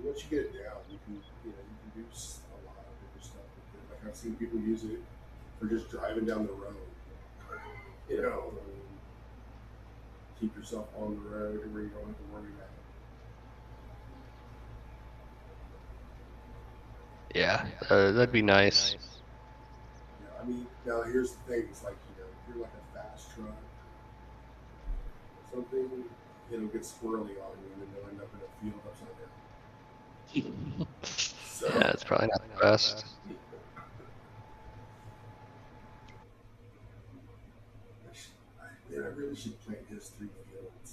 Once you get it down, you can do a lot of different stuff with it. Like I've seen people use it for just driving down the road. You know, keep yourself on the road where you don't have to worry about it. Yeah, that'd be nice. Yeah, I mean, now here's the thing: it's like if you're like a fast truck or something, it'll get squirrely on you, and then you'll end up in a field upside down. So, yeah, it's probably not the best. I really should plant his 3 fields.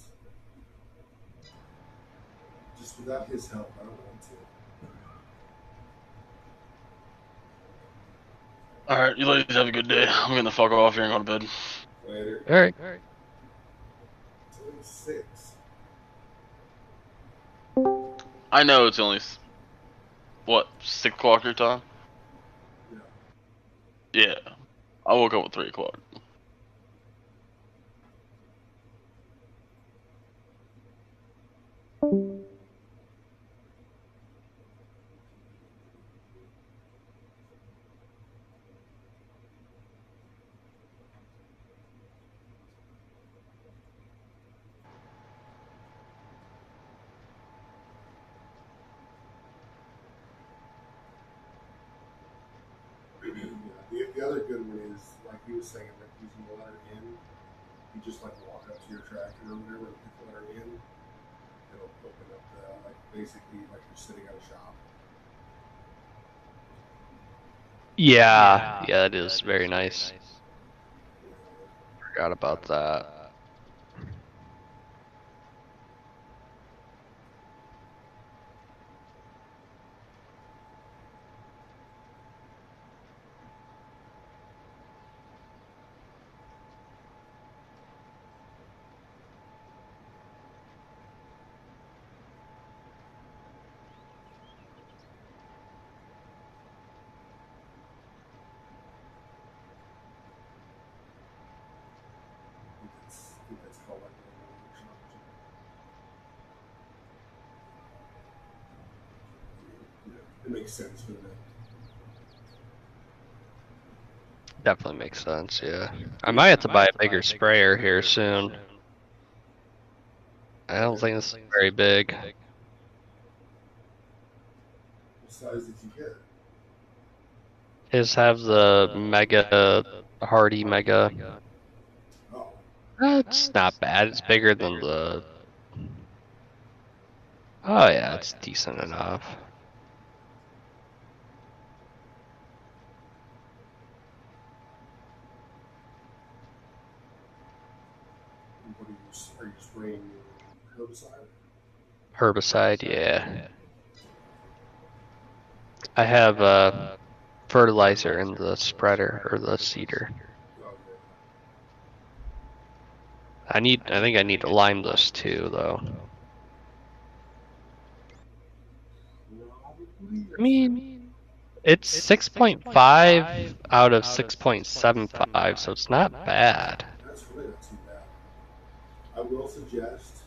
Just without his help, I don't want to. Alright, you ladies have a good day. I'm getting the fuck off here and go to bed. Later. Alright. It's only 6. I know it's only, what, 6 o'clock your time? Yeah. I woke up at 3 o'clock. The other good one is, like he was saying, like using the letter N. You just like walk up to your tractor or whatever and pick the letter N. It'll open up like basically like you're sitting at a shop. Yeah, it is very nice. Forgot about that. I think that's called like a workshop or something. It makes sense, doesn't it? Definitely makes sense, yeah. I might have to buy a bigger sprayer here soon. I don't think this is very big. What size did you get? His have the Mega, Hardy Mega. Oh, It's not bad, it's bigger than the... Oh yeah, it's decent enough. what are you spraying herbicide? Herbicide, yeah. I have fertilizer in the spreader, or the seeder. Oh, I think I need to lime this too, though. I mean, it's 6.5 out of 6.75, so it's not bad. that's really not too bad. I will suggest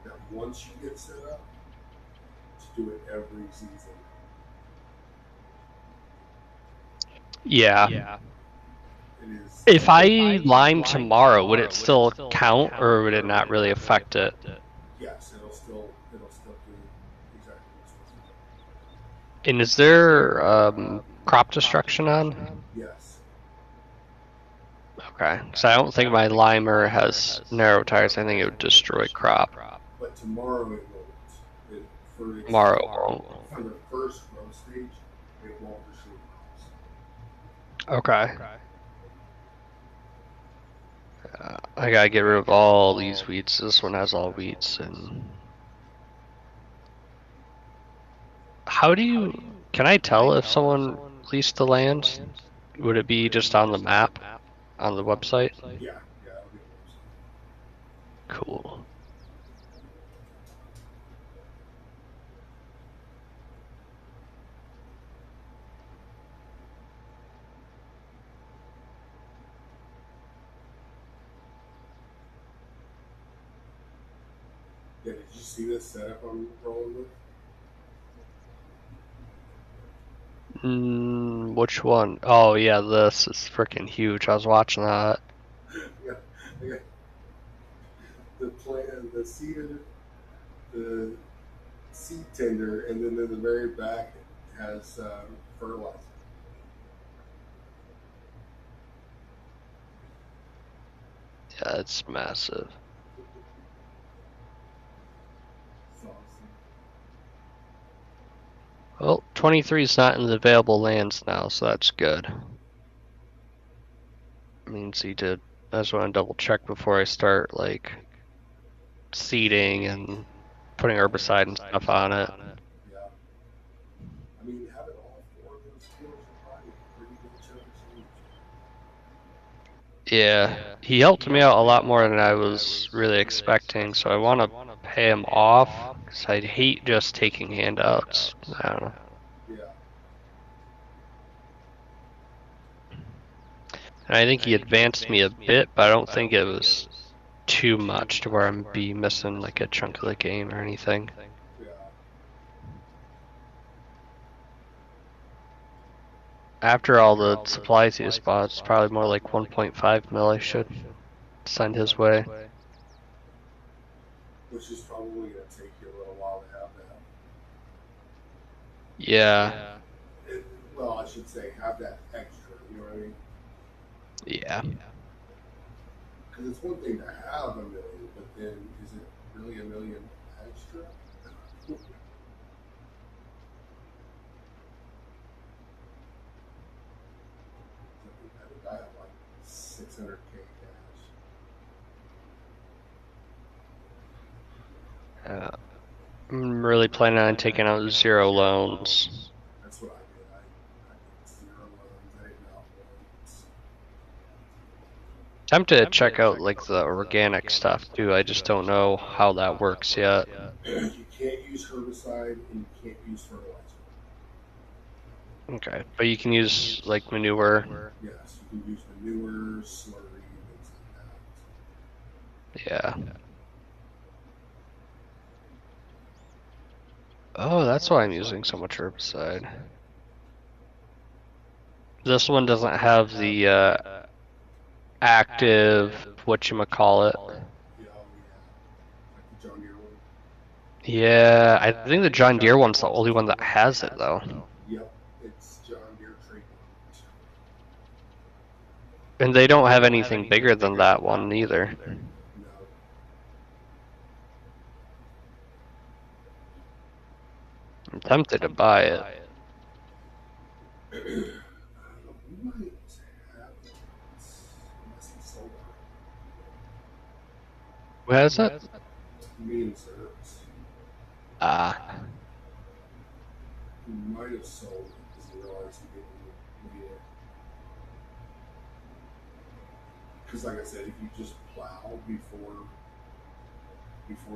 that once you get set up, do it every season. Yeah. It is. If I lime tomorrow, would it still count, or would it not really affect it? Yes, it'll still do exactly what it's supposed to do. And is there crop destruction on? Yes. Okay, so I don't think my limer has narrow tires. I think it would destroy crop. But tomorrow it won't. Tomorrow it won't. For the first growth stage, it won't destroy crops. Okay. I gotta get rid of all these weeds. This one has all weeds. And how do you? Can I tell if someone leased the land? Would it be just on the map, on the website? Yeah, it'll be on the website. Cool. Yeah, did you see this setup I'm rolling with? Which one? Oh yeah, this is freaking huge. I was watching that. Yeah, I got the plant, the seeder, the seed tender, and then in the very back it has fertilizer. Yeah, it's massive. It's awesome. Well, 23 is not in the available lands now, so that's good. Means he did. I just want to double check before I start like seeding and putting herbicide and stuff on it. Yeah. I mean, having all four of those skills are probably a pretty good chunk of change. Yeah, he helped me out a lot more than I was really expecting, so I want to pay him off because I'd hate just taking handouts. I don't know. Yeah. And I think he advanced me a bit, but I don't think it was too much to where I'm be missing like a chunk of the game or anything. Yeah. After all the supplies he just bought, it's probably more like 1.5 mil I should send his way. Which is probably going to take you a little while to have that. Yeah. Well, I should say have that extra, you know what I mean? Yeah. Because it's one thing to have a million, but then is it really a million extra? I think I have like 600K cash. I'm really planning on taking out 0 loans. That's what I did. I did 0 loans. I didn't have loans. Tempted to check out like the organic stuff too. I just don't know how that works yet. You can't use herbicide and you can't use fertilizer. Okay, but you can use like manure. Yes, you can use manure, slurry, things like that. Yeah. Oh, that's why I'm using so much herbicide. This one doesn't have the active whatchamacallit. Yeah, like the John Deere one. Yeah, I think the John Deere one's the only one that has it though. Yep, it's John Deere trademark. And they don't have anything bigger than that one either. No. I'm tempted to buy it. We might have it. Unless it's sold out. Who has it? Me and Service. Ah. We might have sold it because we realized we didn't need it. Because like I said, if you just plow before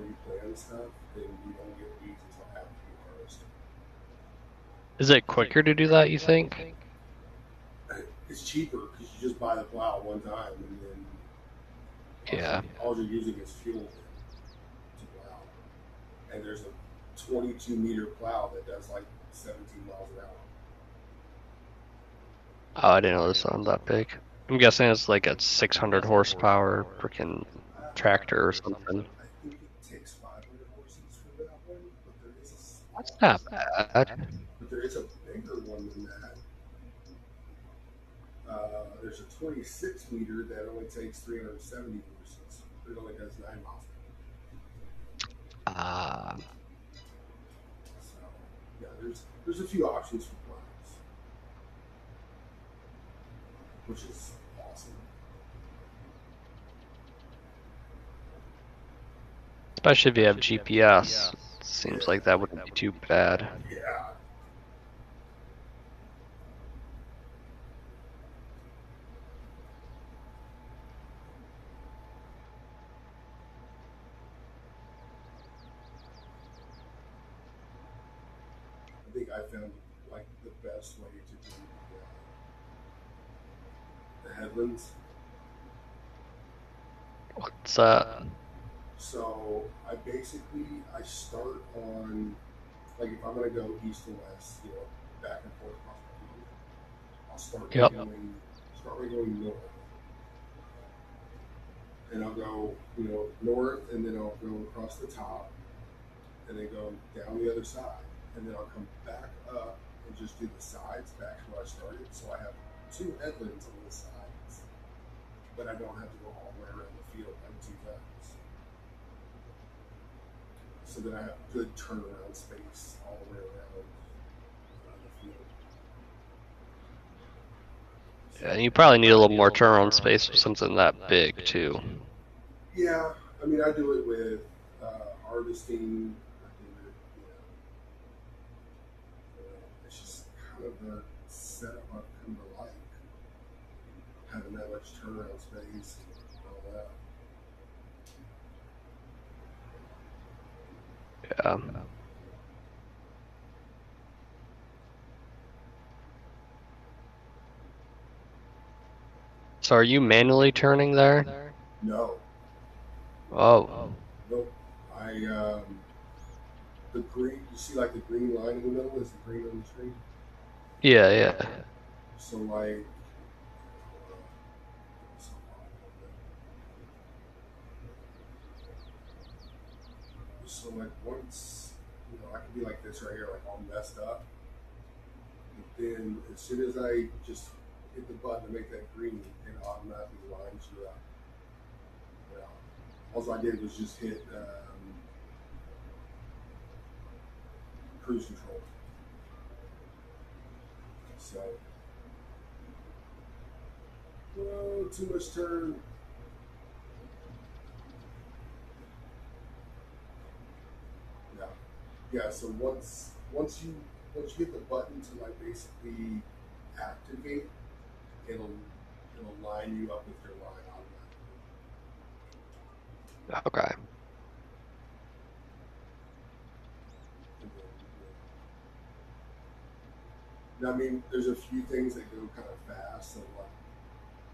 you plant stuff, then you don't get weeds until after you harvest. Is it quicker to do that, you think? It's cheaper because you just buy the plow one time and then Yeah. all you're using is fuel to plow. And there's a 22-meter plow that does like 17 miles an hour. Oh, I didn't know this sounded that big. I'm guessing it's like a 600 horsepower freaking tractor or something. I think it takes 500 horses for that one, but there is a That's small, not bad. but there is a bigger one than that. There's a 26 meter that only takes 370 horses. It only does 9 miles an hour. Ah, So yeah, there's a few options for plows, which is awesome. especially if you have GPS. Seems like that wouldn't be too bad. Yeah. I think I found like the best way to do the headlands. What's that? So I start on, like, if I'm gonna go east to west, back and forth across the field, I'll Yep. start by going north, and I'll go north, and then I'll go across the top, and then go down the other side, and then I'll come back up and just do the sides back to where I started. So I have 2 headlands on the sides, but I don't have to go all the way around the field like 2 times. So that I have good turnaround space all the way around the field. Yeah, and you probably need a little more turnaround space with something that big too. Yeah, I mean, I do it with harvesting. I do it, it's just kind of the setup I've come to like, having that much turnaround space and all that. Yeah. So are you manually turning there? No, Oh. nope. The green. You see, like the green line in the middle is the green on the screen. Yeah, yeah. So like, so like once I can be like this right here, like all messed up. But then as soon as I just hit the button to make that green, it automatically lines you up. All I did was just hit cruise control. So, whoa, too much turn. Yeah, yeah. So once you hit the button to like basically activate, it'll line you up with your line automatically. Okay. Now, I mean, there's a few things that go kind of fast, so like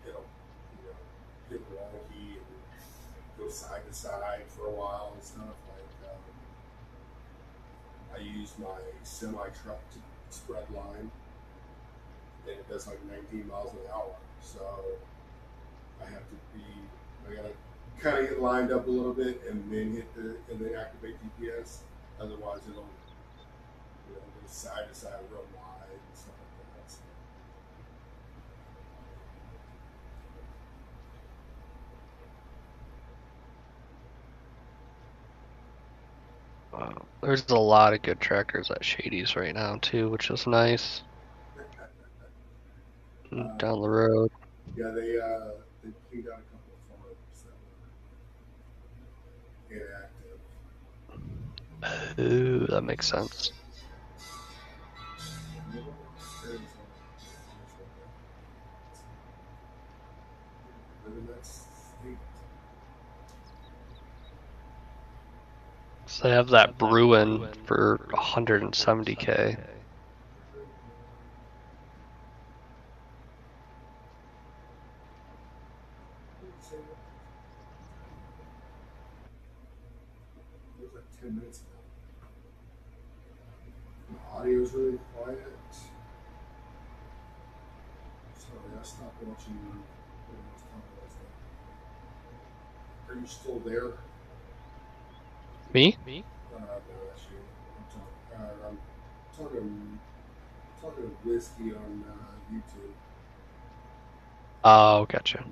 it'll get wonky and go side to side for a while and stuff. Like I use my semi truck to spread line, and it does like 19 miles an hour. So I gotta kind of get lined up a little bit and then activate GPS. Otherwise, it'll go side to side real wide and stuff like that. So. Wow. There's a lot of good trackers at Shady's right now too, which is nice. Down the road. Yeah, they cleaned out a couple of farms that were inactive. Ooh, that makes sense. So they have that Bruin for 170K. It was like 10 minutes ago. audio's really quiet. Sorry, I stopped watching when I was talking about stuff. Are you still there? Me? No, that's you. I'm talking whiskey on YouTube. Oh, gotcha.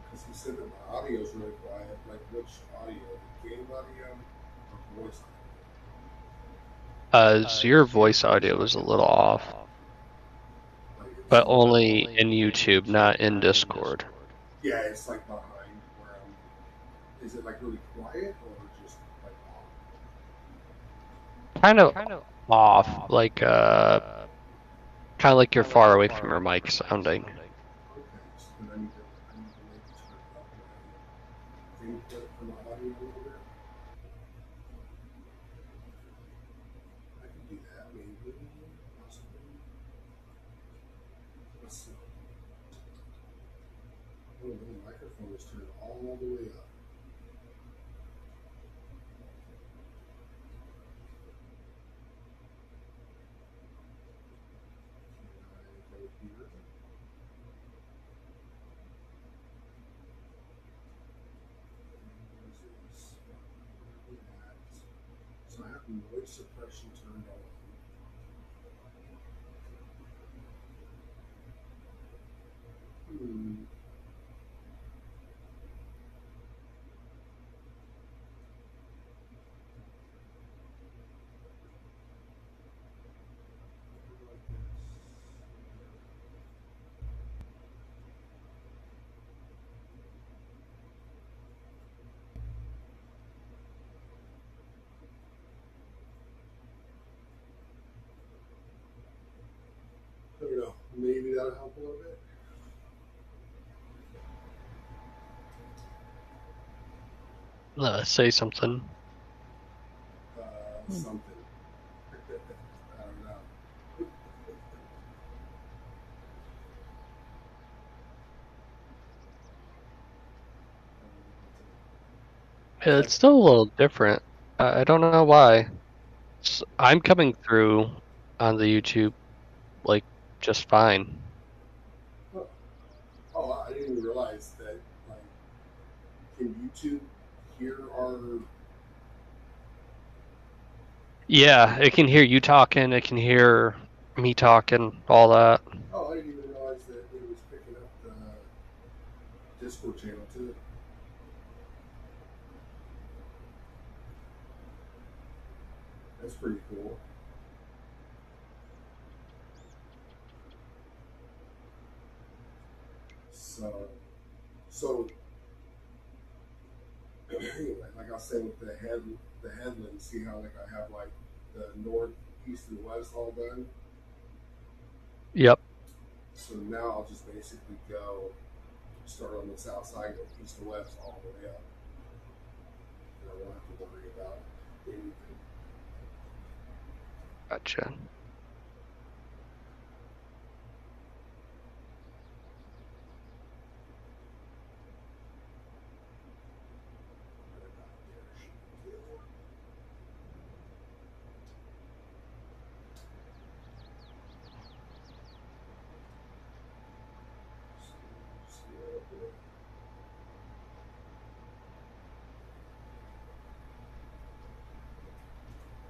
Because he said that my audio's really quiet. Like, which audio? The game audio or voice audio? So your voice audio was a little off, Like, but only in YouTube, not in Discord. yeah, it's like behind where I'm. Is it like really quiet or just like off? Kind of off, like kind of like you're far away from your mic sounding. Okay, so then I need to maybe turn up my input for my audio a little bit. I can do that maybe. Possibly. Let's see. Oh, the microphone is turned all the way up. Can I go here? So I have noise suppression turned on. Hmm. I don't know. Maybe that'll help a little bit. Say something. Something. I don't know. It's still a little different. I don't know why. I'm coming through on the YouTube like just fine. Oh, I didn't even realize that. Like, can YouTube hear our? Yeah, it can hear you talking, it can hear me talking, all that. Oh, I didn't even realize that it was picking up the Discord channel too. That's pretty cool. So anyway, like I said with the headland, see how like I have like the north, east, and west all done. Yep. So now I'll just basically go start on the south side, go east to west all the way up, and I won't have to worry about anything. Gotcha.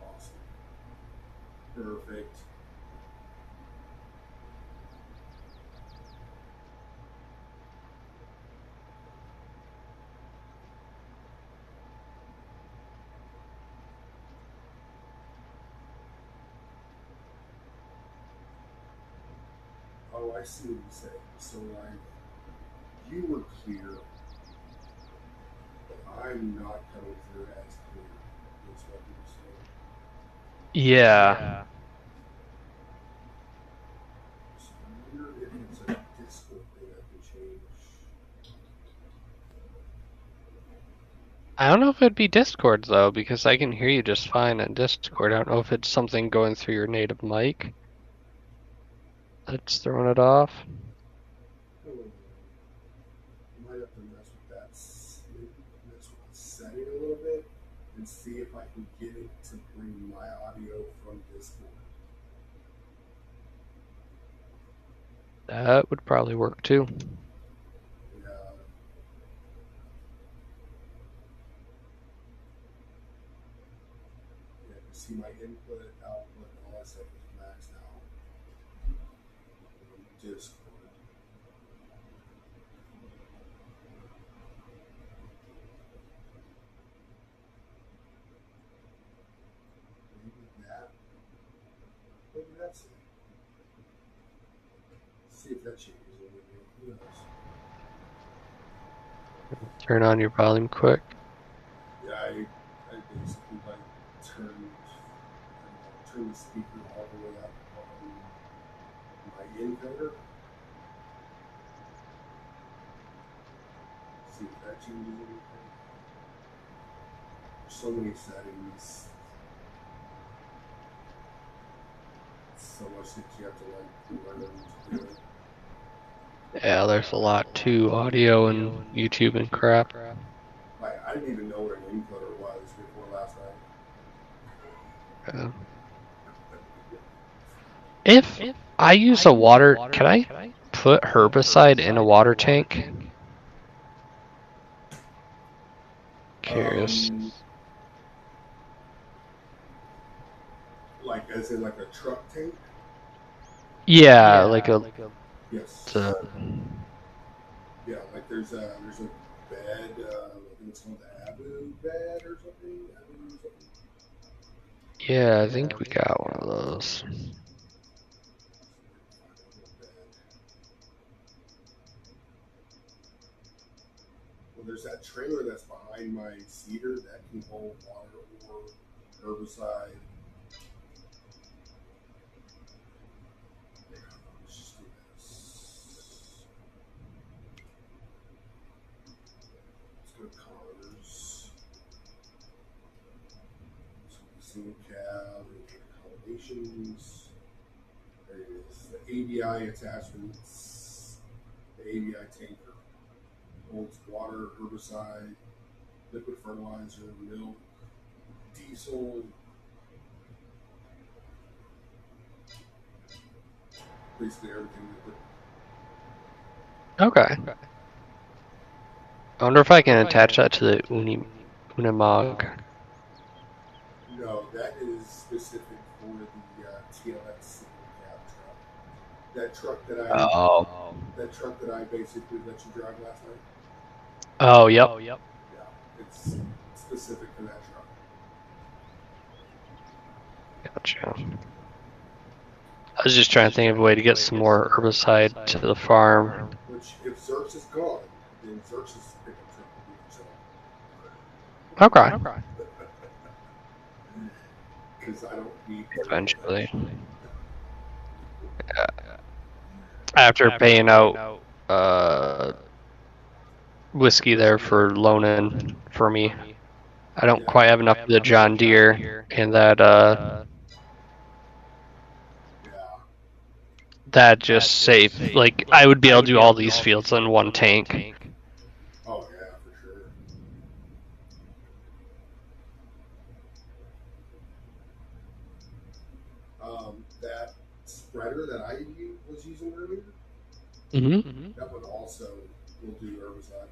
Awesome. Perfect. Oh, I see what you say. So like you were clear, but I'm not coming through as clear. Is what you were saying. Yeah. So I wonder if it's a Discord thing I can change. I don't know if it'd be Discord though, because I can hear you just fine on Discord. I don't know if it's something going through your native mic that's throwing it off. I might have to mess with that. Maybe mess with the setting a little bit and see if I can get it to bring my audio from Discord. That would probably work too. Yeah. Yeah, you see my input, output, and all that stuff is maxed out. Discord. Maybe that. Maybe that's it. See if that changes anything. Who knows? Turn on your volume quick. Yeah, I basically like turned the speaker all the way up on my encoder. See if that changes anything. There's so many settings. So much that you have to like learn to do it. Yeah, there's a lot to audio and YouTube and crap. Like I didn't even know what an encoder was before last night. If I use a water, can I put herbicide in a water tank? Curious. Like as in like a truck tank? Yeah, like a. Yes. Yeah, like there's a bed. I think it's called the Abu bed or something. Yeah, I think we got one of those. Well, there's that trailer that's behind my cedar that can hold water or herbicide. Let's just do this. Let's go to colors. Single cab, combinations. There it is. The ABI attachments. The ABI tanker holds water, herbicide, liquid fertilizer, milk, diesel. Basically everything that Okay. I wonder if I can attach that to the Unimog. No, that is specific for the TLX single cab truck. That truck that I basically let you drive last night. Oh, yep. Yeah, it's specific for that truck. Gotcha. I was just trying to think of a way to get some more herbicide to the farm. Which, if Zerks is gone, then Zerks' pickup truck will be for sale. Okay. Because I don't need. Eventually. Yeah. After paying out whiskey there for loaning for me, I don't quite have enough for the John Deere and that that just safe. Like I would be able to do all these fields in one tank. Oh yeah, for sure. That spreader that I was using earlier, that one also will do herbicide.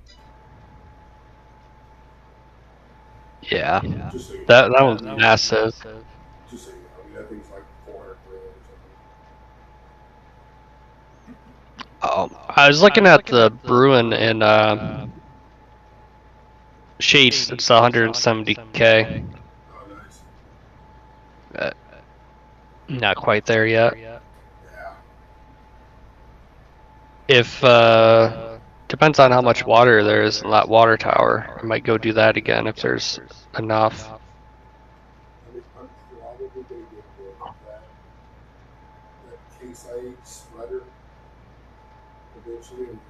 Yeah, Just so you that one's massive. Just so you know, I mean that thing's like 400 grand or something. I was looking at the Bruin in Shades. It's 170K. Oh, nice. Not quite there yet. Yeah. If depends on how much water there is in that water tower. I might go do that again if there's enough. I mean, I'm probably going to get that Case IH spreader eventually. I'm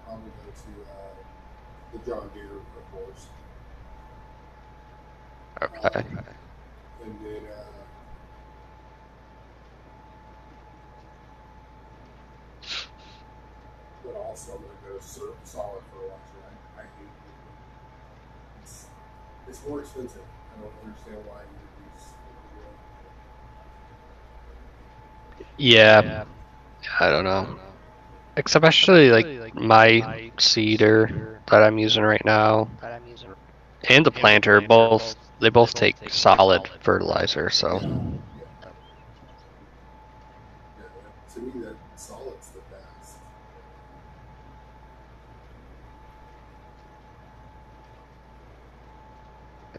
probably go to the John Deere, of course. Okay. And then but also I'm going to go solid fertilizer. I hate it. It's more expensive. I don't understand why you would use. Yeah. I don't know. especially like my seeder that I'm using right now and the planter, they both take solid fertilizer. So To me, that solid's the best.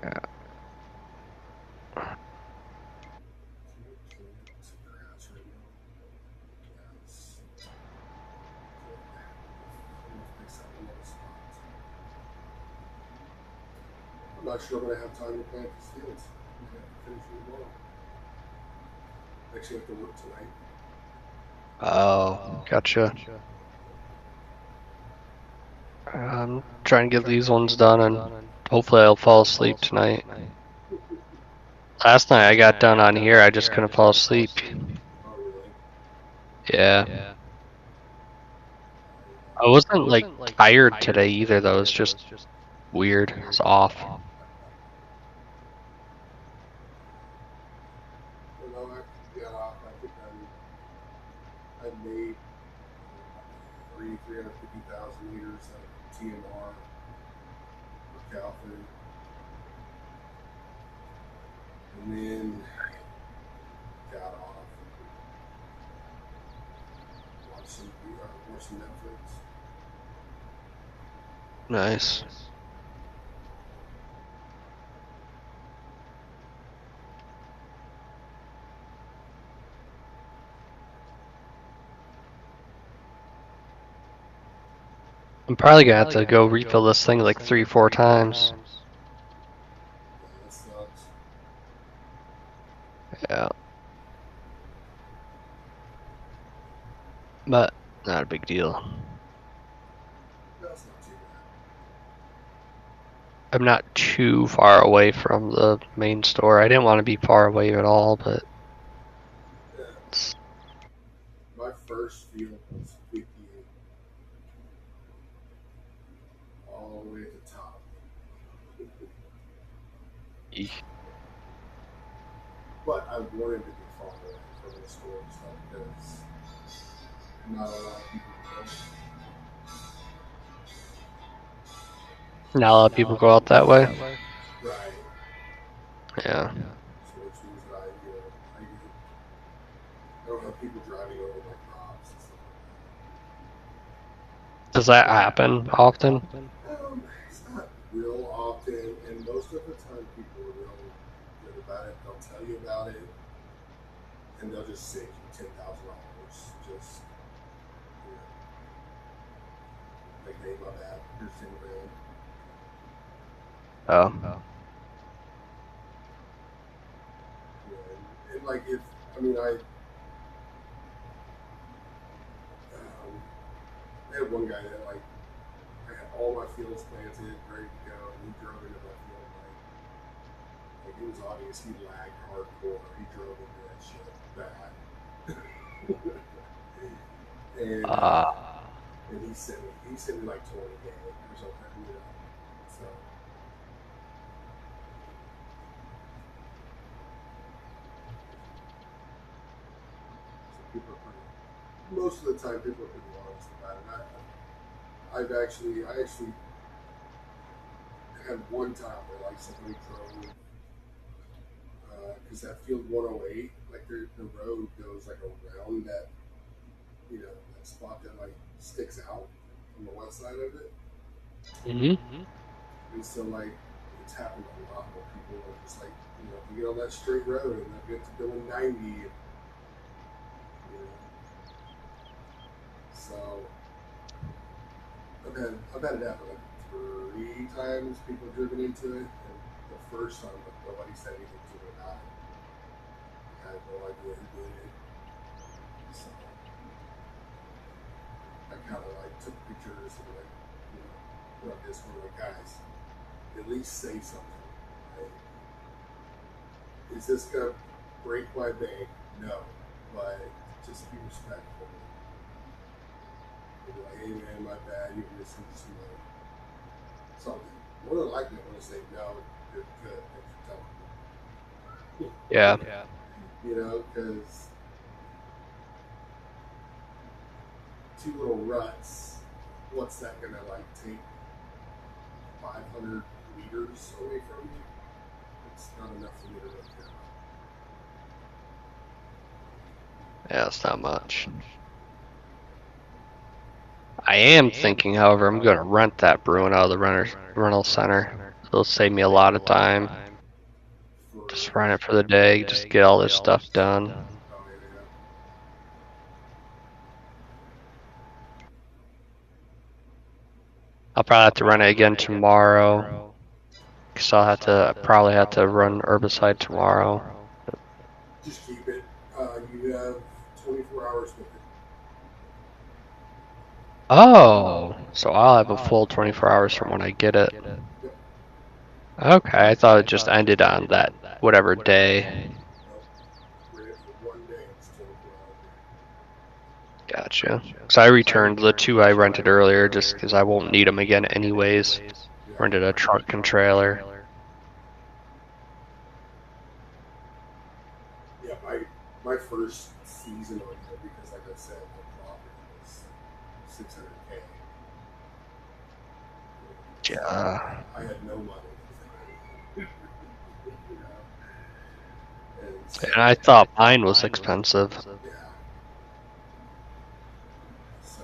yeah. I'm not sure when I have time to plant these fields. I'm gonna have to finish them tomorrow. Actually, I have to work tonight. Oh, gotcha. I'm trying to get these ones done, and hopefully I'll fall asleep tonight. Last night I got done on here, I just couldn't fall asleep. Oh, really? Yeah. I wasn't like tired today either though, it's just weird. It's off. You know, I got off. I think I made 350,000 liters of TMR for cow food, and then got off. Watched some Netflix. Nice. I'm probably gonna have to go refill this thing like 3-4 times. Yeah, that sucks. Yeah. But not a big deal. That's not too bad. I'm not too far away from the main store. I didn't want to be far away at all, but Yeah. My first field was 58, all the way at the top. But I wanted to be far away from the store and stuff because not a lot of people go. not a lot of people go out that way. Right. Yeah. So which means that I don't have people driving over my crops and stuff Does that happen often? like that. It's not real often, and most of the time people are real good about it. They'll tell you about it, and they'll just save you $10,000. Just, you know, like, hey, my bad, here's 10 grand. Oh. You know, and like if I had one guy that like I had all my fields planted, ready to go, and he drove into my field like it was obvious he lagged hardcore. He drove into that shit bad. and he sent me like 20K or something, you know. So people are pretty. Most of the time, people are pretty honest about it. I actually had one time where like somebody drove because that field 108, like the road goes like around that, you know, that spot that like sticks out on the west side of it. Mm-hmm. And so like it's happened a lot where people are just like, you know, you get on that straight road and they'll get to doing 90. And, you know, so I've had it happen like 3 times. People driven into it, and the first time like nobody said anything to me about it. I had no idea who did it. So I kind of like took pictures and like, you know, put on Discord like, guys, at least say something. Like, is this gonna break my bank? No, but just be respectful. Be like, hey man, my bad. You're missing some something. More than likely, I'm gonna say no. You're good. Thanks for telling me. Yeah. You know, because 2 little ruts, what's that gonna like take 500 meters away from you? It's not enough for me to run down. Yeah, it's not much. I am thinking, however, I'm going to rent that Bruin out of the rental center. It'll save me a lot of time. Just rent it for the day, just get all this stuff done. Oh, yeah. I'll probably have to run it again tomorrow. Cause I'll probably have to run herbicide tomorrow. Just keep it. You have 24 hours with it. Oh, so I'll have a full 24 hours from when I get it. Okay, I thought it just ended on that whatever day. Rent it for 1 day. It's 24 hours. Gotcha. So I returned the 2 I rented earlier just because I won't need them again anyways. Rented a truck and trailer. Yeah, my first season on here, because like I said, the profit was 600K. Yeah. I had no money. You know? And I thought mine was expensive. Yeah. So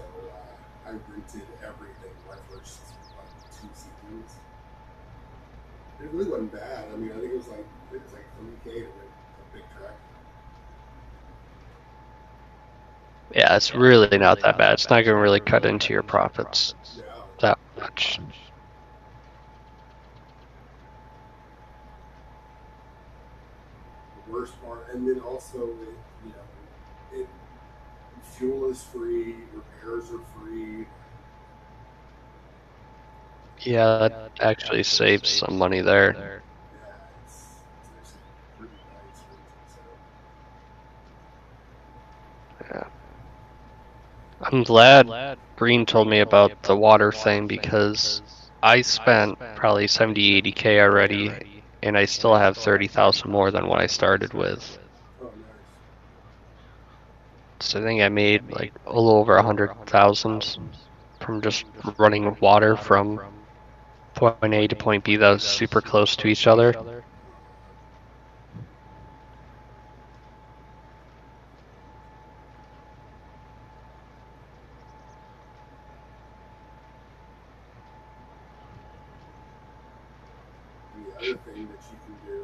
I rented everything my first like 2 seasons. It really wasn't bad. I mean, I think it was like 3K to rent a big track. Yeah, it's really not that bad. It's not going to really cut into your profits that much. The worst part, and then also, fuel is free, repairs are free. Yeah, that actually saves some money there. Yeah, it's actually pretty nice. Yeah. I'm glad Green told me about the water thing because I spent probably 70-80K already, and I still have 30,000 more than what I started with. Oh, nice. So I think I made like a little over 100,000 from just running water from point A to point B that was super close to each other. And the other thing that you can do,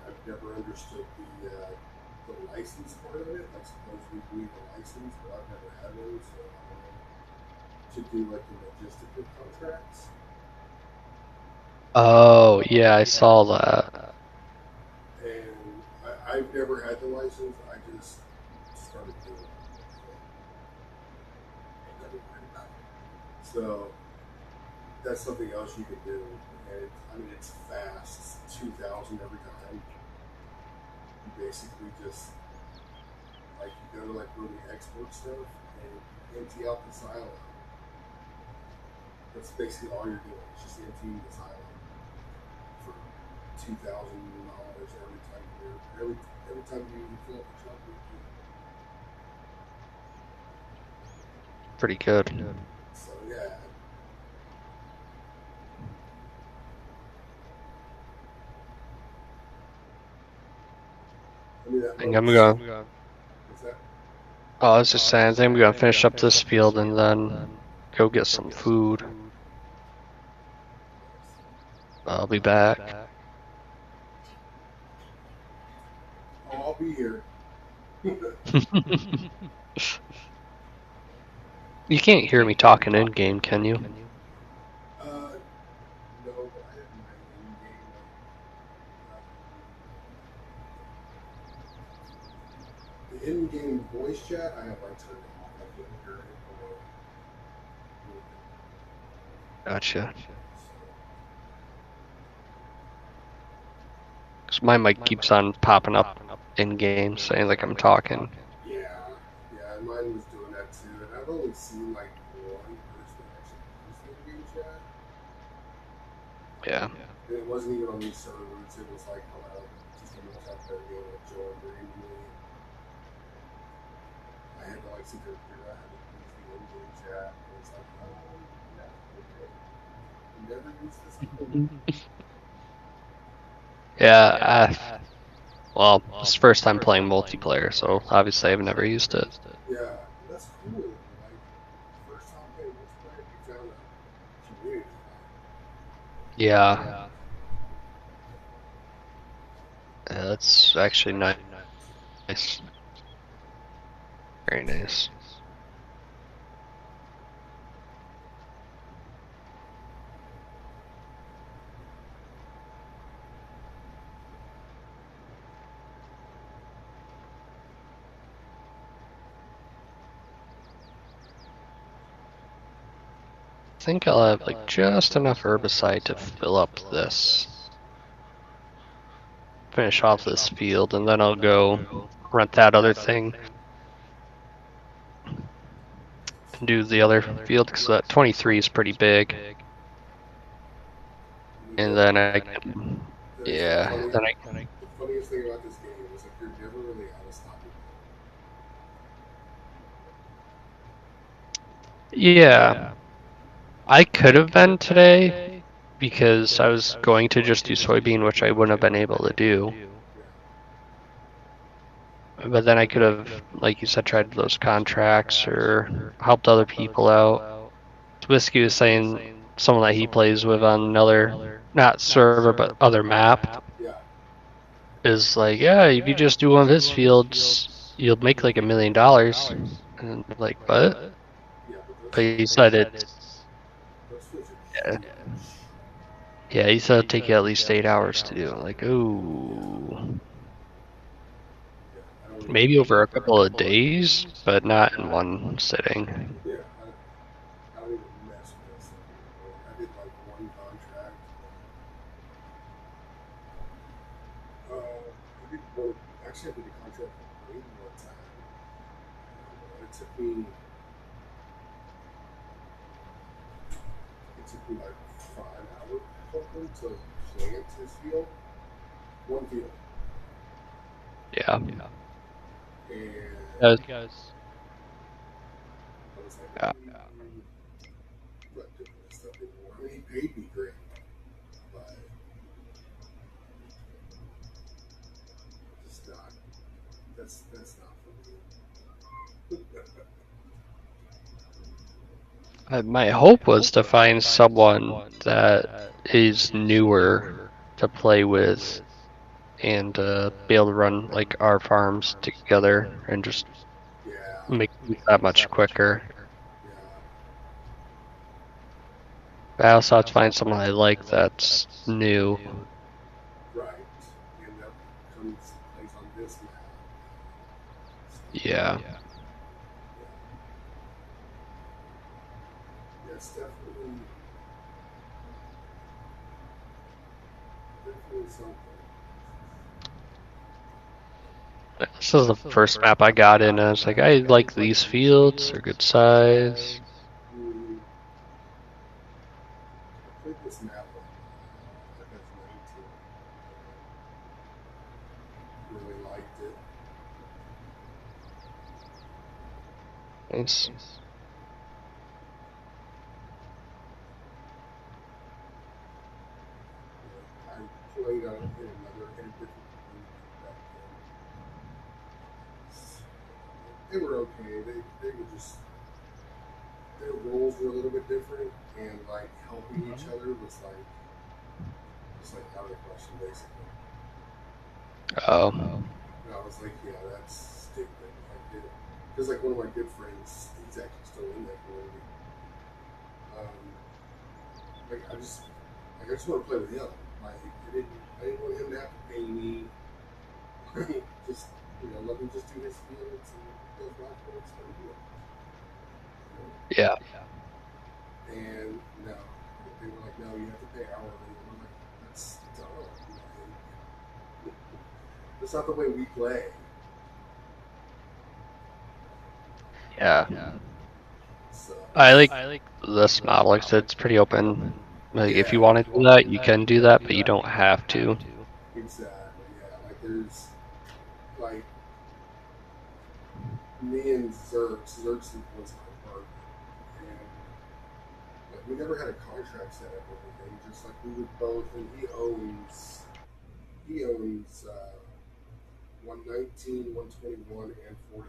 I've never understood the license part of it. I suppose we need a license, but I've never had one, so to do like the logistical contracts. Oh, yeah, I saw that. And I've never had the license. I just started doing it. Never mind about it. So that's something else you could do. And it's fast. It's 2,000 every time. You basically just like you go to like where we export stuff and you empty out the silo. That's basically all you're doing. It's just emptying the silo for $2,000 every time you fill up the truck. Pretty good. So yeah. I think I'm going. What's that? Oh, I was just saying, I think I'm going to finish up this field and then go get some food. I'll be back. Oh, I'll be here. You can't hear me talking in game, can you? No, but I have my in-game. The in-game voice chat, I have like turned off. I couldn't hear it below. Gotcha. Because my mic keeps on popping up in game saying like I'm talking. Yeah, mine was doing that too, and I've only seen like one person actually use the in-game chat. Yeah. And it wasn't even on these servers. It was like, just a multiplayer game that joined randomly. I had to like sit there and figure out how to use the in-game chat. And it's like, yeah, okay. Never used this before. Yeah, well, it's the first time playing multiplayer, so obviously I've never used it. Yeah, that's cool. Like, first time playing multiplayer, you found a community. Yeah. Yeah, that's actually nice. Very nice. I think I'll have like just enough herbicide to fill up this. Finish off this field, and then I'll go rent that other thing. And do the other field, because that 23 is pretty big. And then I can, yeah, then I... The funniest thing about this game is like you're never really out of stopping. Yeah. I could have been today, because I was going to just do soybean, which I wouldn't have been able to do. But then I could have, like you said, tried those contracts or helped other people out. Whiskey was saying someone that he plays with on another, not server, but other map, Yeah. is like, yeah, if you just do one of his fields, you'll make like $1 million. And I'm like, what? Yeah, But he said it's, those fields yeah, are yeah, he said it'd take you at least 8 hours to do. I'm like, ooh. Maybe over a couple of days, but not in one sitting. Yeah, I don't even mess with this anymore. I did like one contract. I did one, actually I did a contract for Wayne one time. It took me like 5 hours or something to plant his field. One field. Yeah. And That was, I was like, I'm not doing this stuff anymore. I mean, he paid me great, but it's not. That's not for me. my hope was to find someone that is newer to play with and be able to run like our farms together and just Yeah. make it that much quicker. Yeah. I also have to find someone I like that's new. Right. And that comes plays on this map. Yeah. Yes, definitely something. This is the first map I got in, and I was like, I like these fields, they're good size. I played this map on FS19. Really liked it. Nice. I played in a different group back then. They were okay. They were just their roles were a little bit different, and like helping each other was like out of the question basically. Oh. And I was like, yeah, that's stupid. Like, because like one of my good friends, he's actually still in that community. Like I just want to play with him. Like I didn't want him to have to pay me. Just let me just do his fields and those my fields and do it. Yeah. And no, they were like, no, you have to pay hourly. And I'm like, that's dumb. That's not the way we play. Yeah. So, I like this model, like I said, it's pretty open. Like, if you want to do that, you can do that, but you don't have to. Exactly, yeah. Like there's like me and Zerks was my partner, and like, we never had a contract set up or anything. Just like we would both, and he owns 119, 121, and 41.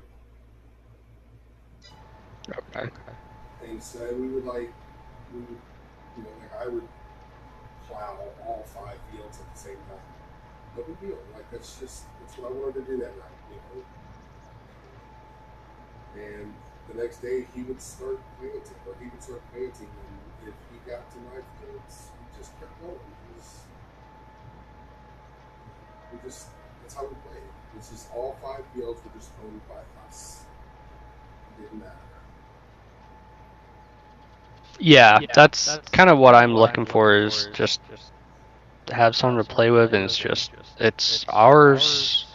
Okay. And so we would like, like I would plow all 5 fields at the same time. No big deal. Like that's what I wanted to do that night. And the next day he would start planting, or he would start planting, and if he got to my fields, he just kept going. That's how we played. It's just all 5 fields were just owned by us. It didn't matter. Yeah, that's kind of what I'm looking for, is just to have someone to play with, and it's ours.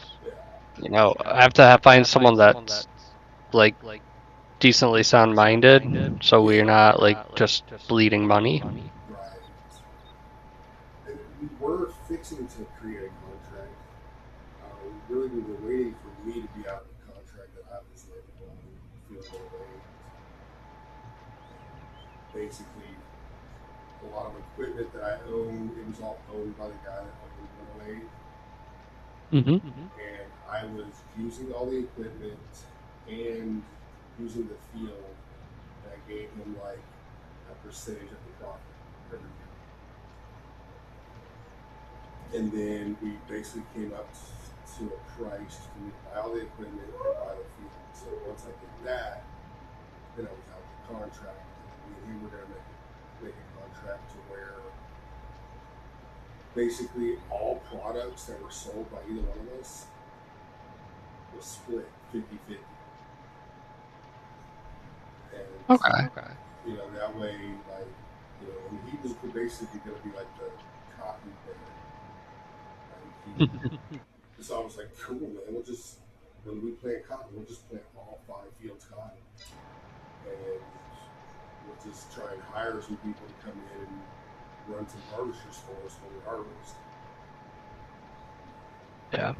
I have to find someone that's like decently sound-minded, so we're not like just bleeding money. Right. And we were fixing to create a contract. Really, we were waiting for me to be out of the contract that I was in on field away. Basically, a lot of equipment that I owned, it was all owned by the guy that owned 108. Mm-hmm. And I was using all the equipment and using the field, and I gave him like a percentage of the profit every year. And then we basically came up to a price for me to buy all the equipment and buy the field. So once I did that, then I was out of the contract. And me and him were going to make a contract to where basically all products that were sold by either one of us was split 50-50. And Okay. that way, like, and he was basically going to be like the cotton bear. So I was like, cool, man. When we plant cotton, we'll just plant all 5 fields cotton, and we'll just try and hire some people to come in and run some harvesters for us when we harvest. Yeah.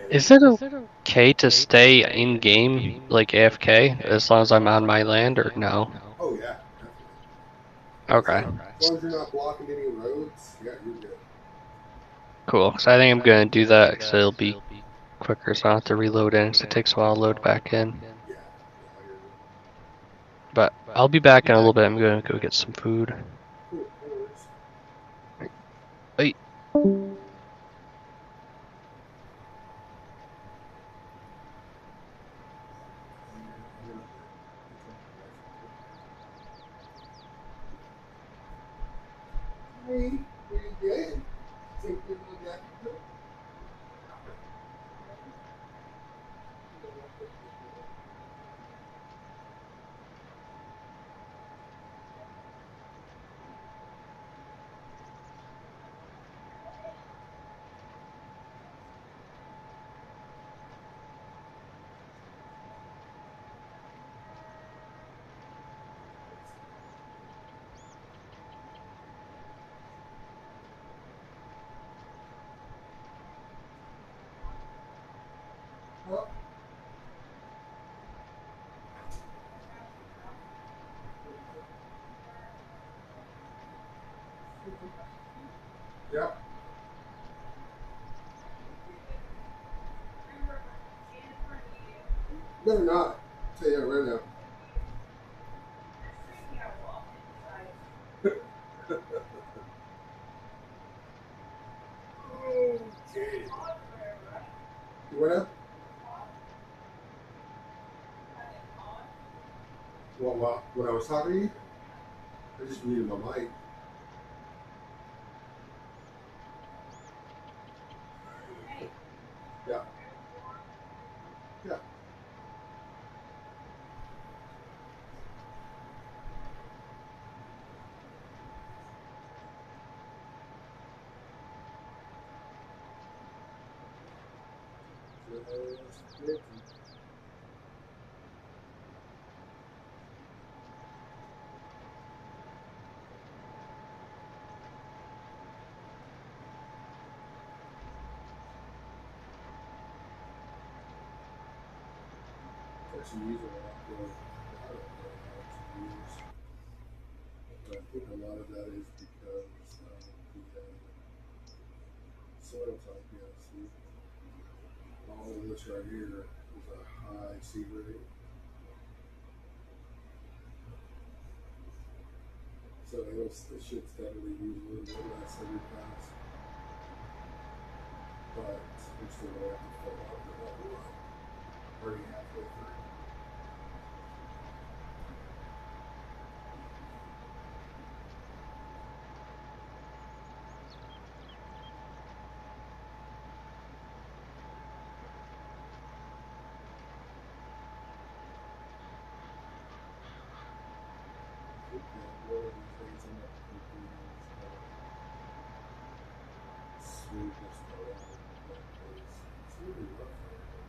And Is it okay to stay in game, like AFK, as long as I'm on my land, or no? oh yeah, definitely. Okay. As long as you're not blocking any roads, yeah, you're good. Cool. Because I think I'm gonna do that, because it'll be quicker, so I don't have to reload in, because it takes a while to load back in. Yeah. But I'll be back in a little bit. I'm gonna go get some food. Cool. No worries. Hey. Hey, pretty good. Take your little jacket. Well, yeah. Better not. I'll tell you that right now. Okay. You went up? Well, when I was talking to you, I just muted my mic. Yeah. Yeah. actually use it a lot for, I don't know how to use, but I think a lot of that is because of the soil type, yeah. See, all of this right here is a high seed rate. So it should steadily use a little bit less every pass. But we're still going to have to fill out the whole run. Already halfway through. I think that one of the things I'm not thinking is smooth this part out a little bit because it's really rough right now.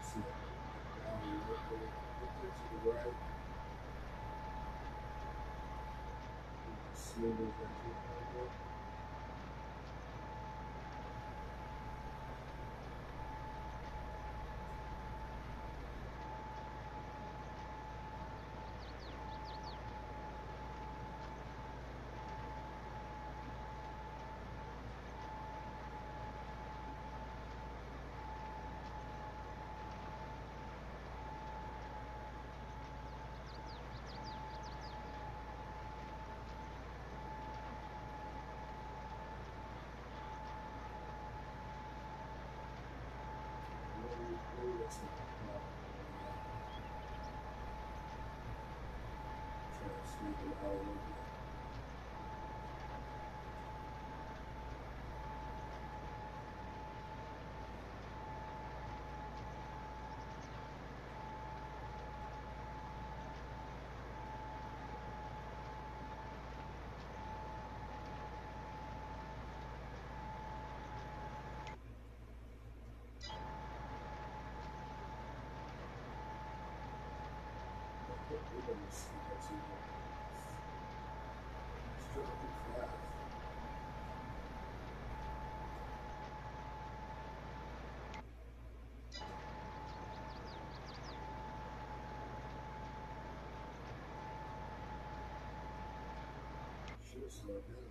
See that valley right there, right there to the right. Smooth those edges a little bit. Maybe that's not a problem. Try to smooth it out a little bit. We're going to see what's in there. It's dropping fast. Should have slowed down.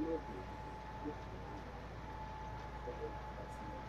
Look at that. Look at that. That's not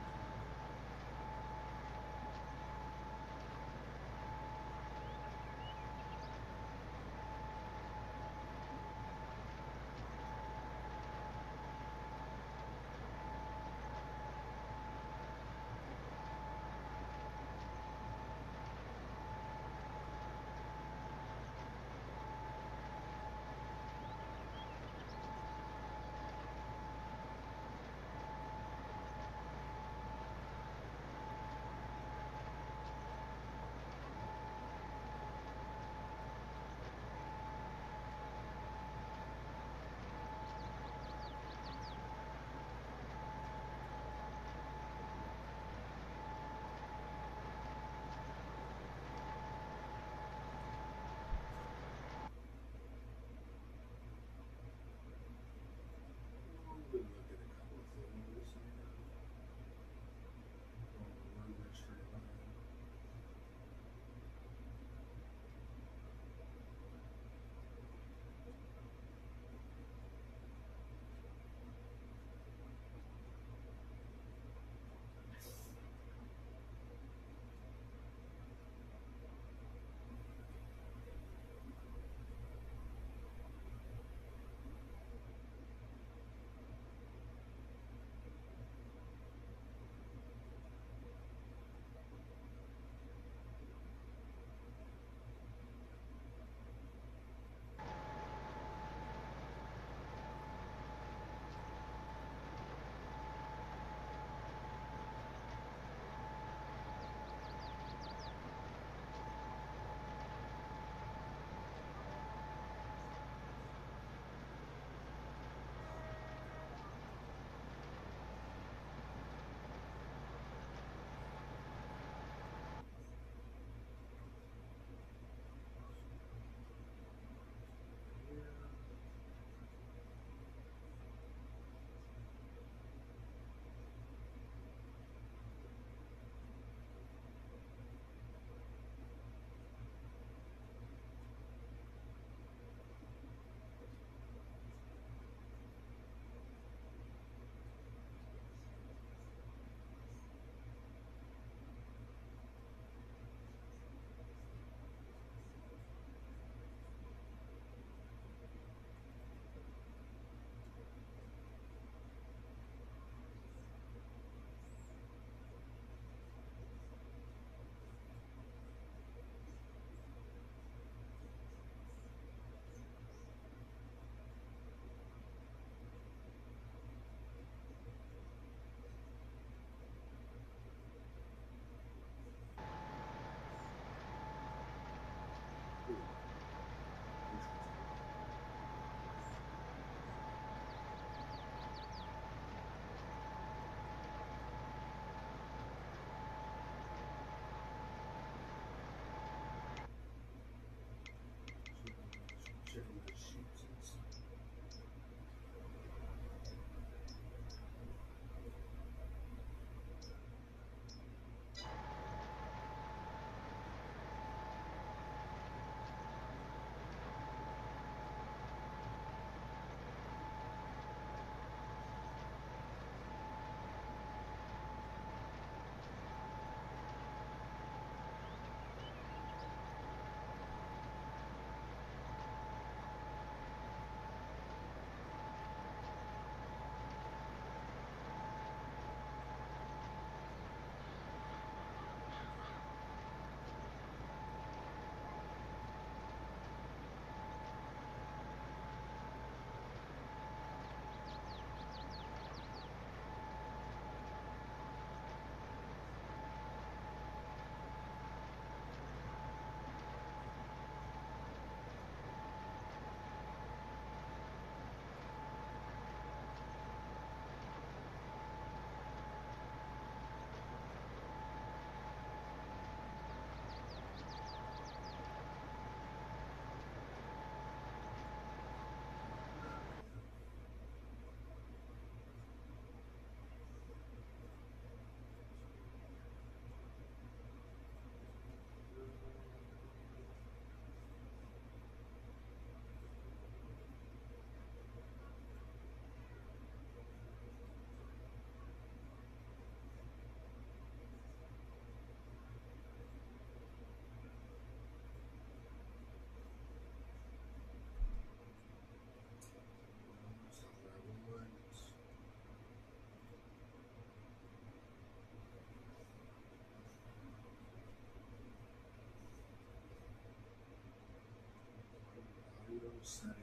settings.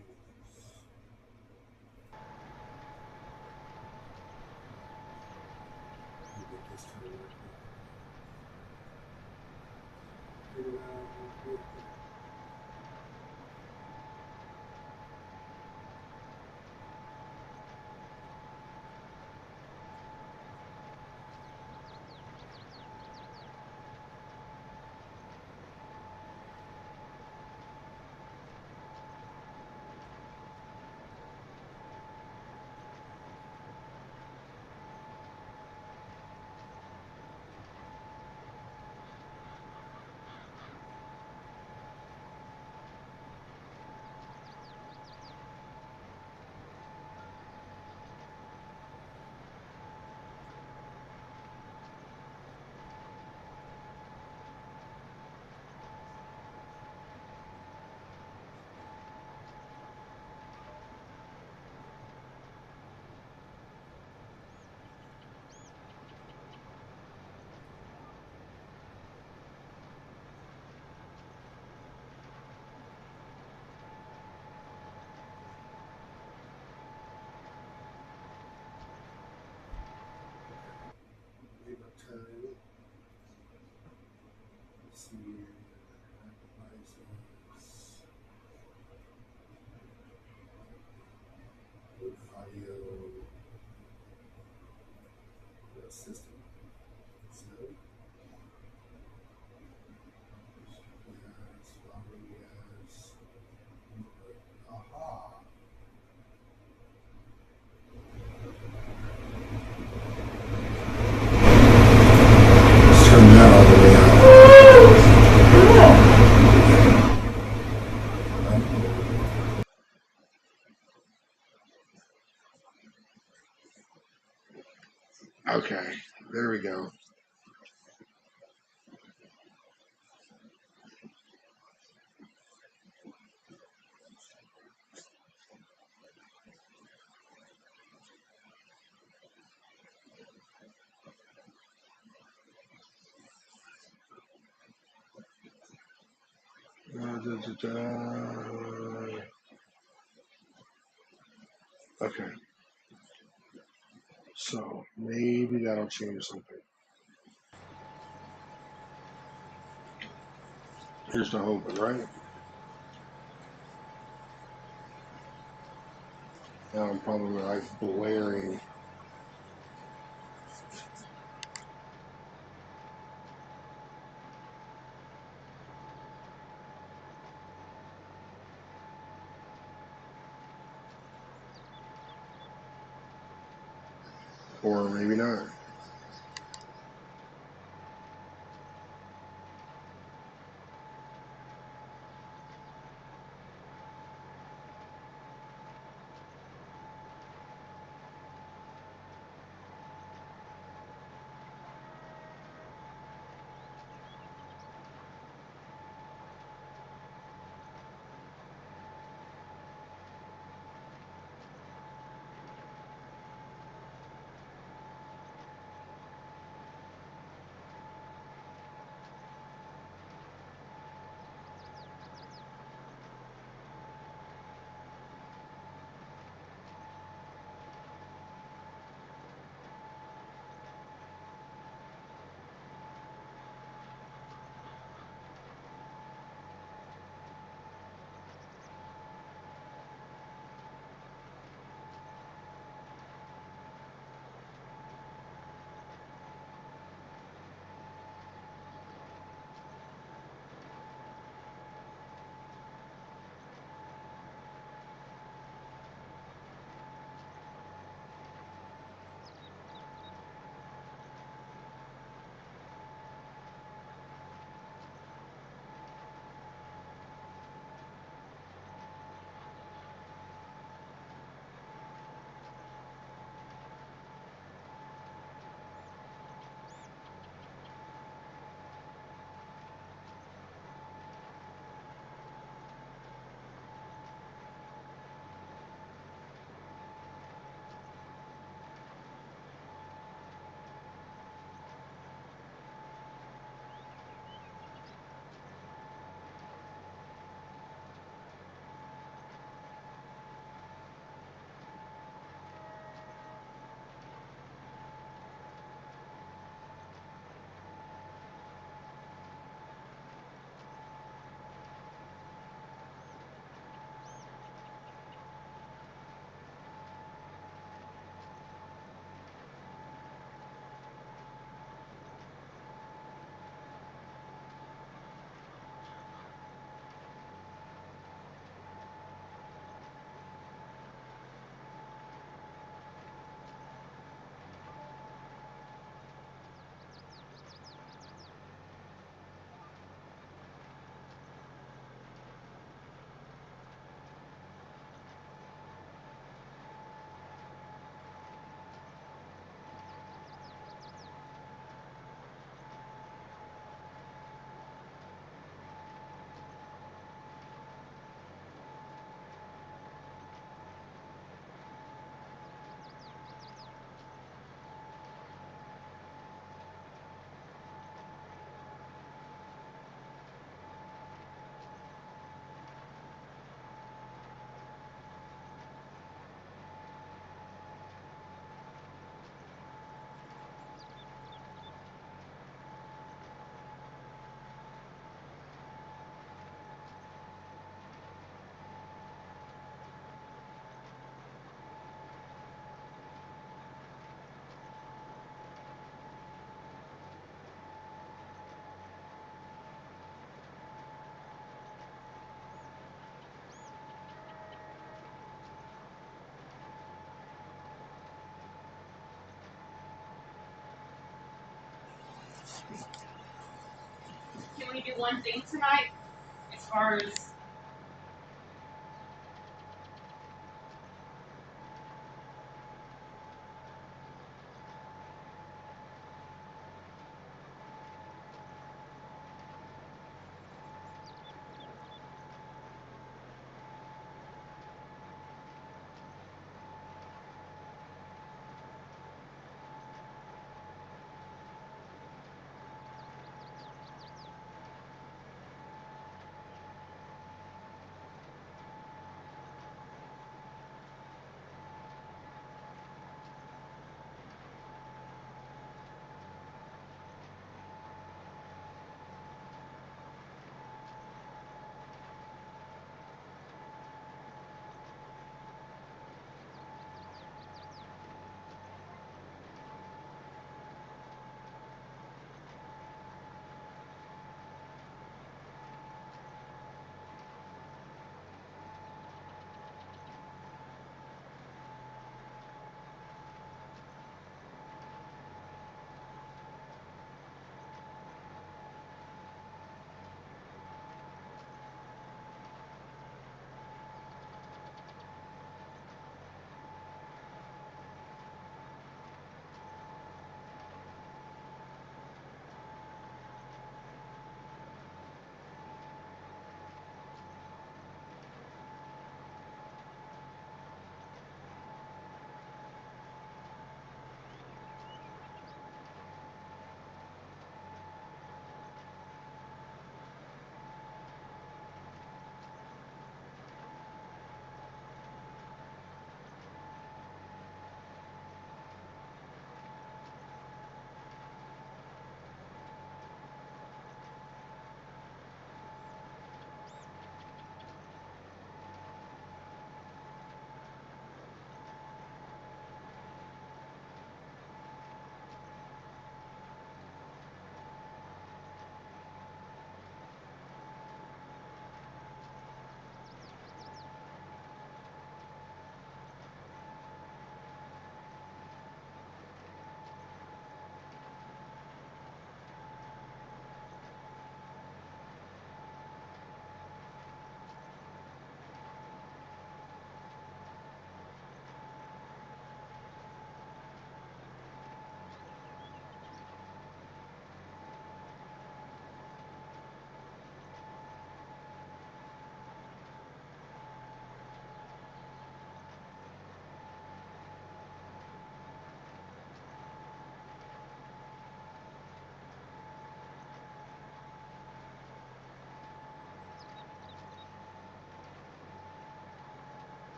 Get this to work. Figure it out real quick. Leave a turn. Let's see here. Devices. Audio. System. So, yes, volume, yes. Aha. Let's turn that all the way up. Okay, there we go. Okay, so maybe that'll change something. Here's the home button, right? Now I'm probably like blaring. Or maybe not. Can we do one thing tonight? As far as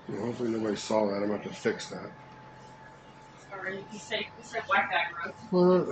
Well, hopefully nobody saw that. I'm going to have to fix that. sorry, you said like that, Rose. But,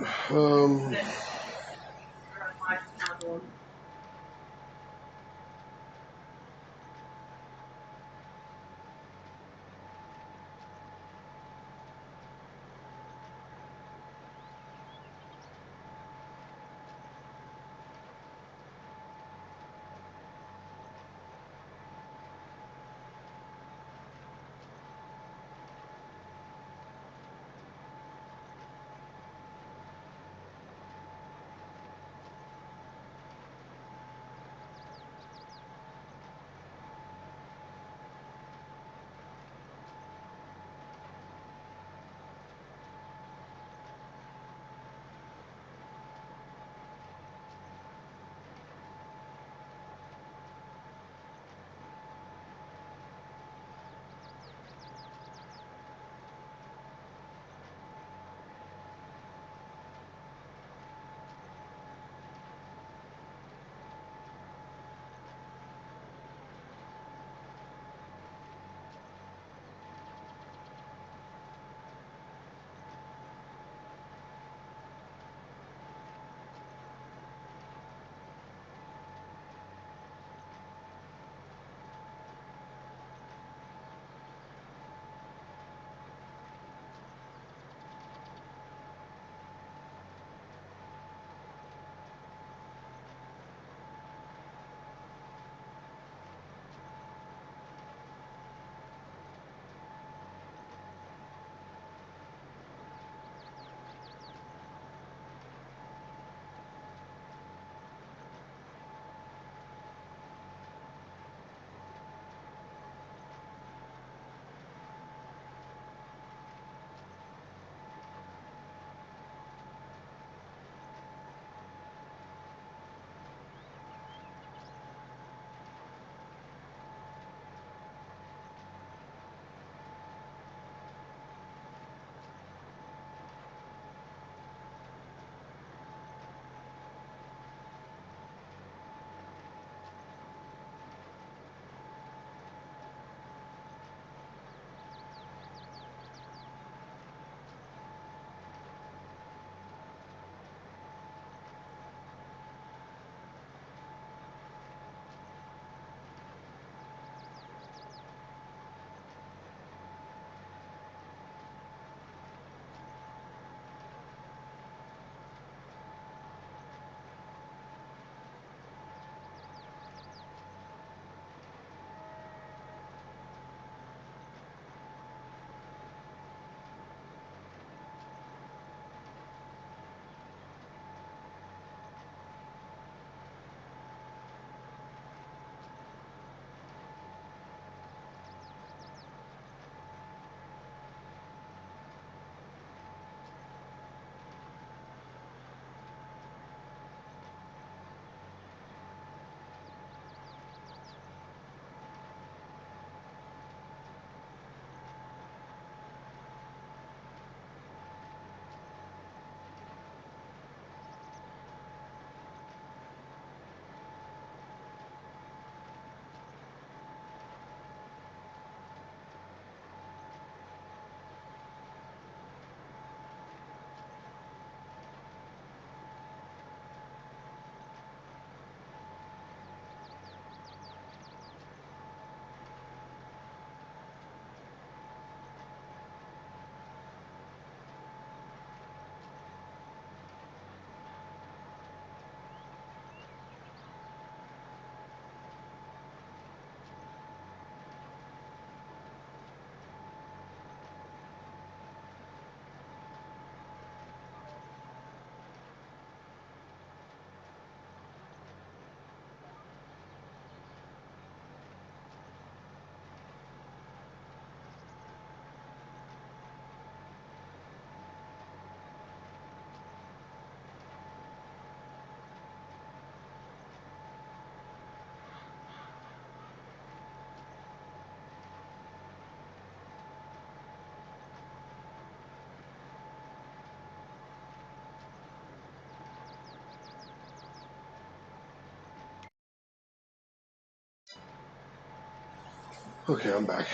Okay, I'm back.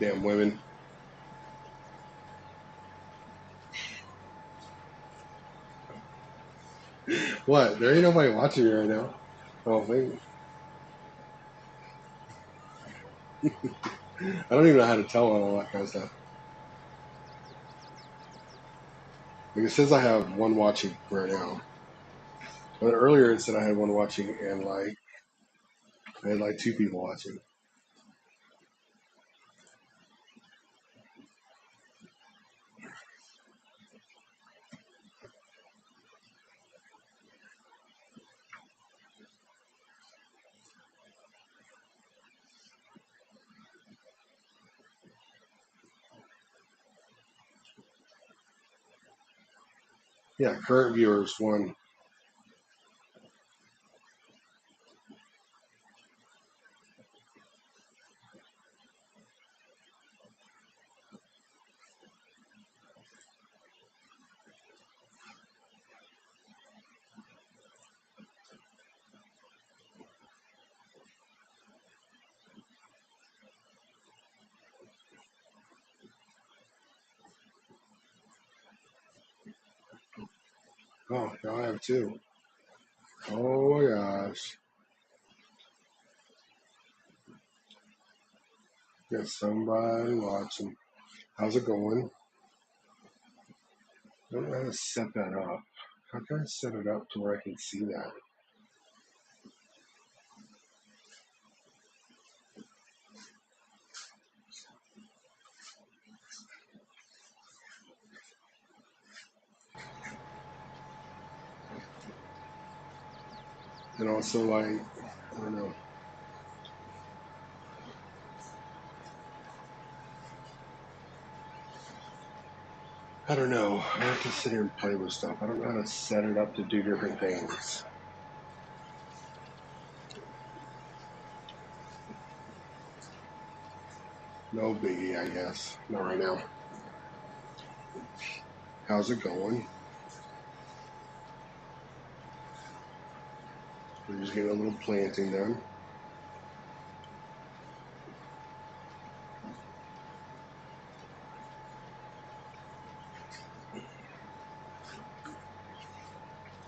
Damn women. What? There ain't nobody watching me right now. Oh, wait. I don't even know how to tell all that kind of stuff. Like it says I have one watching right now. But earlier it said I had one watching and like I had like two people watching. Yeah, current viewers one. Oh, now I have two. Oh my gosh. Got somebody watching. How's it going? I don't know how to set that up. How can I set it up to where I can see that? And also, like, I don't know. I don't know. I have to sit here and play with stuff. I don't know how to set it up to do different things. No biggie, I guess. Not right now. How's it going? We're just getting a little planting done.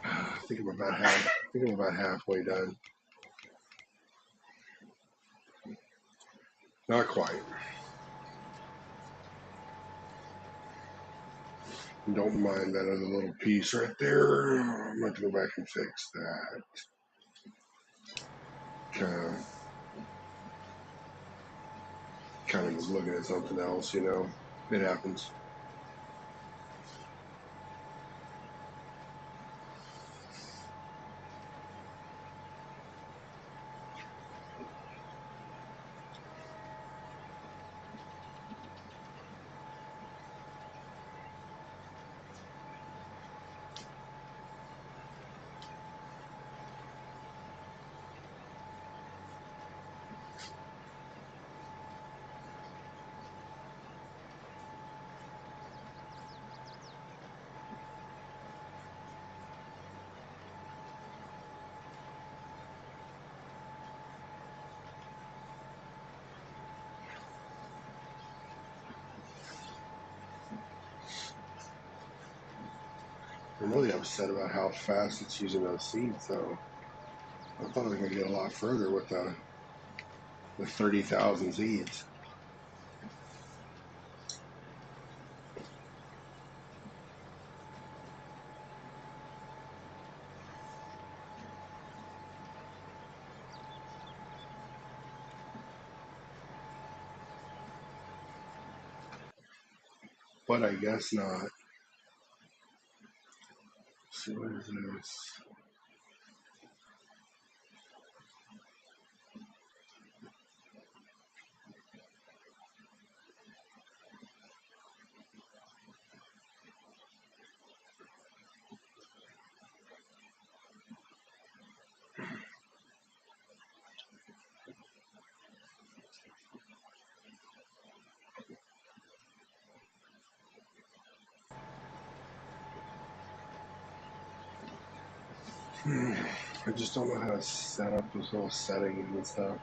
I think I'm about halfway done. Not quite. Don't mind that other little piece right there. I'm going to go back and fix that. Kind of was looking at something else, you know. It happens. I'm really upset about how fast it's using those seeds, though. I thought I was going to get a lot further with the 30,000 seeds. But I guess not. Let's see, what is this? I just don't know how to set up those little settings and stuff.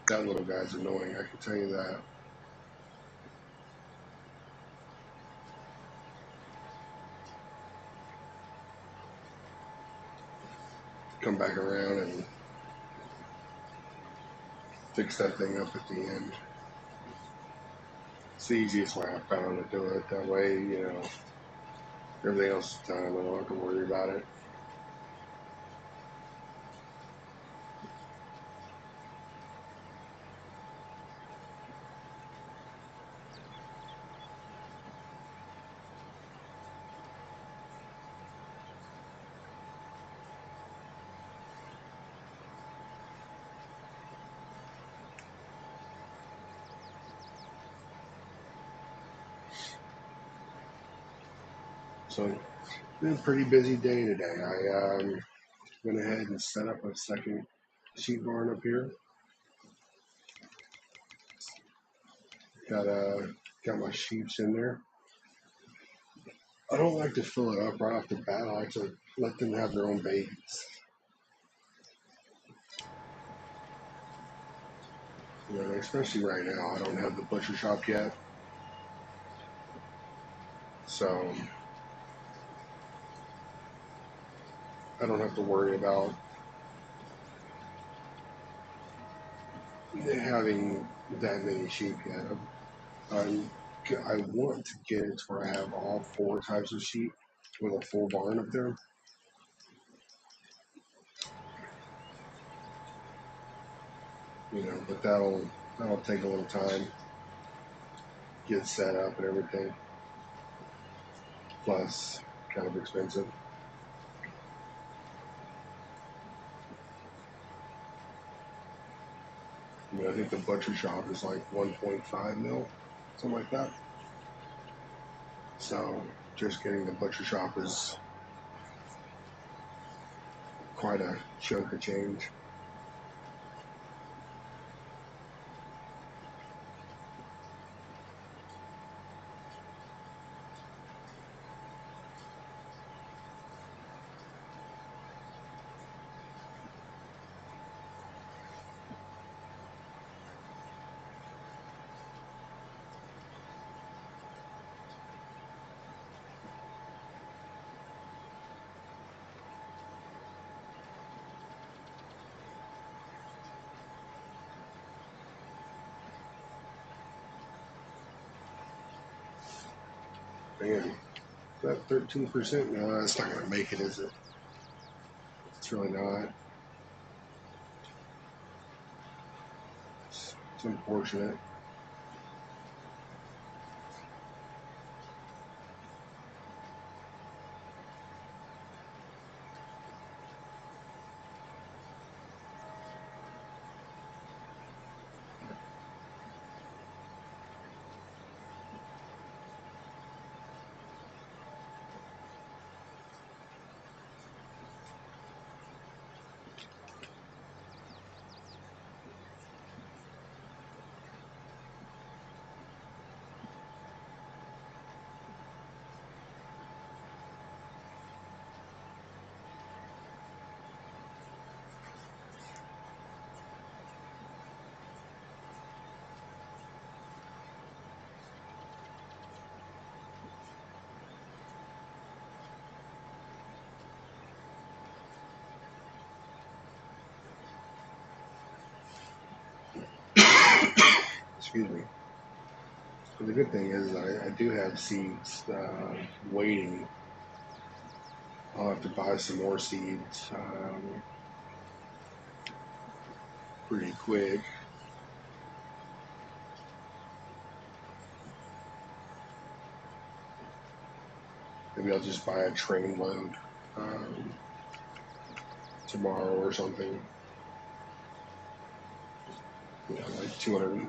That little guy's annoying, I can tell you that. Come back around and fix that thing up at the end. It's the easiest way I found to do it. That way, you know, everything else is done. I don't have to worry about it. So, been a pretty busy day today. I went ahead and set up a second sheep barn up here. Got my sheeps in there. I don't like to fill it up right off the bat. I like to let them have their own babies. You know, especially right now, I don't have the butcher shop yet, so I don't have to worry about having that many sheep yet. I want to get it to where I have all 4 types of sheep with a full barn up there. You know, but that'll take a little time, get set up and everything. Plus, kind of expensive. You know, I think the butcher shop is like 1.5 mil, something like that. So just getting the butcher shop is quite a chunk of change. Man, that 13%, no, that's not going to make it, is it? It's really not. It's unfortunate. Excuse me. But the good thing is I do have seeds waiting. I'll have to buy some more seeds pretty quick. Maybe I'll just buy a train load tomorrow or something. You know, like 200,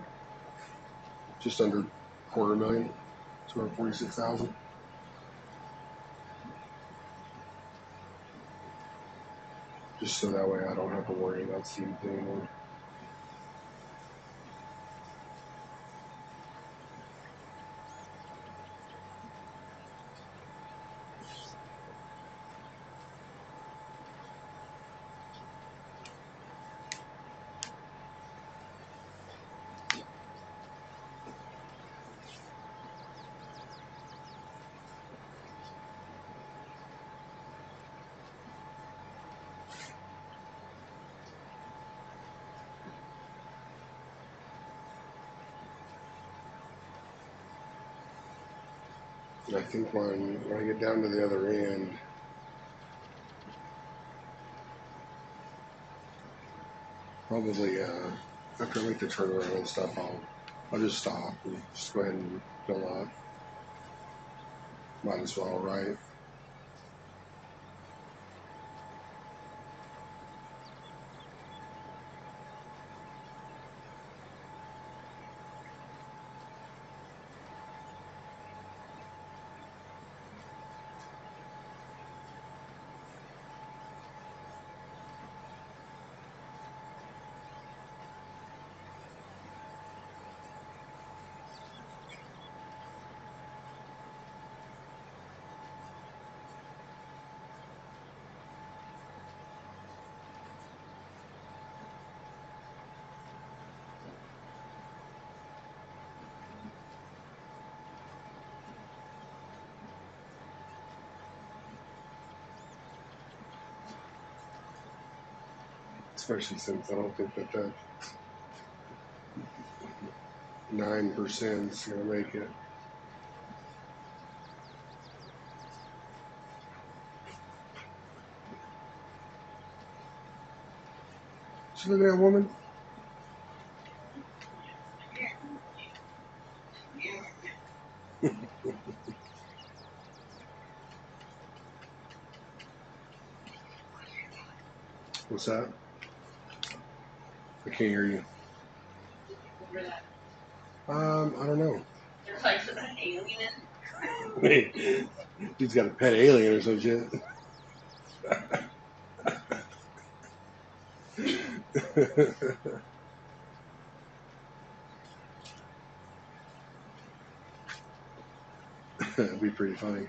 just under $250,000, 246,000. Just so that way I don't have to worry about seeds anymore. I think when I get down to the other end, probably after I make the turnaround and stuff, I'll just stop and just go ahead and fill up. Might as well, right? Especially since I don't think that 9% is going to make it. See look at that woman? What's that? I can't hear you. I don't know. There's like an alien. He's got a pet alien or some shit. That'd be pretty funny.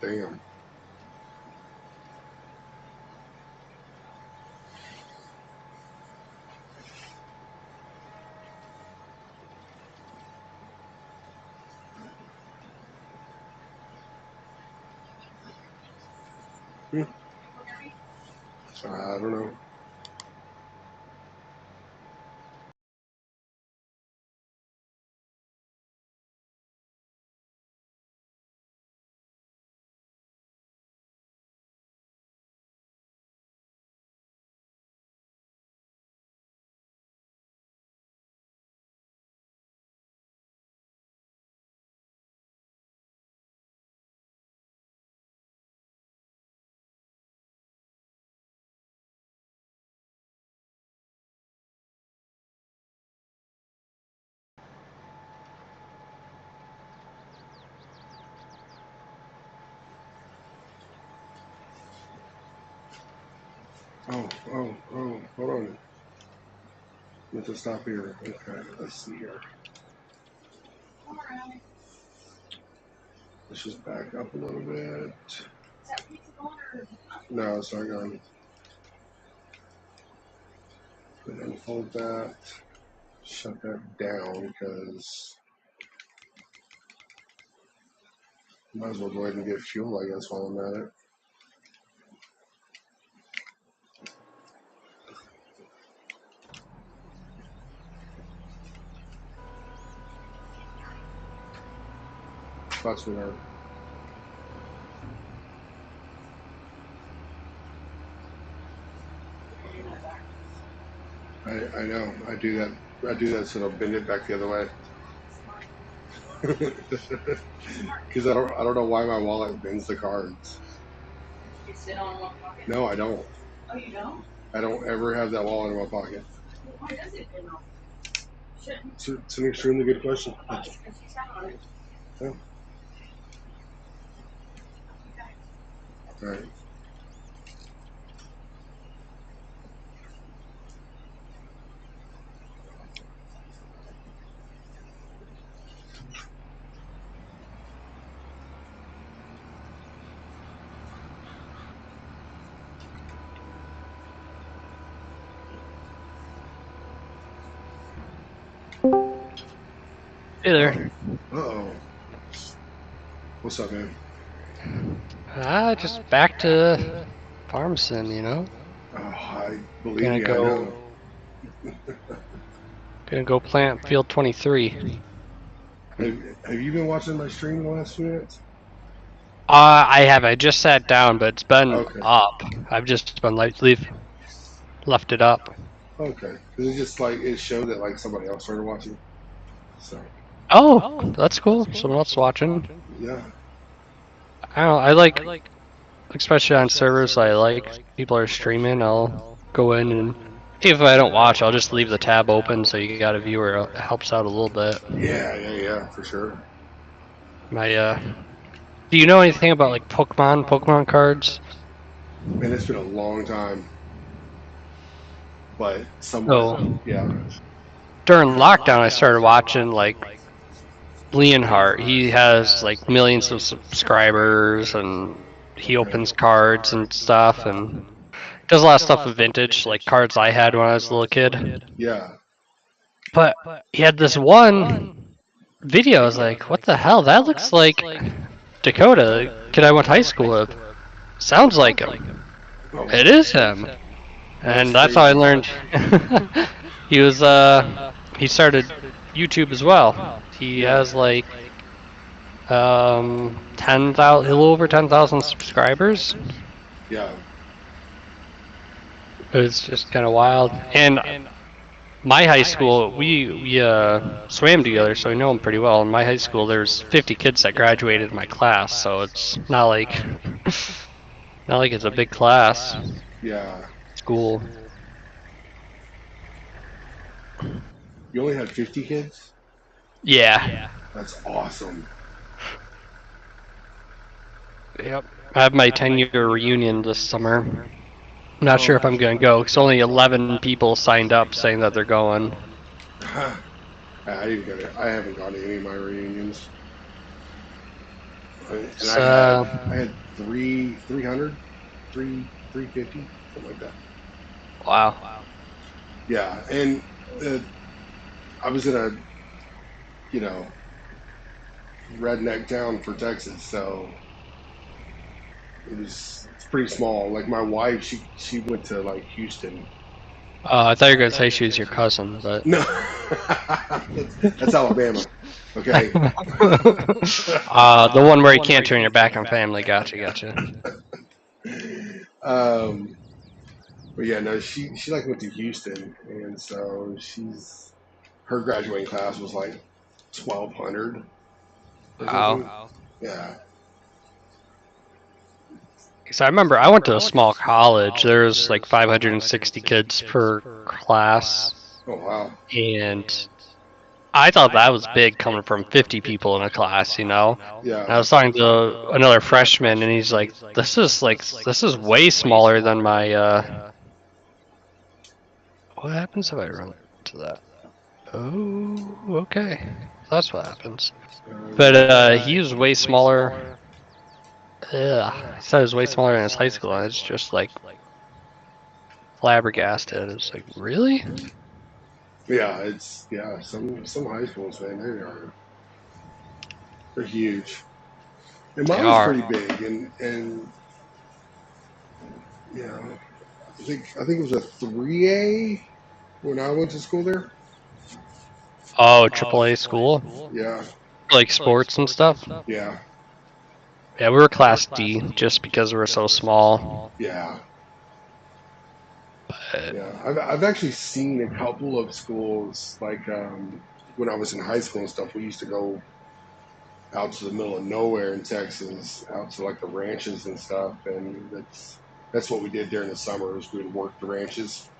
Damn. I don't know. Oh, hold on. You have to stop here. Okay, let's see here. Alright. Let's just back up a little bit. Is that pizza gone or? No, it's not gone. And then hold that. Shut that down because might as well go ahead and get fuel, I guess, while I'm at it. That's what I know. I do that. I do that so they'll bend it back the other way. Because I don't know why my wallet bends the cards. You sit on one pocket? No, I don't. Oh, you don't? I don't ever have that wallet in my pocket. Well, why does it bend off? It's an extremely good question. Yeah. All right. Hey there. Uh-oh. What's up, man? Just back to farm sim, you know. Oh, I believe Gonna you. I know. go plant field 23. Have you been watching my stream the last few minutes? I have. I just sat down, but it's been Okay. up. I've just been left it up. Okay. It's just like it showed that like somebody else started watching. So Oh, that's cool. Someone else watching. yeah. I don't know. I like, especially on servers, I like people are streaming. I'll go in and if I don't watch, I'll just leave the tab open so you got a viewer. It helps out a little bit. Yeah, for sure. My do you know anything about like Pokemon cards? Man, it's been a long time, but somewhat, So yeah. during lockdown, I started watching like Leonhardt. He has like millions of subscribers and he Okay. opens cards and stuff and does a lot of stuff with vintage, like cards I had when I was a little kid. Yeah. But he had this one video. I was like, what the hell? That looks like Dakota, kid I went to high school with. Sounds like him. Oh, It is him. that's And that's how I crazy. learned he was he started YouTube as well. He Yeah. has like 10,000, a little over 10,000 subscribers. Yeah. It's just kind of wild. And my high school, we swam together, so I know him pretty well. In my high school, there's 50 kids that graduated in my class, so it's not like not like it's a big class Yeah. school. You only had 50 kids? Yeah. That's awesome. Yep. I have my 10-year reunion this summer. I'm not Oh. sure if I'm going to go because only 11 people signed up saying that they're going. I didn't go to, I haven't gone to any of my reunions. And It's, I had 350, something like that. wow. Yeah. And uh, I was in a, you know, redneck town for Texas, so it's pretty small. Like my wife, she went to like Houston. I thought you were going to say she was your cousin, but. No, that's Alabama. Okay. The one where you can't turn your back on family. Gotcha. um, but yeah, no, she like went to Houston, and so her graduating class was like 1,200 or something. Wow. Yeah. So I remember I went to a small college. There was like 560 kids per class, Oh wow. and I thought that was big coming from 50 people in a class, you know. Yeah. And I was talking to another freshman, and he's like, this is way smaller than my." What happens if I run to that? Oh, okay. That's what happens. But he was way smaller. Yeah, he said it was way smaller than his high school. And it's just like flabbergasted. It's like, really? Yeah, some high schools, man, they're huge. And They mine was are. pretty big, and yeah, I think it was a 3A when I went to school there. Oh, AAA school? Yeah, Like sports and stuff? yeah, Yeah, we were class D just because we were so small. yeah, But, yeah. I've actually seen a couple of schools like when I was in high school and stuff. We used to go out to the middle of nowhere in Texas, out to like the ranches and stuff, and that's what we did during the summers. We would work the ranches,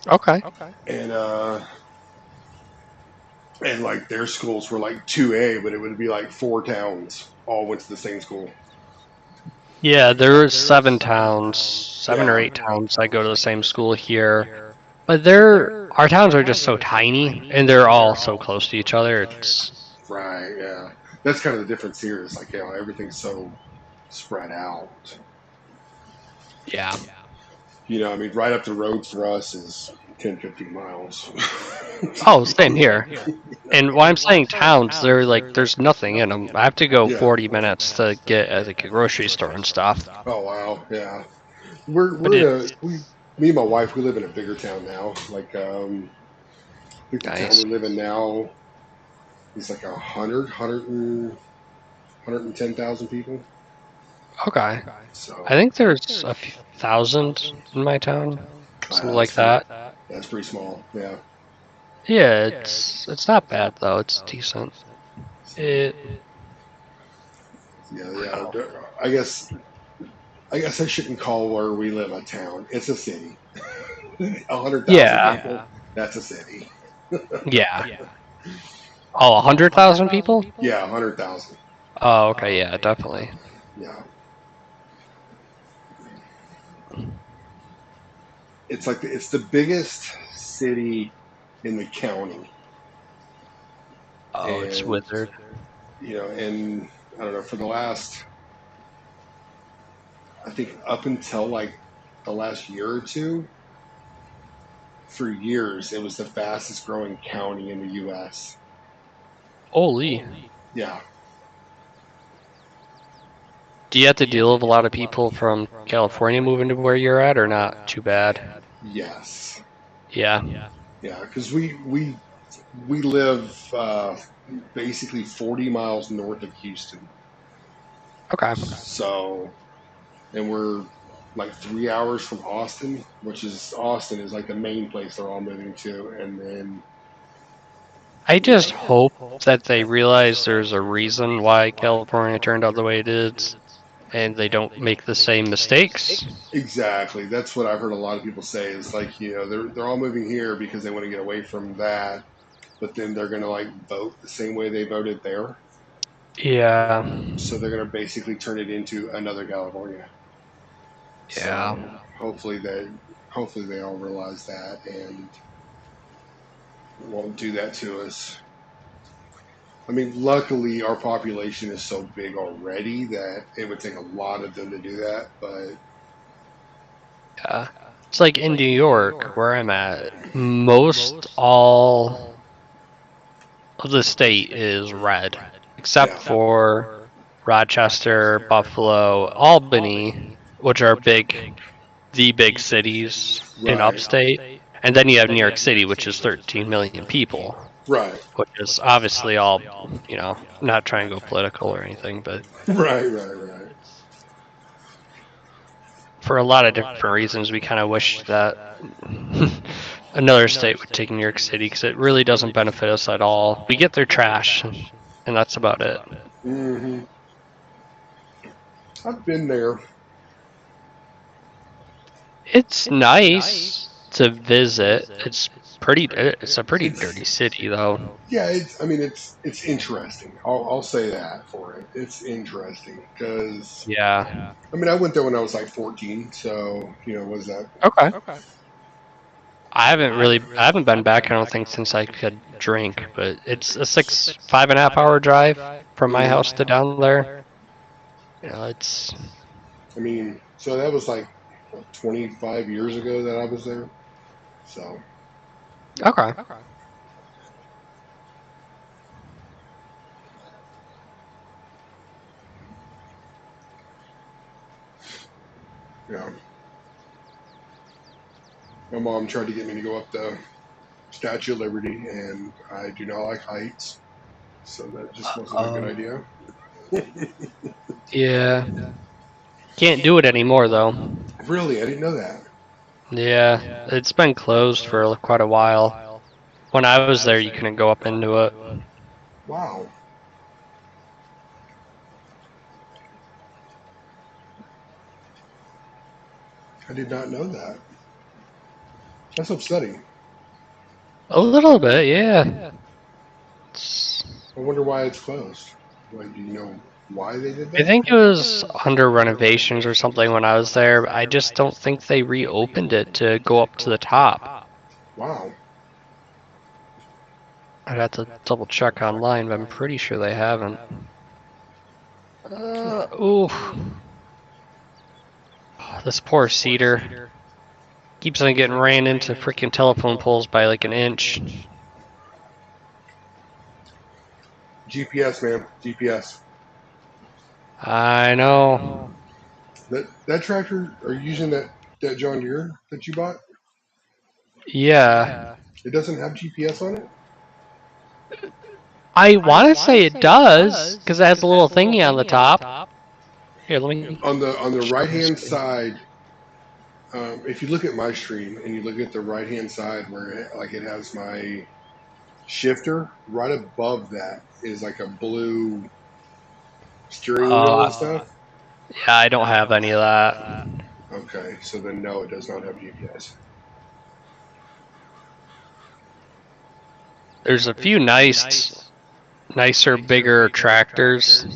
okay. and and like their schools were like 2A, but it would be like 4 towns all went to the same school. Yeah, there are 7 towns, seven or Yeah. eight towns that go to the same school here. But our towns are just so tiny, and they're all so close to each other. It's Right. Yeah. That's kind of the difference here. Is like, everything's so spread out. yeah. I mean, right up the road for us is 10, 15 miles. Oh, same here. And why I'm saying towns, they're like there's nothing in them. I have to go Yeah. 40 minutes to get like a grocery store and stuff. Oh wow. Yeah. We're But we're in a we me and my wife, we live in a bigger town now. Like I think the town we nice. live in now is like 110,000 people. Okay. So I think there's a few thousand in my town, something that's like pretty that. that's pretty small. Yeah. Yeah, it's not bad though. It's decent. So It yeah. I guess I guess I shouldn't call where we live a town. It's a city. 100,000 yeah, people. That's a city. yeah. Oh, 100,000 people? Yeah, 100,000. Oh, okay, yeah, definitely. Yeah. It's the biggest city in the county, Oh, it's and withered. and I don't know, for the last, I think up until like the last year or two, for years it was the fastest growing county in the U.S. Holy. Yeah. Do you have to deal with a lot of people from California moving to where you're at, or not too bad? Yes. Yeah. Yeah, because we live basically 40 miles north of Houston. Okay. So, and we're like 3 hours from Austin, which is Austin is like the main place they're all moving to, and then I just hope that they realize there's a reason why California turned out the way it is, and they don't make the same mistakes. exactly that's what I've heard a lot of people say is like they're all moving here because they want to get away from that, but then they're gonna like vote the same way they voted there, Yeah. so they're gonna basically turn it into another California. Yeah. So hopefully they all realize that and won't do that to us. I mean, luckily our population is so big already that it would take a lot of them to do that. But Yeah. It's like in New York, where I'm at, most all of the state is red, except yeah, for Rochester, Buffalo, Albany, which are the big cities in right, upstate. And then you have New York City, which is 13 million people, right, which is obviously all, not trying to go political or anything, but right. for a lot of different reasons, we kind of wish that another state would take New York City because it really doesn't benefit us at all. We get their trash, and that's about it. hmm I've been there. It's nice to visit. It's a pretty It's dirty city, though. yeah. I mean, it's interesting. I'll say that for it. It's interesting because Yeah. I mean, I went there when I was like 14. So what is that? Okay. I haven't been back, I don't think, since I could drink, but it's a 5.5 hour drive from my house to down there. It's I mean, so that was like what, 25 years ago that I was there. So okay. yeah, my mom tried to get me to go up the Statue of Liberty, and I do not like heights, so that just wasn't a good Um, idea. yeah. Can't do it anymore, though. Really, I didn't know that. Yeah, it's been closed for quite a while. When I was there, you couldn't go up into it. Wow, I did not know that. That's upsetting. A little bit, yeah. I wonder why it's closed. Like, do you know why they did I that? think it was under renovations or something when I was there. I just don't think they reopened it to go up to the top. Wow. I'd have to double check online, but I'm pretty sure they haven't. Oof. This poor cedar keeps on getting ran into freaking telephone poles by like an inch. GPS, man. GPS. I know. That tractor, are you using that John Deere that you bought? Yeah. It doesn't have GPS on it? I want to say it does, because it has a little thingy on the top. Here, let me On the share right my hand screen. side, if you look at my stream and you look at the right hand side where it has my shifter, right above that is like a blue steering wheel and stuff. Yeah, I don't have any of that. Okay, so then no, it does not have GPS. There's a few nicer, bigger tractors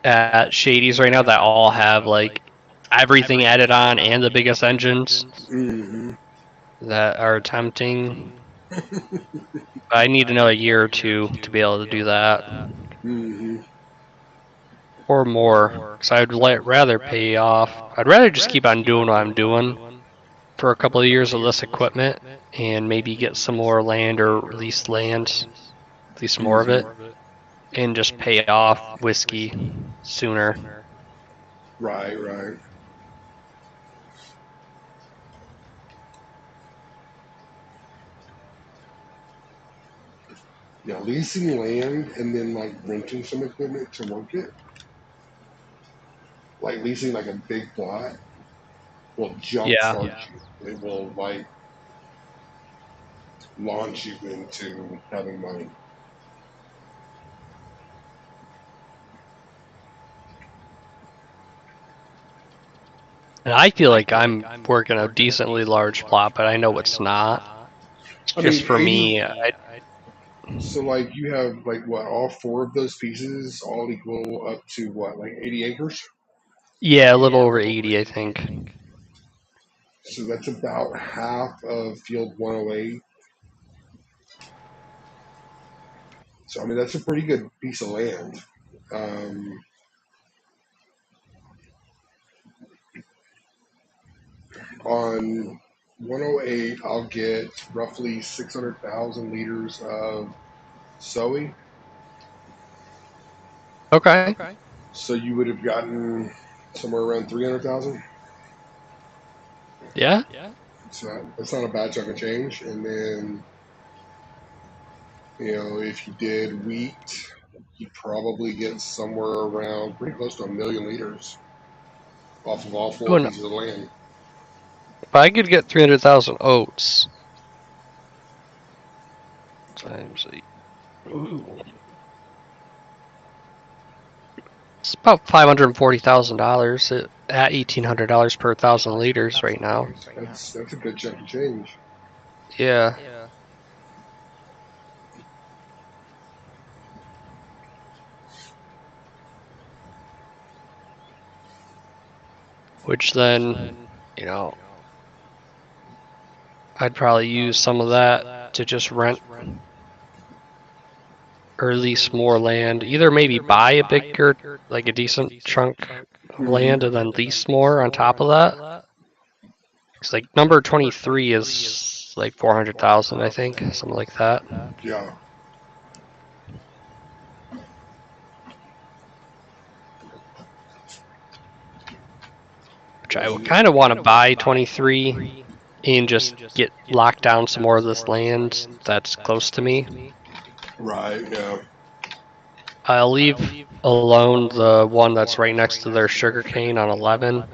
at Shady's right now that all have like everything added on and the biggest engines Mm-hmm. that are tempting. I need another year or two to be able to do that, Mm-hmm. or more, because I'd rather pay off. I'd rather just keep on doing what I'm doing for a couple of years with this equipment and maybe get some more land or lease land, at least more of Mm-hmm. it, and just pay off whiskey sooner. Right. Yeah, leasing land and then like renting some equipment to work it, like leasing like a big plot, will Yeah. jumpstart you. It will like launch you into having money. And I feel like I'm working a decently large plot, but I know it's not. I Just mean, for 80. me, So like you have like what, all four of those pieces all equal up to what, like 80 acres? yeah, a little over 80, I think. So that's about half of Field 108. So I mean that's a pretty good piece of land. Um, on 108, I'll get roughly 600,000 liters of soy. Okay. So you would have gotten somewhere around 300,000. Yeah. So that's not a bad chunk of change. And then, if you did wheat, you'd probably get somewhere around pretty close to a million liters off of all four Doing, pieces of land. if I could get 300,000 oats times 8, ooh, it's about $540,000 at $1,800 per 1,000 liters right now. That's a good chunk of change. Yeah. Which then, you know, I'd probably use some of that to just rent or lease more land. Either maybe buy a bigger, like a decent chunk of Mm-hmm. land and then lease more on top of that. It's like number 23 is like 400,000, I think, something like that. Yeah. Which Yeah. I So, kind of want to buy 23 and just get locked down some more of this land that's close to me. right. Yeah. I'll leave alone the one that's right next to their sugarcane on 11.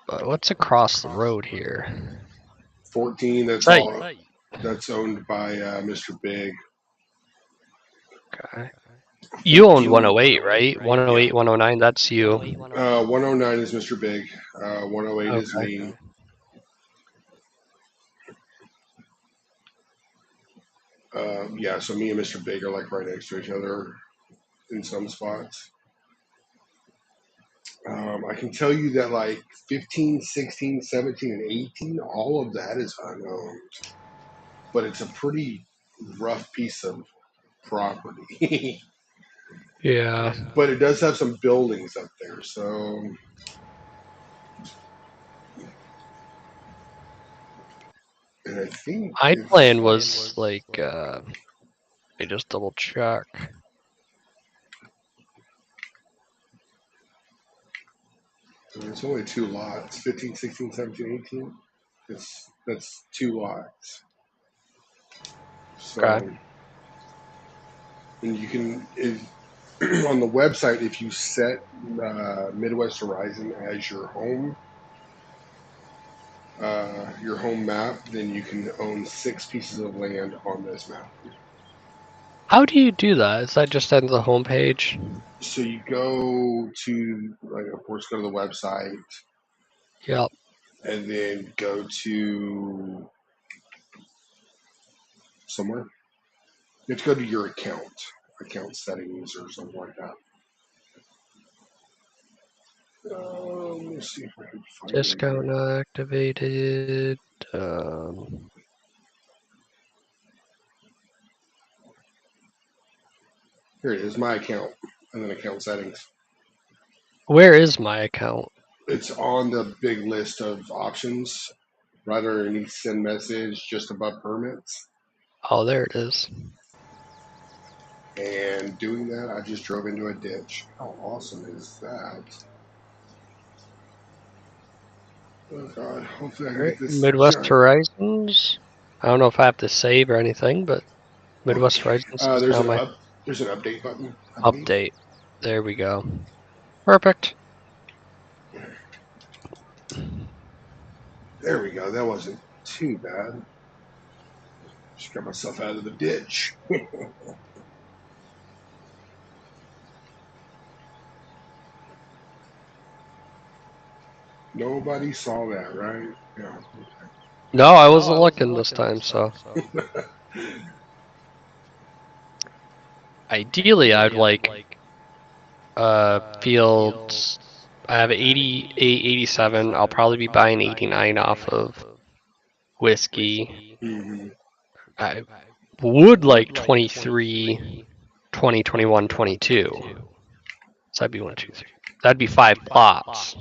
But what's across the road here? 14. Is That's that all. That's owned by Mr. Big. okay? You owned 14. 108, right? Yeah. 108, 109, that's you. 109 is Mr. Big. 108 is Okay. me. Yeah, so me and Mr. Big are like right next to each other in some spots. I can tell you that like 15, 16, 17, and 18, all of that is unowned. But it's a pretty rough piece of property. Yeah. But it does have some buildings up there, so. And I think My if, plan was like, let me just double check. There's only 2 lots 15, 16, 17, 18. That's 2 lots. So, Okay. and you can, if, on the website, if you set Midwest Horizon as your home map, then you can own 6 pieces of land on this map. How do you do that? Is that just on the homepage? So you go to, like, of course, go to the website, Yep. and then go to somewhere. You have to go to your account settings or something like that. Let me see if I can find it Discount here. not activated. Um, Here it is, my account, and then account settings. where is my account? It's on the big list of options, right underneath send message, just above permits. Oh, there it is. And doing that, I just drove into a ditch. How awesome is that? Oh God, hopefully I All can right. get this Midwest giant. Horizons. I don't know if I have to save or anything, but Midwest Okay. Horizons is There's now an my up. There's an update button, I believe. update. There we go. Perfect. There we go. That wasn't too bad. Just got myself out of the ditch. Nobody saw that, right? Yeah. No, I wasn't looking this time, so ideally I'd like fields. I have 88, 87. I'll probably be buying 89 off of whiskey. Mm-hmm. I would like 23, 20, 21, 22. So that'd be 1, 2, 3. That'd be 5 plots.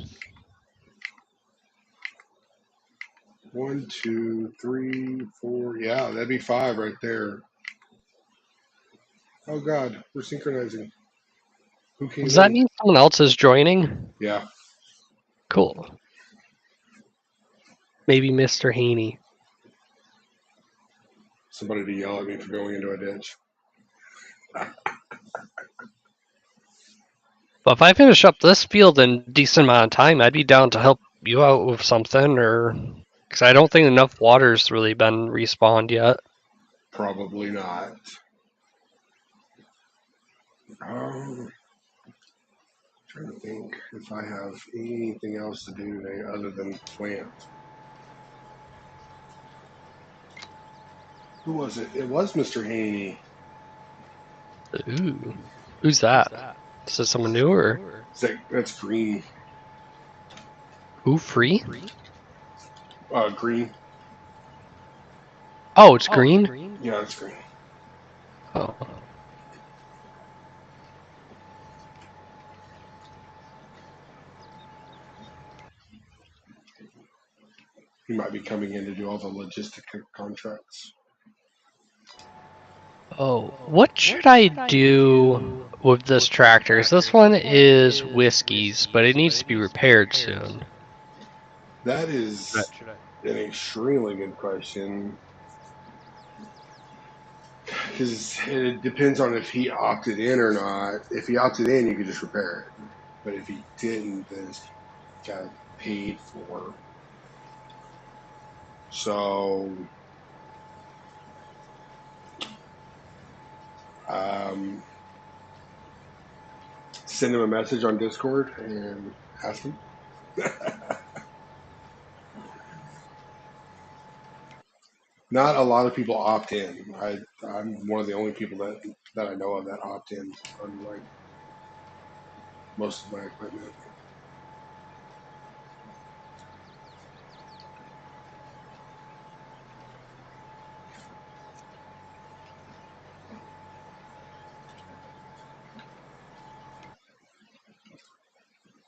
1, 2, 3, 4. Yeah, that'd be 5 right there. Oh God, we're synchronizing. Who came Does that in? mean someone else is joining? Yeah, Cool. Maybe Mr. Haney. somebody to yell at me for going into a ditch. But if I finish up this field in a decent amount of time, I'd be down to help you out with something, or because I don't think enough water's really been respawned yet. Probably not. Trying to think if I have anything else to do today other than plant. Who was it? It was Mr. Haney. Ooh, who's that? Is this someone new or That's Green. who free? Green. Oh, it's green. Yeah, it's Green. Oh, He might be coming in to do all the logistic contracts. oh, what should I do with this tractor? 'Cause this one is whiskey's, but it needs to be repaired soon. That is an extremely good question. Because it depends on if he opted in or not. If he opted in, you could just repair it. But if he didn't, then it's got paid for. So, um, send him a message on Discord and ask him. Not a lot of people opt in. I'm one of the only people that I know of that opt in on like most of my equipment.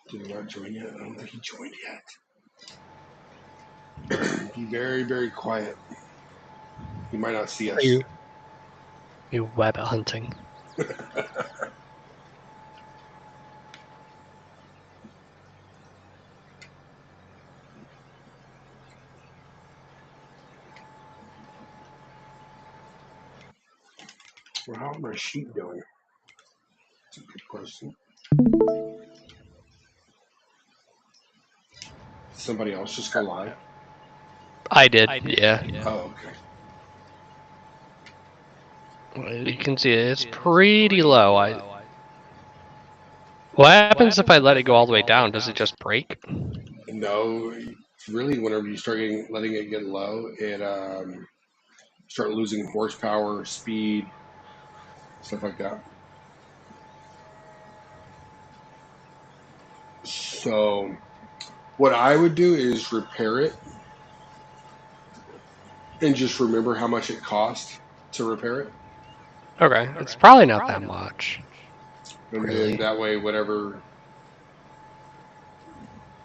Did he not join yet? I don't think he joined yet. Be very, very quiet. He might not see Are us. you web hunting? Well, how are my sheep doing? That's a good question. Somebody else just go live? I did, yeah. Oh, okay. You can see it's pretty low. What happens if I let it go all the way down? Does it just break? No, it's really whenever you start letting it get low, it start losing horsepower, speed, stuff like that. So what I would do is repair it and just remember how much it cost to repair it. Okay, it's probably not that much, And then really. that way, whatever,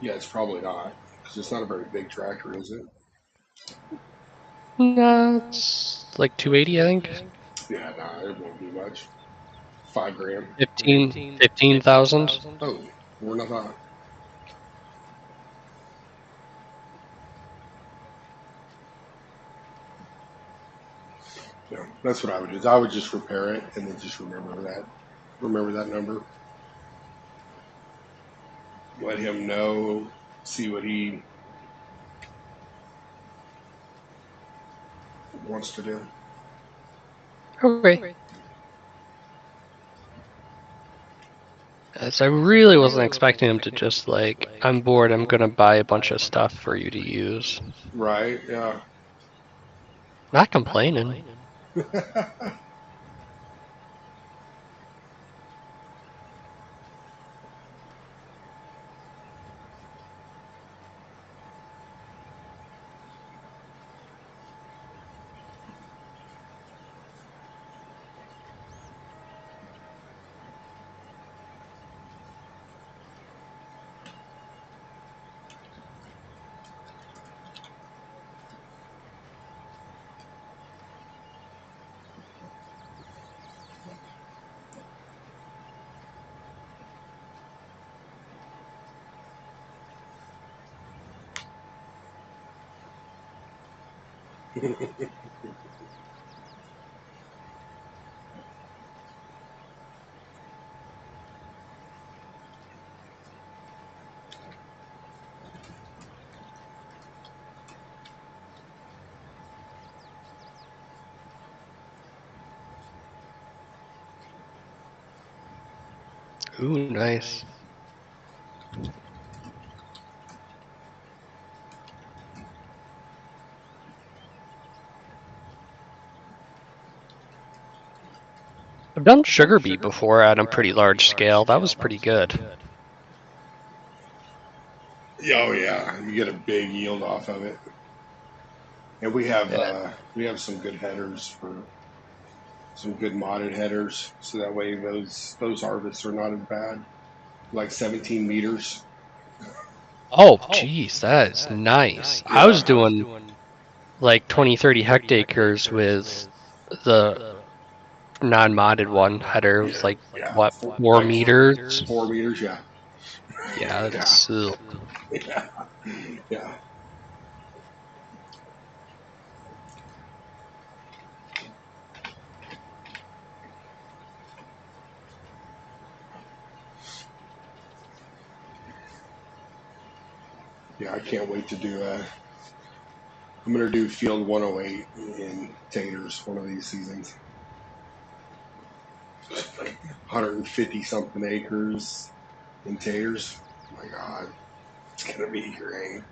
yeah, it's probably not because it's not a very big tractor, is it? No, it's like 280, I think. Yeah, nah, it won't be much. 5 grand. 15,000. Oh, more than I thought. Yeah, that's what I would do. Is I would just repair it and then just remember that number. Let him know, see what he wants to do. Okay. As I really wasn't expecting him to just like, I'm bored, I'm gonna buy a bunch of stuff for you to use. Right? Yeah. Not complaining. Ooh, nice. I've done sugar beet before at a pretty large scale. That was pretty good. Oh yeah, you get a big yield off of it. And Yeah. we have some good headers for some good modded headers, so that way those harvests are not as bad. Like 17 meters. Oh, geez, that is nice. I was Yeah. doing like 20, 30 hectares with the non-modded one header. It was like, Yeah. what, 4 meters? 4 meters. Yeah. Yeah, Yeah. it's Yeah. Yeah. Yeah. I can't wait to do. I'm gonna do field 108 in taters one of these seasons. 150 something acres in taters. Oh my God, it's gonna be great.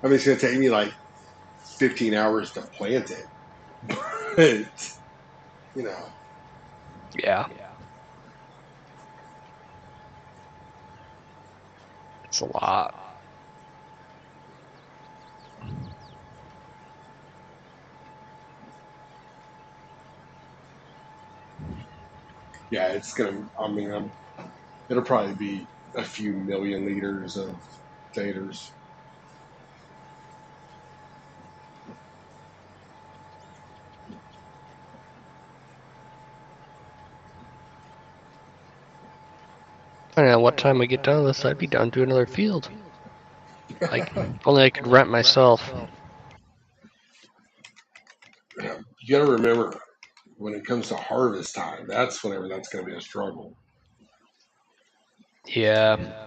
I mean, it's going to take me like 15 hours to plant it. But, you know. Yeah. It's a lot. Yeah, it's going to, I mean, it'll probably be a few million liters of taters. I don't know what time we get done with this. I'd be down to another field. Like, if only I could rent myself. You got to remember, when it comes to harvest time, that's whenever that's going to be a struggle. Yeah.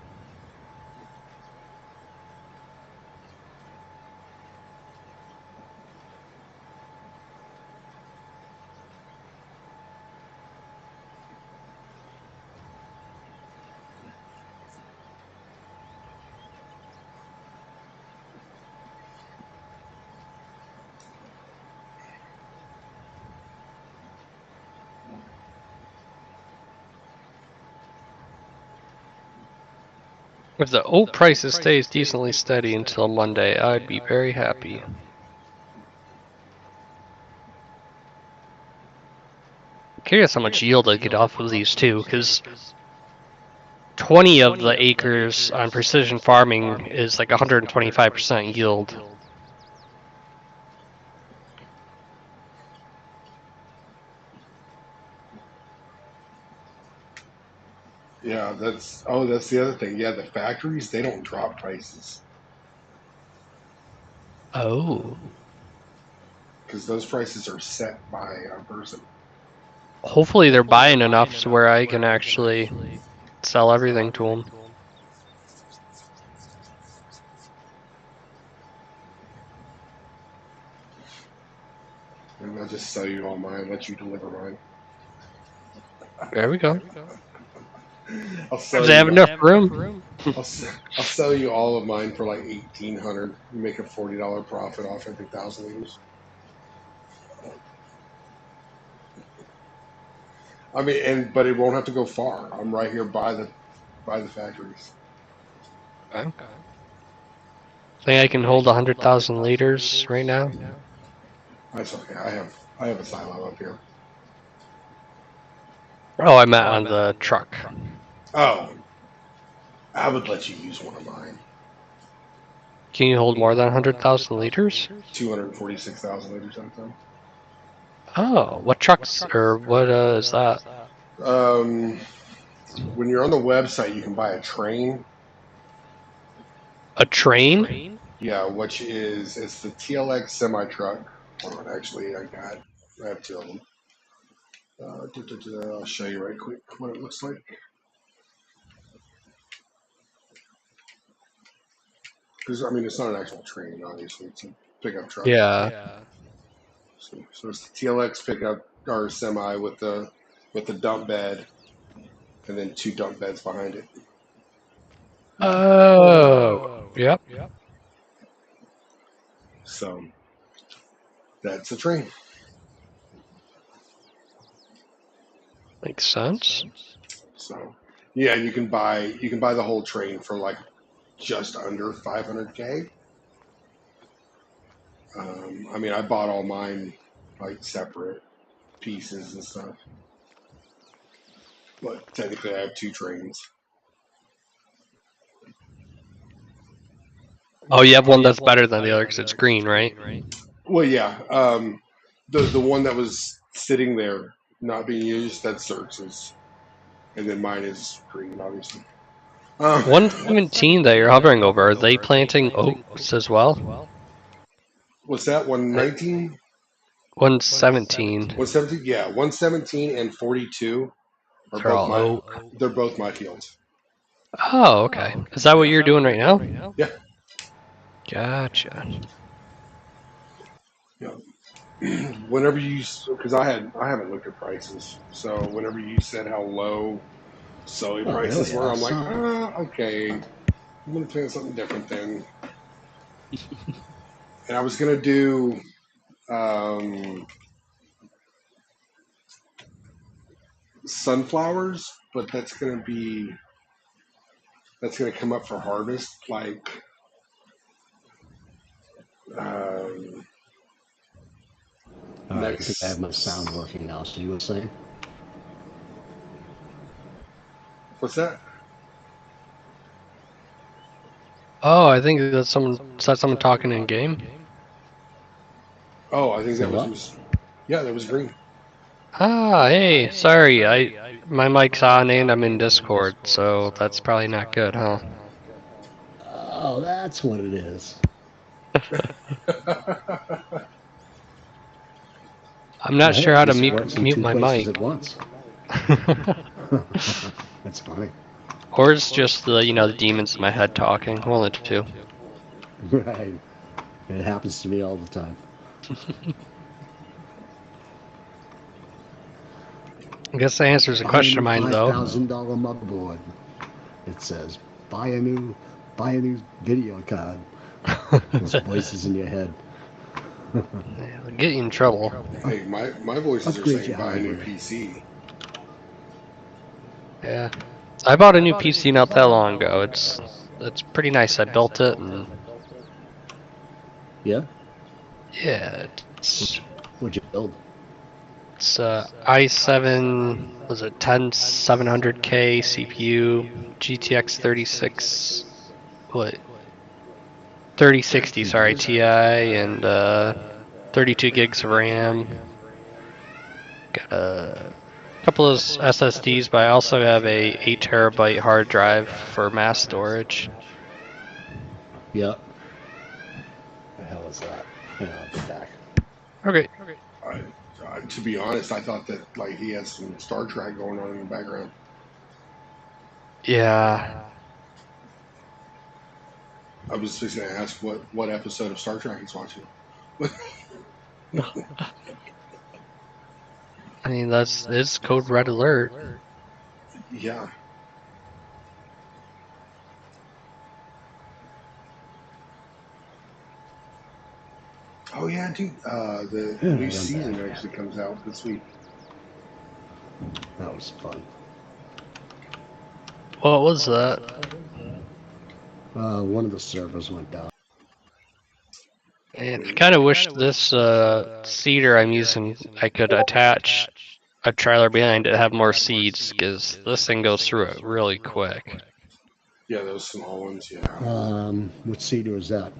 If the oat prices stays decently steady until Monday, I'd be very happy. I'm curious how much yield I'd get off of these too, because 20 of the acres on precision farming is like 125% yield. Yeah, that's the other thing. Yeah, the factories, they don't drop prices Oh. because those prices are set by a person. Hopefully they're buying enough to where I can actually sell everything to them. And I'll just sell you all mine, let you deliver mine. There we go. I'll If sell they have you. enough room. I'll sell you all of mine for like 1,800. You make a $40 profit off every 1,000 liters. I mean, but it won't have to go far. I'm right here by the factories. Okay. Think I can hold 100,000 liters right now? That's okay. I have a silo up here. Oh, I meant on the truck. Oh, I would let you use one of mine. Can you hold more than 100,000 liters? 246,000 liters at a time. Oh, what trucks or what is that? When you're on the website, you can buy a train. A train? Yeah, which is it's the TLX semi truck. Hold on, actually, I have two of them. I'll show you right quick what it looks like. Because I mean, it's not an actual train, obviously. It's a pickup truck. Yeah. So it's the TLX pickup or semi with the dump bed, and then two dump beds behind it. Oh, yep. So that's a train. Makes sense. So yeah, you can buy the whole train for like just under 500K. I mean, I bought all mine like separate pieces and stuff, but technically I have two trains. Oh, you have one that's better than the other because it's green, right? Well, yeah, the one that was sitting there not being used, that's Xerxes, and then mine is green, obviously. 117 that you're hovering over, are they planting oats as well? What's that? 119, 117. 117? Yeah, 117 and 42 are They're both all my. oat. They're both my fields. Oh, okay. Is that what you're doing right now? Yeah. Gotcha. Yeah. Whenever you, because I haven't looked at prices, so whenever you said how low soy Oh, prices really? were, I'm like, Awesome. okay, I'm gonna plant something different then. And I was gonna do sunflowers, but that's gonna come up for harvest like All right, I think I have my sound working now. So you were saying? What's that? Oh, I think that's someone. Is that someone talking in game? Oh, I think Say that what? was yeah, that was green. Ah, hey, sorry. My mic's on and I'm in Discord, so that's probably not good, huh? Oh, that's what it is. I'm not Well, hey, sure at how to least it works in mute two my places mic. at once. That's funny. Or it's just the demons in my head talking. One of the two. Right. It happens to me all the time. I guess that answers a Buy a question new of mine, though. $5,000 motherboard. It says, buy a new video card. Those voices in your head. It'll get you in trouble. Hey, my voices are Upgrade saying your buy a new hardware. PC. Yeah. I bought a new PC not that long ago. It's pretty nice. I built it, and Yeah? yeah, What'd you build? it's i7, was it 10700K CPU, GTX 36, what 3060, sorry, Ti, and 32 gigs of RAM. Got a couple of SSDs, but I also have a 8 terabyte hard drive for mass storage. Yeah. The hell is that? Yeah, I'll be back. Okay. To be honest, I thought that like he has some Star Trek going on in the background. Yeah. I was just going to ask what episode of Star Trek he's watching. I mean, it's code red alert. Yeah. Oh yeah, dude. The Yeah, new I'm season back. actually comes out this week. That was fun. What was that? One of the servers went down. And I kind of wish this seeder I'm using, I could attach a trailer behind it to have more seeds, because this thing goes through it really quick. Yeah, those small ones. Yeah. Which cedar is that?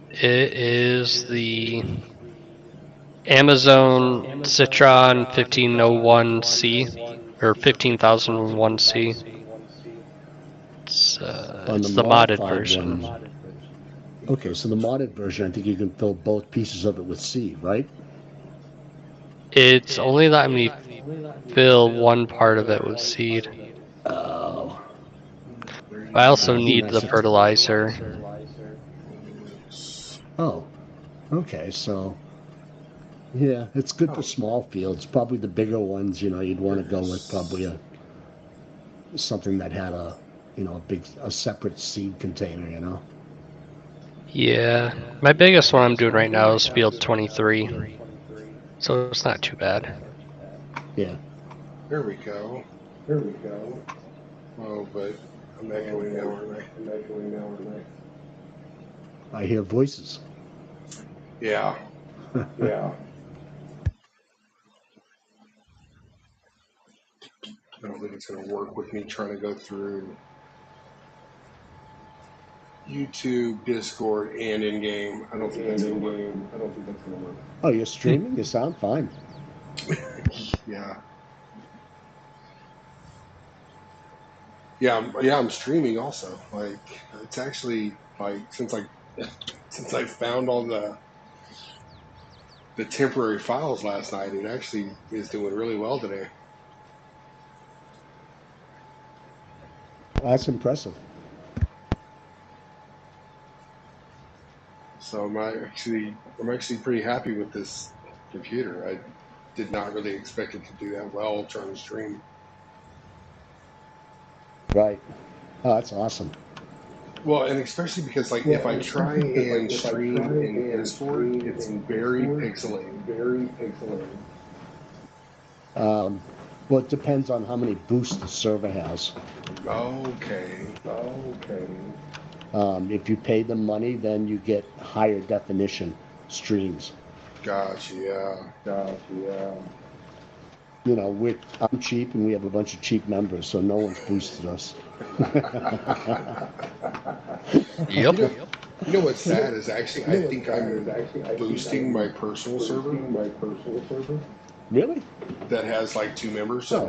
It is the Amazon Citron 1501C, or 15001C. It's On the the modded modified version. one. Okay, so the modded version, I think you can fill both pieces of it with seed, right? It's only letting me fill one part of it with seed. Oh. I also That'd be need nice the if- fertilizer. Oh. Okay, so yeah, it's good for small fields. Probably the bigger ones, you'd want to go with probably something that had a separate seed container. Yeah, my biggest one I'm doing right now is field 23, so it's not too bad. Yeah. There we go. Oh, but I'm echoing now, aren't I? I hear voices. Yeah. Yeah. I don't think it's going to work with me trying to go through YouTube, Discord, and in game. I don't think that's going to work. Oh, you're streaming? You sound fine. Yeah. Yeah, I'm streaming also. Like it's actually like since I found all the temporary files last night, it actually is doing really well today. That's impressive. So I'm actually pretty happy with this computer. I did not really expect it to do that well trying to stream. Right. Oh, that's awesome. Well, and especially because like if I try and stream in Discord, it's very pixelated. Well, it depends on how many boosts the server has. Okay. If you pay them money, then you get higher definition streams. Gotcha. Yeah. You know, I'm cheap, and we have a bunch of cheap members, so no one's boosted us. Yep. You know what's sad is actually I think I'm boosting my personal server Really? that has like 2 members. Oh,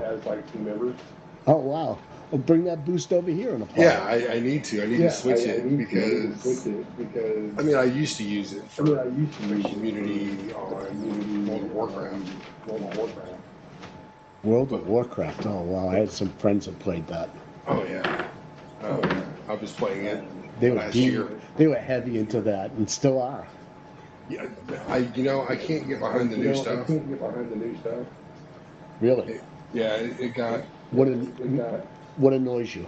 wow. Well, bring that boost over here in a pod. Yeah, I need to. I need to switch it because I mean I used to use it for community on World of Warcraft. World of Warcraft. Oh, wow. I had some friends that played that. Oh yeah. I was playing it They were last year. They were heavy into that, and still are. Yeah, I can't get behind the new stuff. Really? It got What annoys you?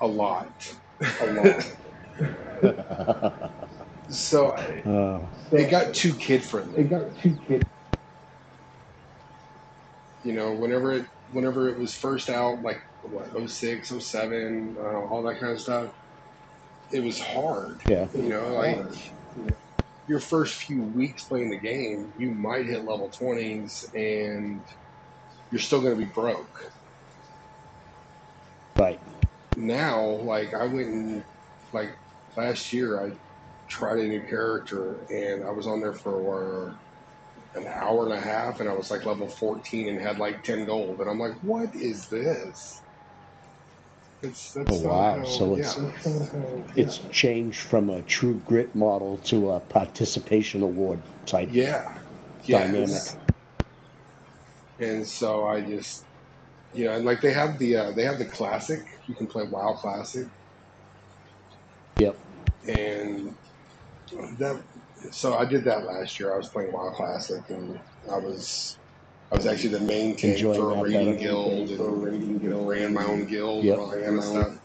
a lot. So it got too kid friendly. You know, whenever it was first out, like what 06, 07, all that kind of stuff, it was hard. Yeah. You know, like your first few weeks playing the game, you might hit level 20s and you're still going to be broke. Right. Now, like I went and like last year, I tried a new character and I was on there for an hour and a half, and I was like level 14 and had like 10 gold, and I'm like, what is this? That's Oh, wow. how, So it's changed from a true grit model to a participation award type dynamic. And so I just, and like they have the classic. You can play WoW Classic. Yep. And so I did that last year. I was playing WoW Classic, and I was actually the main tank for a raiding guild, and ran my own guild and all that kind of stuff.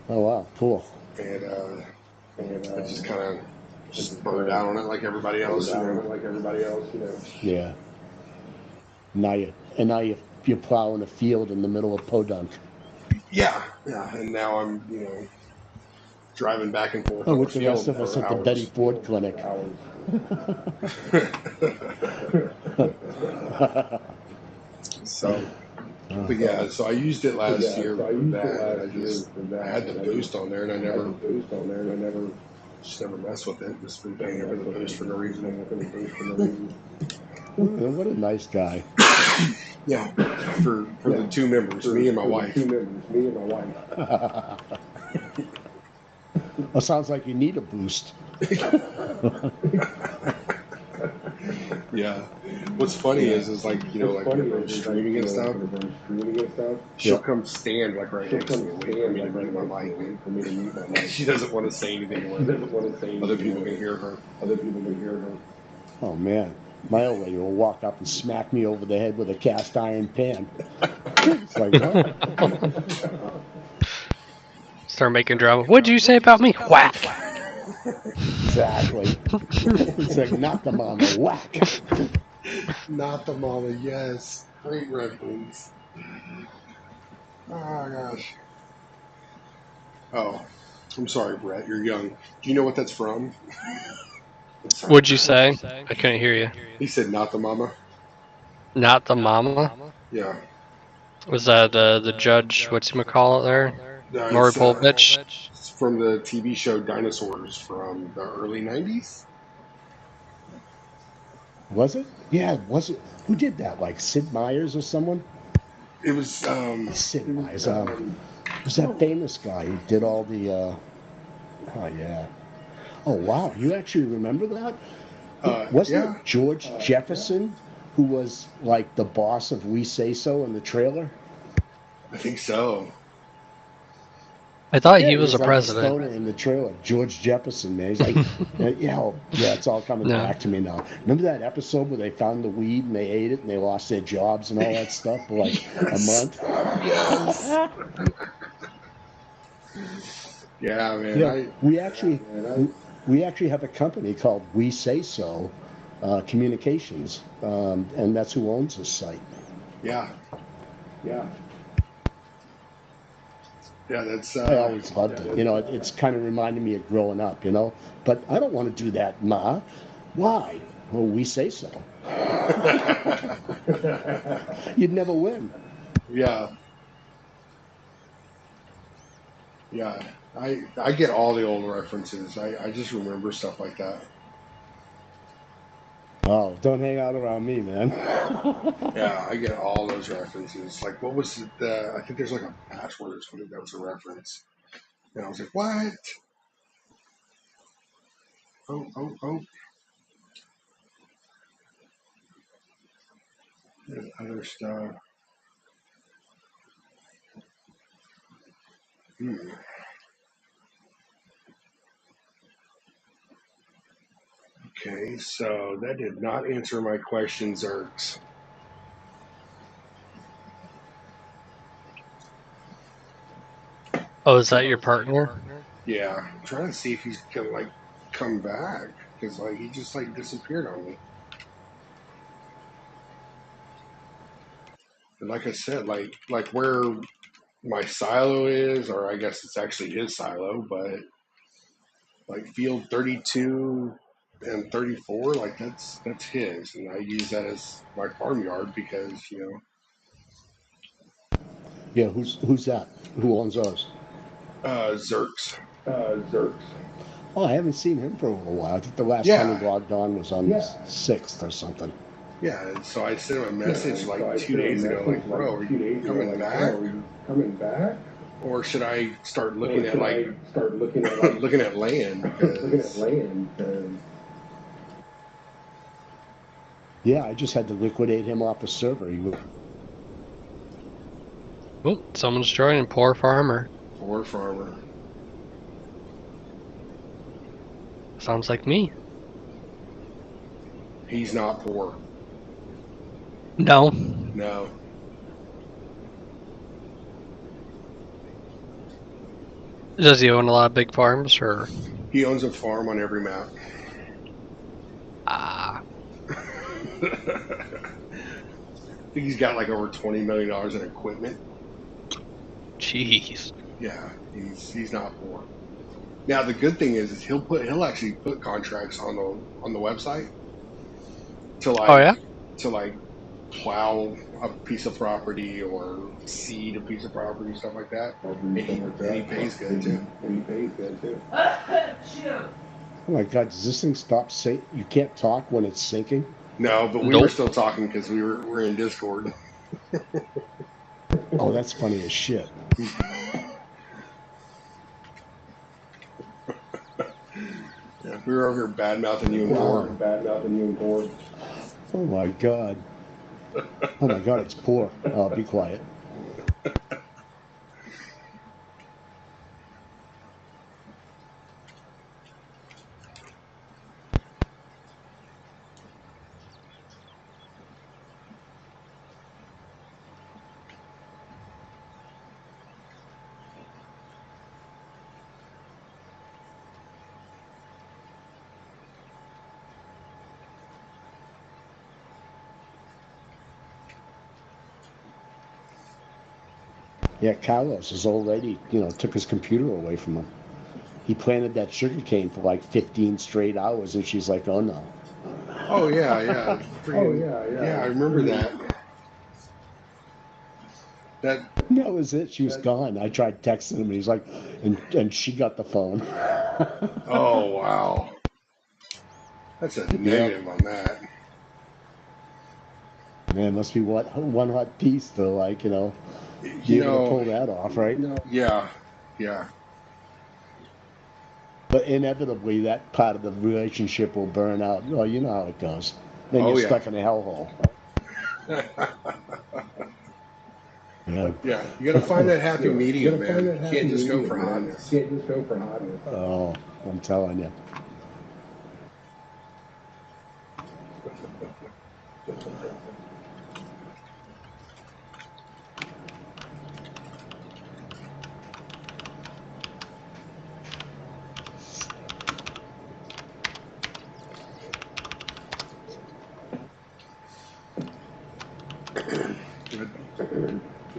Oh, wow, cool. And I just kind of burned out on it like everybody else. Yeah. Now you're plowing a field in the middle of Podunk. Yeah. And now I'm driving back and forth. With the rest of us at the Betty Ford Clinic. So, but yeah, so I used it last year for that. I had the boost on there, and I never messed with it. Just been paying for the boost for no reason. What a nice guy. Yeah, for the 2 members, me and my wife. Well, sounds like you need a boost. Yeah. What's funny is like like when I'm streaming and stuff, she'll come stand like right next to me, wait for me to mute my mic. She doesn't want to say anything where other people can hear her. Oh man, my old lady will walk up and smack me over the head with a cast iron pan. It's like, what? Start making drama. What'd you say about me? Whack. Exactly. It's like, not the mama, whack. Not the mama, yes. Great reference. Oh gosh. Oh, I'm sorry, Brett. You're young. Do you know what that's from? What'd you say? I couldn't hear you. He said, "Not the mama." Not the mama? Yeah. Was that the judge? What's he call it there? Maury Povich? It's from the TV show Dinosaurs from the early '90s. Was it? Yeah, was it? Who did that? Like Sid Meier's or someone? It was Sid Meier's. Was that famous guy who did all the? Oh yeah. Oh wow, you actually remember that? Wasn't it George Jefferson who was like the boss of We Say So in the trailer? I think so. I thought he was a like president. In the trailer, George Jefferson, man. He's like, yeah, it's all coming back to me now. Remember that episode where they found the weed and they ate it and they lost their jobs and all that stuff for like a month? Yes. Yeah, man. Yeah, we actually have a company called We Say So Communications, and that's who owns this site. Yeah. That's. I always loved it. You know, it's kind of reminding me of growing up. You know, but I don't want to do that, Ma. Why? Well, we say so. You'd never win. Yeah. Yeah. I get all the old references. I just remember stuff like that. Oh, don't hang out around me, man. Yeah, I get all those references. Like, what was the? I think there's like a password or something that was a reference, and I was like, what? Oh. There's other stuff. Hmm. Okay, so that did not answer my question, Zerks. Oh, is that your partner? Yeah, I'm trying to see if he's gonna like come back because like he just like disappeared on me. And like I said, like where my silo is, or I guess it's actually his silo, but like field 32 and 34, like that's his, and I use that as my farmyard because Yeah, who's that? Who owns those? Zerks. Oh, I haven't seen him for a little while. I think the last time he Yeah, logged on was on the 6th or something. yeah. And so I sent him a message like 2 days ago, like, bro, are you coming back? Or should I start looking at like looking at land because Yeah, I just had to liquidate him off the server. Oh, someone's joining. Poor farmer. poor farmer. Sounds like me. He's not poor. No. No. Does he own a lot of big farms, or? He owns a farm on every map. Ah, I think he's got like over $20 million in equipment. jeez. Yeah, he's not poor. Now the good thing is he'll actually put contracts on the website to Oh yeah. plow a piece of property or seed a piece of property, stuff like that. And he pays good too. Oh my God, does this thing stop sync? You can't talk when it's syncing? No, but we were Nope. still talking because we're in Discord. Oh, that's funny as shit. Yeah, we were over here bad mouthing you and Wow. Gord. Oh my God. Oh my God, it's poor. Oh, be quiet. Yeah, Carlos, his old lady, took his computer away from him. He planted that sugar cane for like 15 straight hours, and she's like, oh no. Oh yeah. Freaking yeah, I remember that. That That was it. She was gone. I tried texting him, and he's like, and she got the phone. oh wow. That's a Yep. negative on that. Man, must be what one hot piece to be You able to know, pull that off, right? yeah, yeah, But inevitably, that part of the relationship will burn out. Well, you know how it goes. Then oh you're yeah, stuck in a hellhole. Yeah. yeah. You got to find that happy medium, man. You can't just go for hotness. Oh, I'm telling you.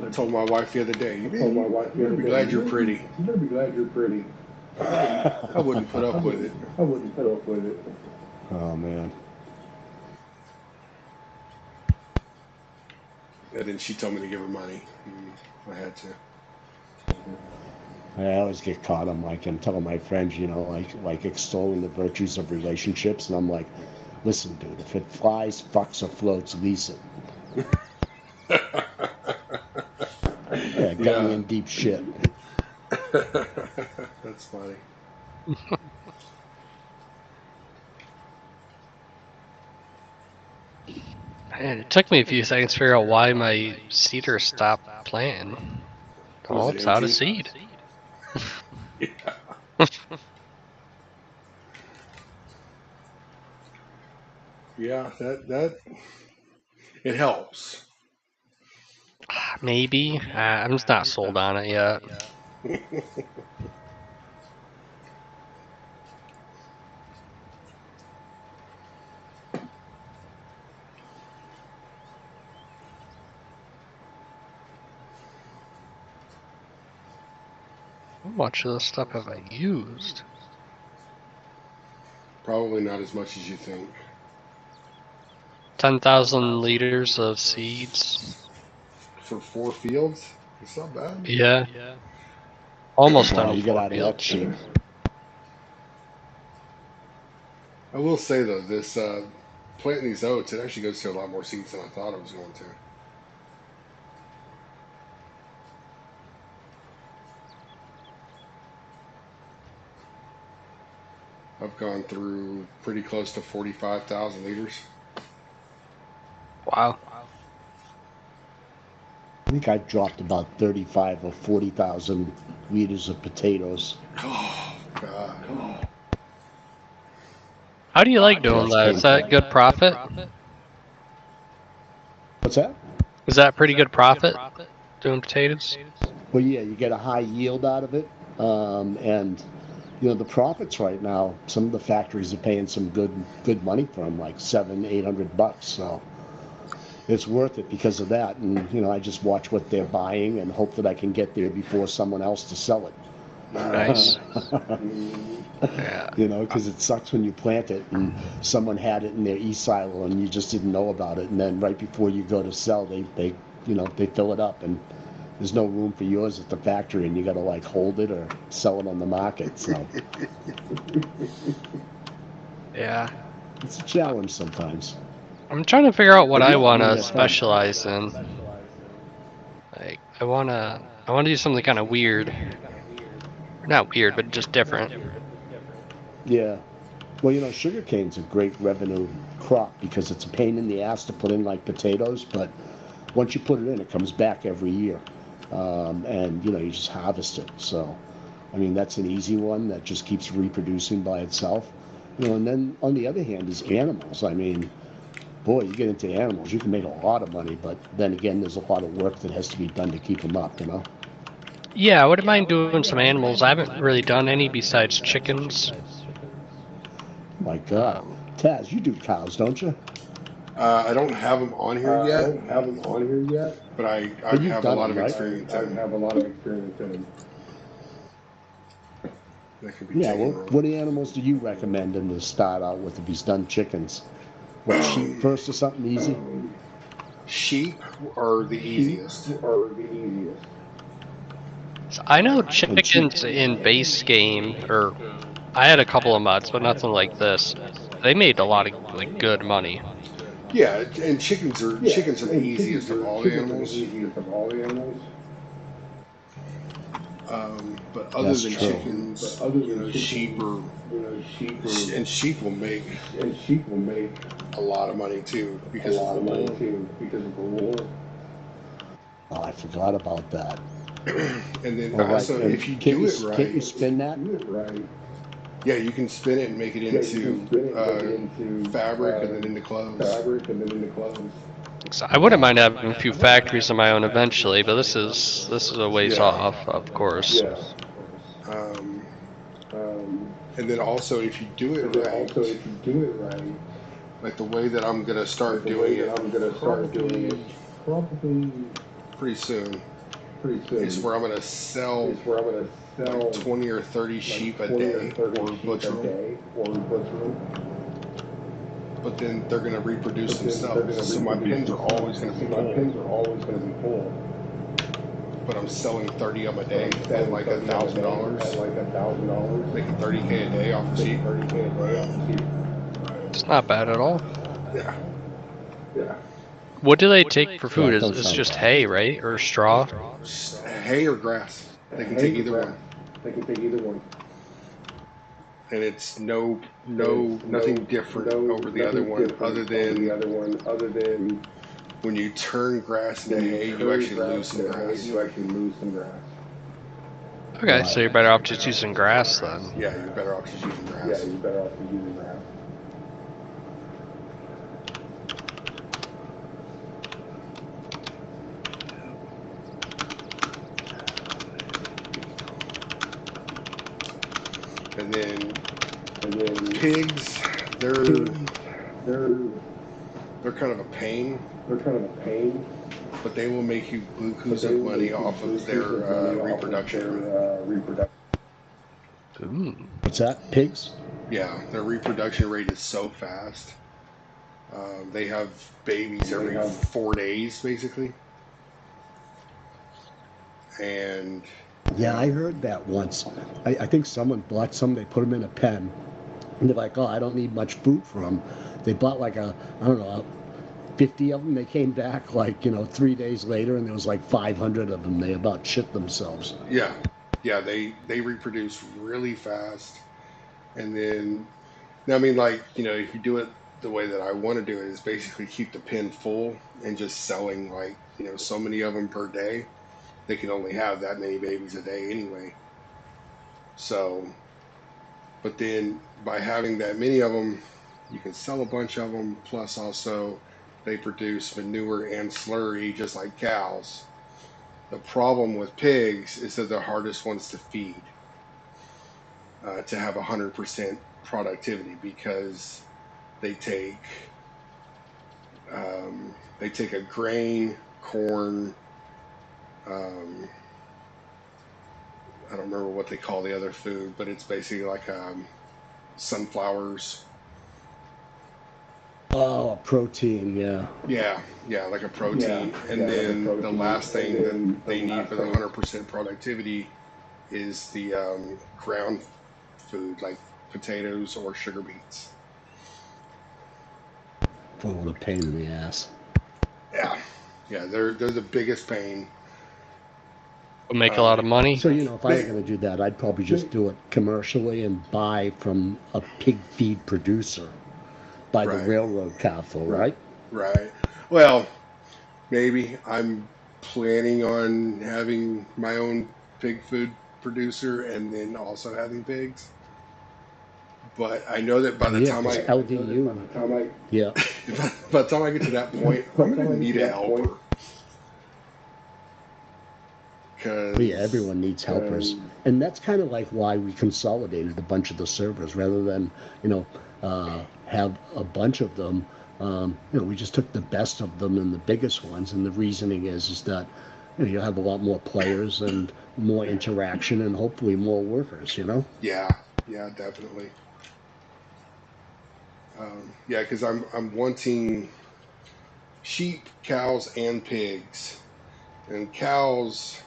I told my wife the other day, you better be glad you're pretty. You better be glad you're pretty. I wouldn't put up with it. I wouldn't put up with it. Oh, man. And then she told me to give her money. I had to. I always get caught. I'm telling my friends, like extolling the virtues of relationships, and I'm like, listen, dude, if it flies, fucks, or floats, lease it. Yeah, got me in deep shit. That's funny. Man, it took me a few seconds to figure out why my cedar stopped planting. Oh, it's out of seed. Yeah, that it helps. Maybe. I'm just not sold on it yet. How much of this stuff have I used? Probably not as much as you think. 10,000 liters of seeds. For 4 fields, it's not bad. Yeah. Almost done You with get 4 out of that fields. shit. I will say though, this planting these oats, it actually goes to a lot more seeds than I thought it was going to. I've gone through pretty close to 45,000 liters. Wow. I think I dropped about 35 or 40,000 liters of potatoes. Oh God! How do you like doing that? Is that good profit? What's that? Is that pretty good profit, doing potatoes? Well, yeah, you get a high yield out of it, and the profits right now. Some of the factories are paying some good money for them, like $700-800. So it's worth it because of that. And I just watch what they're buying and hope that I can get there before someone else to sell it. Nice. Yeah. Because it sucks when you plant it and someone had it in their e-silo and you just didn't know about it, and then right before you go to sell, they fill it up and there's no room for yours at the factory, and you got to like hold it or sell it on the market. So Yeah. it's a challenge sometimes. I'm trying to figure out what I want to specialize in. Like, I want to do something kind of weird. Not weird, but just different. Yeah. Well, sugarcane's a great revenue crop because it's a pain in the ass to put in like potatoes, but once you put it in, it comes back every year. And you just harvest it. So, I mean, that's an easy one that just keeps reproducing by itself. And then on the other hand is animals. I mean, boy, you get into animals, you can make a lot of money, but then again, there's a lot of work that has to be done to keep them up. Yeah, I wouldn't mind doing some animals. I haven't really done any besides chickens. My God, Taz, you do cows, don't you? I don't have them on here yet. But I have a lot of experience in them. That can be Yeah, well, taken wrong. what animals do you recommend in to start out with if he's done chickens? What, sheep first or something easy? Sheep are the easiest. So I know chickens in base game, or I had a couple of mods, but nothing like this. They made a lot of like good money. Yeah, and chickens are the easiest of all the animals. But other That's than true. chickens, sheep are, and sheep will make a lot of money too because of the wool. Oh, I forgot about that. And then All right. also, And if you do it right, can't you spin that? yeah, you can spin it and make it into fabric and then into clothes. So I wouldn't mind having a few factories of my own eventually, but this is a ways off, of course. And then also, if you do it right, like the way that I'm gonna start doing it, probably pretty soon is where I'm going to sell like 20 or 30 sheep a day or butcher them. But then they're going to reproduce themselves. So my pens are always going to be full. But I'm selling 30 of them a day at like $1,000. Making $30K a day off of sheep. It's not bad at all. Yeah. What do they take for food? Yeah, It's just hay, right? Or straw? Hay or grass. They can take either one. And it's nothing different over the other one other than when you turn grass into hay, you actually lose some grass. Okay, so you're better off just using grass then. Yeah, you're better off just using grass. And then pigs, they're kind of a pain. But they will make you bukus of money off of their reproduction rate. What's that? Pigs? Yeah, their reproduction rate is so fast. They have babies every 4 days, basically. And yeah, I heard that once. I think someone bought some. They put them in a pen, and they're like, "Oh, I don't need much food for them." They bought like I don't know, 50 of them. They came back like 3 days later, and there was like 500 of them. They about shit themselves. Yeah, they reproduce really fast, and then I mean, like if you do it the way that I want to do it, is basically keep the pen full and just selling like so many of them per day. They can only have that many babies a day anyway. So, but then by having that many of them, you can sell a bunch of them. Plus, also they produce manure and slurry just like cows. The problem with pigs is that they're the hardest ones to feed to have 100% productivity because they take a grain, corn. I don't remember what they call the other food, but it's basically like sunflowers. Oh, protein, yeah. Yeah, like a protein. And then the last thing that they need for the 100% productivity is the ground food, like potatoes or sugar beets. Oh, what a pain in the ass. Yeah, they're the biggest pain. Make a lot of money. So, if I were going to do that, I'd probably just do it commercially and buy from a pig feed producer. Buy the railroad cattle, right? Right. Well, maybe. I'm planning on having my own pig food producer and then also having pigs. But I know that by the time I LDU, yeah. by the time I get to that point, I'm going to need a helper. Yeah, everyone needs helpers, and that's kind of like why we consolidated a bunch of the servers rather than have a bunch of them. We just took the best of them and the biggest ones, and the reasoning is that you have a lot more players and more interaction and hopefully more workers. Yeah, definitely. Yeah, because I'm wanting sheep, cows, and pigs, and cows.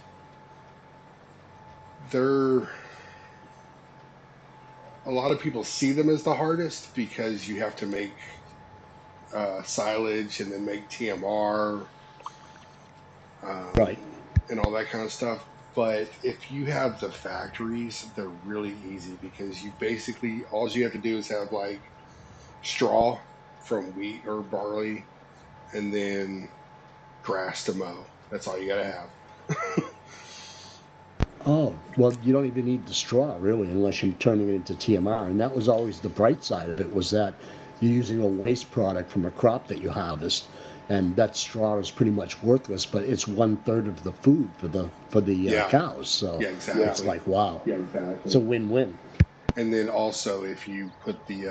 They're a lot of people see them as the hardest because you have to make silage and then make TMR, Right. and all that kind of stuff. But if you have the factories, they're really easy because you basically all you have to do is have like straw from wheat or barley, and then grass to mow. That's all you gotta have. Oh, well, you don't even need the straw, really, unless you're turning it into TMR. And that was always the bright side of it, was that you're using a waste product from a crop that you harvest, and that straw is pretty much worthless, but it's 1/3 of the food for the cows. So yeah, exactly. It's like, wow. Yeah, exactly. It's a win-win. And then also if you put the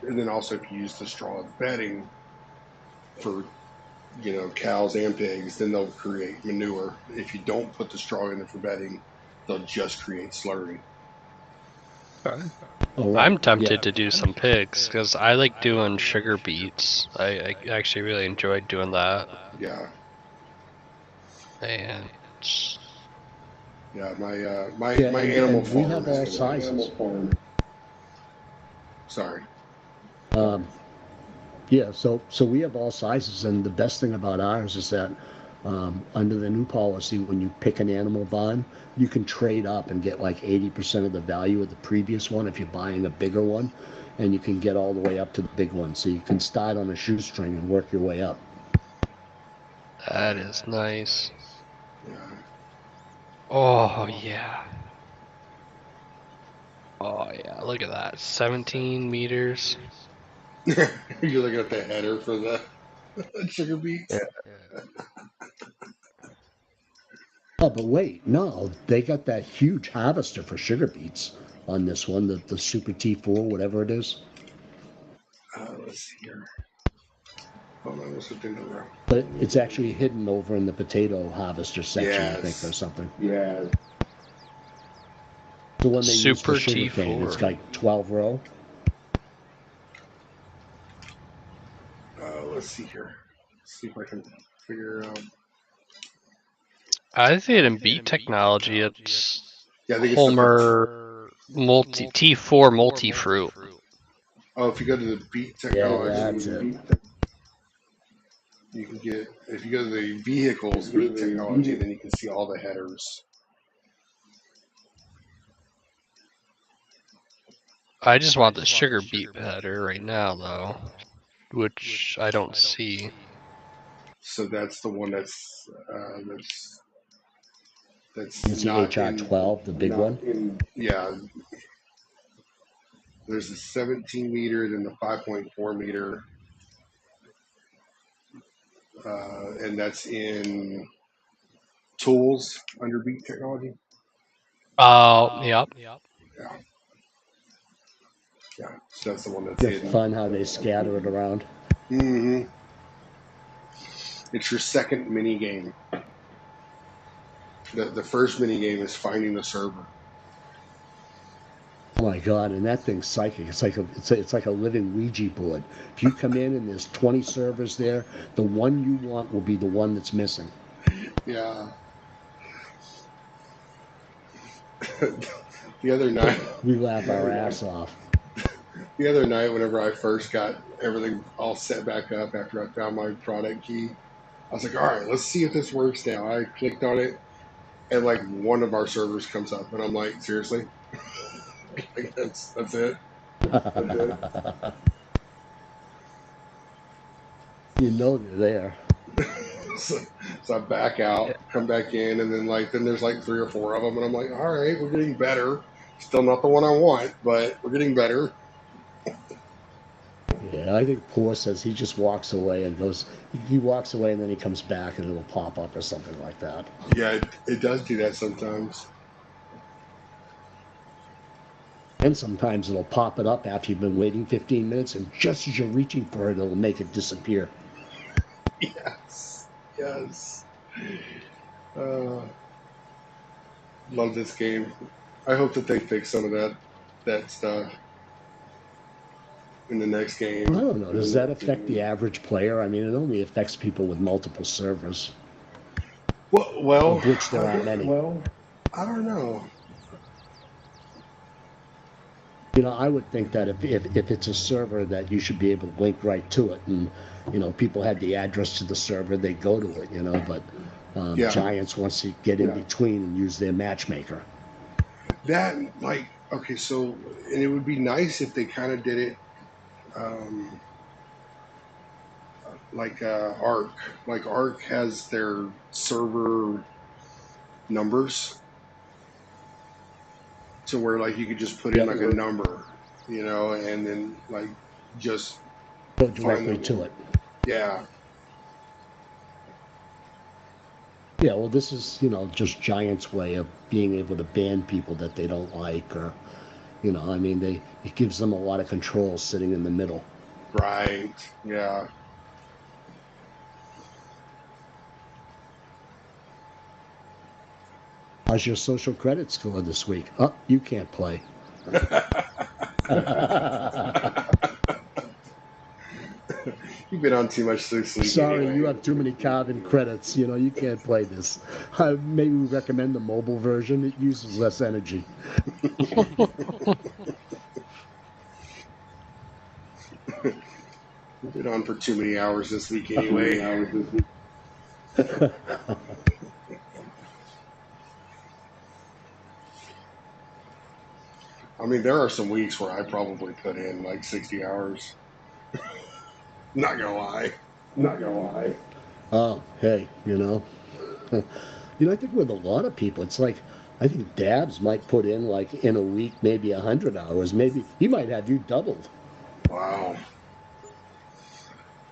and then also if you use the straw as bedding for cows and pigs, then they'll create manure. If you don't put the straw in there for bedding, they'll just create slurry. Oh, right. I'm tempted to do some pigs because I like doing sugar beets. I actually really enjoyed doing that. Yeah. And Yeah, my Yeah, animal and we farm have is all gonna. sizes. Sorry. Yeah, so we have all sizes, and the best thing about ours is that under the new policy, when you pick an animal bond, you can trade up and get like 80% of the value of the previous one if you're buying a bigger one, and you can get all the way up to the big one. So you can start on a shoestring and work your way up. that is nice. Yeah. Oh yeah. Oh yeah, look at that. 17 meters. You're looking at the header for the sugar beets. Oh, but wait, no, they got that huge harvester for sugar beets on this one, the Super T4, whatever it is. Let's see here. Hold on, what's looking over? But it's actually hidden over in the potato harvester section, I think, or Yes. something. Yeah. The one they use for Super sugarcane. It's T4. got 12 row. Let's see here. See if I can figure out. I think in beet technology, it's Yeah, I think it's the. Homer multi T4 multi fruit. Oh, if you go to the beet Yeah, technology, that's it. you can get. If you go to the vehicles beet technology, then you can see all the headers. I just want the sugar beet header right now, though, which I don't see. So that's the one that's You see not HR in. 12, the big one. Yeah, there's the 17 meter, then the 5.4 meter, and that's in tools under beat technology. Oh, yep. Yeah, yeah. So that's the one that's It's hidden. fun how they scatter it around. Mm-hmm. It's your second mini game. The first mini game is finding the server. Oh my god, and that thing's psychic. It's like a living Ouija board. If you come in and there's 20 servers there, the one you want will be the one that's missing. Yeah. The other night, We laugh our ass off. the other night, whenever I first got everything all set back up after I found my product key, I was like, all right, let's see if this works now. I clicked on it, and like one of our servers comes up, and I'm like, seriously? Like, that's it? You know they're there. so, so I back out, come back in, and then there's like three or four of them, and I'm like, all right, we're getting better. Still not the one I want, but we're getting better. Yeah, I think Poor says he just walks away and goes. He walks away and then he comes back and it'll pop up or something like that. Yeah, it does do that sometimes. And sometimes it'll pop it up after you've been waiting 15 minutes, and just as you're reaching for it, it'll make it disappear. Yes, yes. Uh, love this game. I hope that they fix some of that stuff in the next I game. don't know. Does that affect the average player? I mean, it only affects people with multiple servers, Well, of which there aren't many. I don't know. You know, I would think that if it's a server that you should be able to link right to it, and people had the address to the server, they go to it. But Yeah, Giants wants to get in between and use their matchmaker. that okay. So, and it would be nice if they kind of did it um, like Arc. Like Arc has their server numbers to where like you could just put in Yep. like a number, and then like just Go find directly them. to it. Yeah, Yeah, well, this is, just Giants' way of being able to ban people that they don't like, or, I mean, it gives them a lot of control sitting in the middle. right. Yeah. How's your social credit score this week? Oh, you can't play. You've been on too much sleep. Sorry, anyway. you have too many carbon credits. You can't play this. Maybe we recommend the mobile version. It uses less energy. You've been on for too many hours this week anyway. I mean, there are some weeks where I probably put in like 60 hours. Not gonna lie. Oh, hey, I think with a lot of people, it's like I think Dabs might put in like in a week maybe 100 hours. Maybe he might have you doubled. Wow.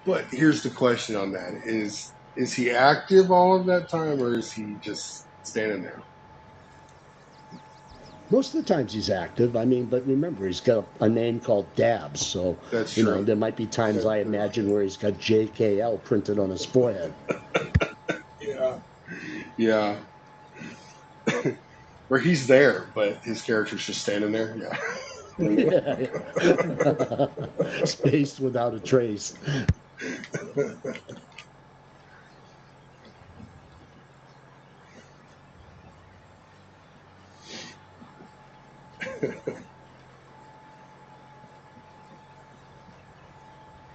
But here's the question on that: is he active all of that time, or is he just standing there? Most of the times he's active. I mean, but remember, he's got a name called Dabs, so That's true. there might be times I imagine where he's got JKL printed on his forehead. Yeah. Where he's there, but his character's just standing there. Yeah. Spaced without a trace.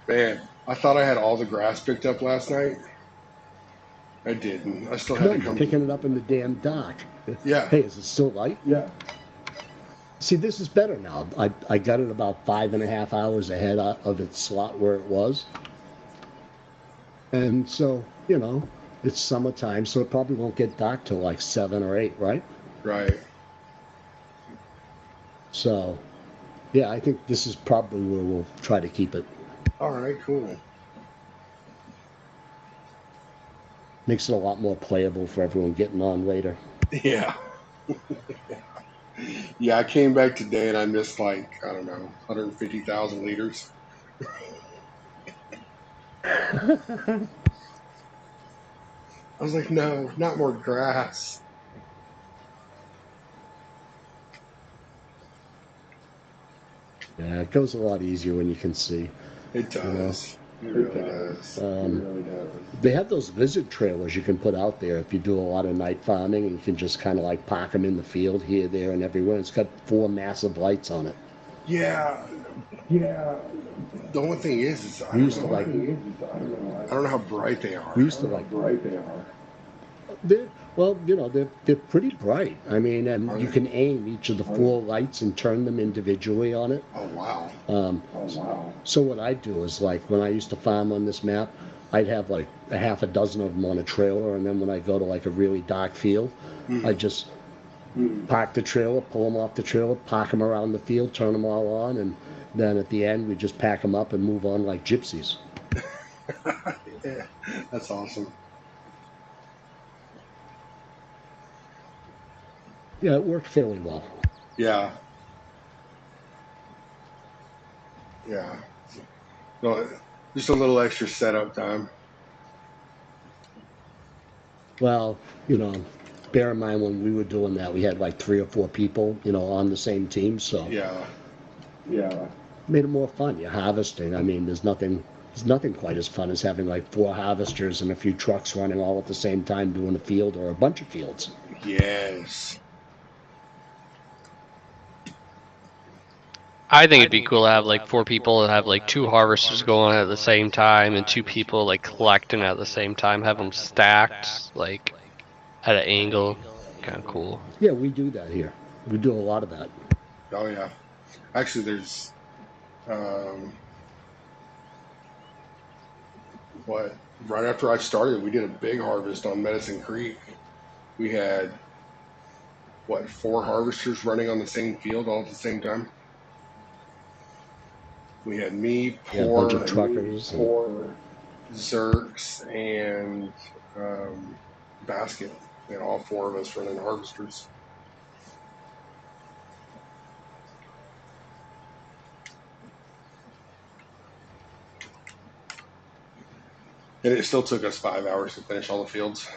Man, I thought I had all the grass picked up last night. I didn't. I still had to come. Picking it up in the damn dock. Yeah. Hey, is it still light? Yeah. See, this is better now. I got it about 5.5 hours ahead of its slot where it was. And so, it's summertime, so it probably won't get dark till like 7 or 8, right? Right. So, yeah, I think this is probably where we'll try to keep it. All right, cool. Makes it a lot more playable for everyone getting on later. Yeah. Yeah, I came back today and I missed like, I don't know, 150,000 liters. I was like, no, not more grass. Yeah, it goes a lot easier when you can see. It does. It really does. They have those lizard trailers you can put out there if you do a lot of night farming, and you can just kind of like park them in the field here, there, and everywhere. It's got 4 massive lights on it. Yeah. The only thing is I don't know how bright they are. We used to like. They're pretty bright. I mean, and you can aim each of the 4 lights and turn them individually on it. Oh wow. So what I do is like when I used to farm on this map, I'd have like a half a dozen of them on a trailer, and then when I go to like a really dark field, I just park the trailer, pull them off the trailer, park them around the field, turn them all on, and then at the end we just pack them up and move on like gypsies. Yeah, that's awesome. Yeah, it worked fairly well. Yeah. Yeah. No, just a little extra setup time. Well, bear in mind when we were doing that, we had like 3 or 4 people, on the same team, so Yeah. made it more fun. You're harvesting. I mean, there's nothing quite as fun as having like 4 harvesters and a few trucks running all at the same time doing a field or a bunch of fields. Yes. I think it'd be cool to have like 4 people that have like 2 harvesters going at the same time and 2 people like collecting at the same time, have them stacked like at an angle. Kind of cool. Yeah, we do that here. We do a lot of that. Oh yeah. Actually, there's right after I started, we did a big harvest on Medicine Creek. We had 4 harvesters running on the same field all at the same time. We had me, Yeah, a bunch of truckers, Zerks, and Basket. We had all 4 of us running harvesters. And it still took us 5 hours to finish all the fields.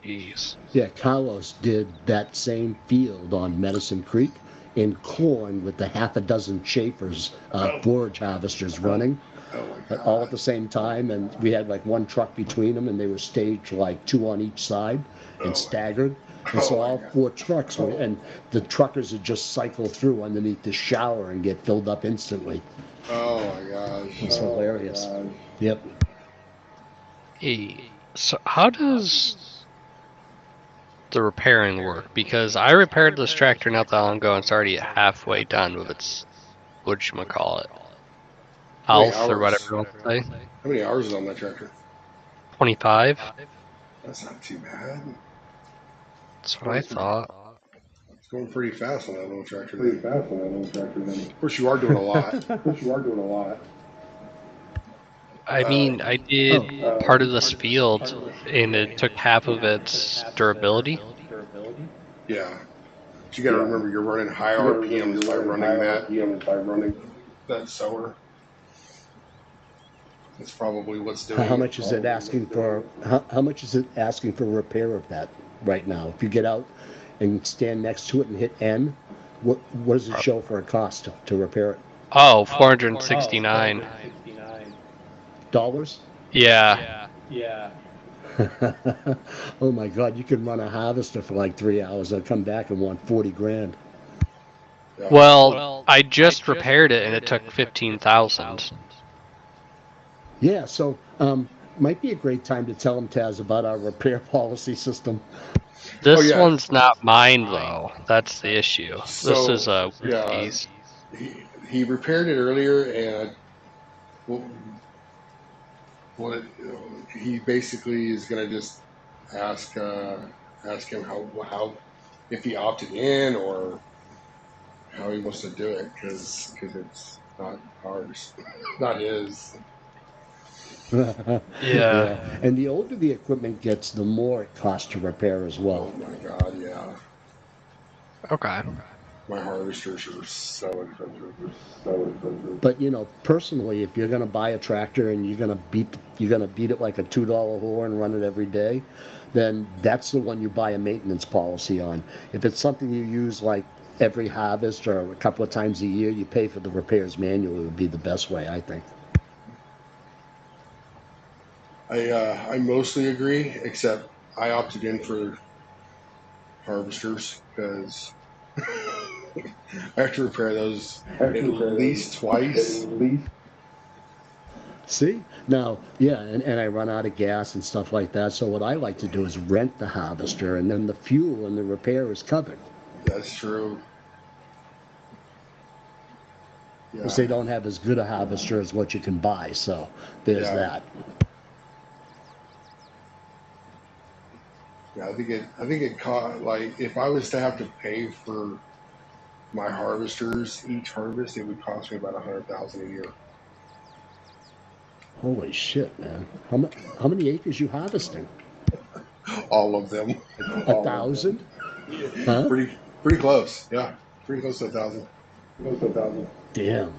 Jeez. Yeah, Carlos did that same field on Medicine Creek in corn with the half a dozen Schaefer's forage harvesters running all at the same time, and we had like one truck between them, and they were staged like two on each side and staggered. And so all four trucks were, and the truckers would just cycle through underneath the shower and get filled up instantly. Oh my gosh. It's hilarious. Yep. Hey, so how does the repairing work? Because I repaired this tractor not that long ago and it's already halfway done with its whatchamacallit, How many health or hours? whatever you want to say. How many hours is on that tractor? 25? That's not too bad. That's what I thought. It's going pretty fast on that little tractor. Of course, you are doing a lot. I mean, I did part of this field and it took half of its durability. Yeah. But you got to remember, you're running high RPMs by running that sower. That's probably what's doing. How much is it asking for? How much is it asking for repair of that right now? If you get out and stand next to it and hit N, what does it show for a cost to repair it? Oh, 469. Dollars? Yeah. Oh my God! You can run a harvester for like 3 hours and come back and want 40 grand. Yeah. Well, I just repaired it and it took 15,000. Yeah, so might be a great time to tell them, Taz, about our repair policy system. This yeah. one's not mine though. That's the issue. This is So, yeah, Whiskey's. he repaired it earlier, and what he basically is going to just ask him how if he opted in or how he wants to do it because it's not ours, not his. Yeah. And the older the equipment gets, the more it costs to repair as well. Oh my god, yeah. Okay. My harvesters are so expensive. But personally, if you're gonna buy a tractor and you're gonna beat it like a $2 whore and run it every day, then that's the one you buy a maintenance policy on. If it's something you use like every harvest or a couple of times a year, you pay for the repairs manually would be the best way, I think. I mostly agree, except I opted in for harvesters because I have to repair those at least twice. See? Now, yeah, and I run out of gas and stuff like that. So what I like to do is rent the harvester, and then the fuel and the repair is covered. That's true. Because they Yeah, don't have as good a harvester as what you can buy. So there's yeah, that. yeah. I think it caught like if I was to have to pay for my harvesters each harvest, it would cost me about 100,000 a year. Holy shit, man! How many acres you harvesting? All of them. 1,000? Huh? Pretty close. Yeah, pretty close to 1,000. Damn.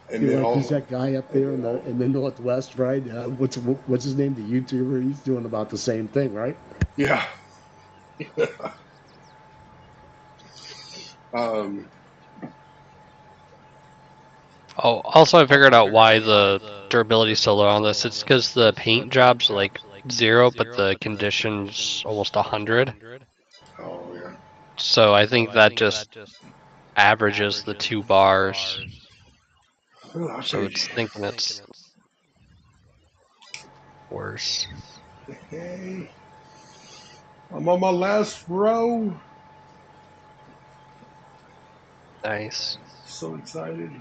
And You're then like, who's all that guy up there in the Northwest, right? What's his name? The YouTuber. He's doing about the same thing, right? yeah. um, Oh, also I figured out why the durability is so low on this. It's because the paint job's like 0, but the condition's almost 100. oh yeah. So I think that just averages the 2 bars. Well, I So think, it's thinking it's worse. hey, I'm on my last row. Nice. So excited.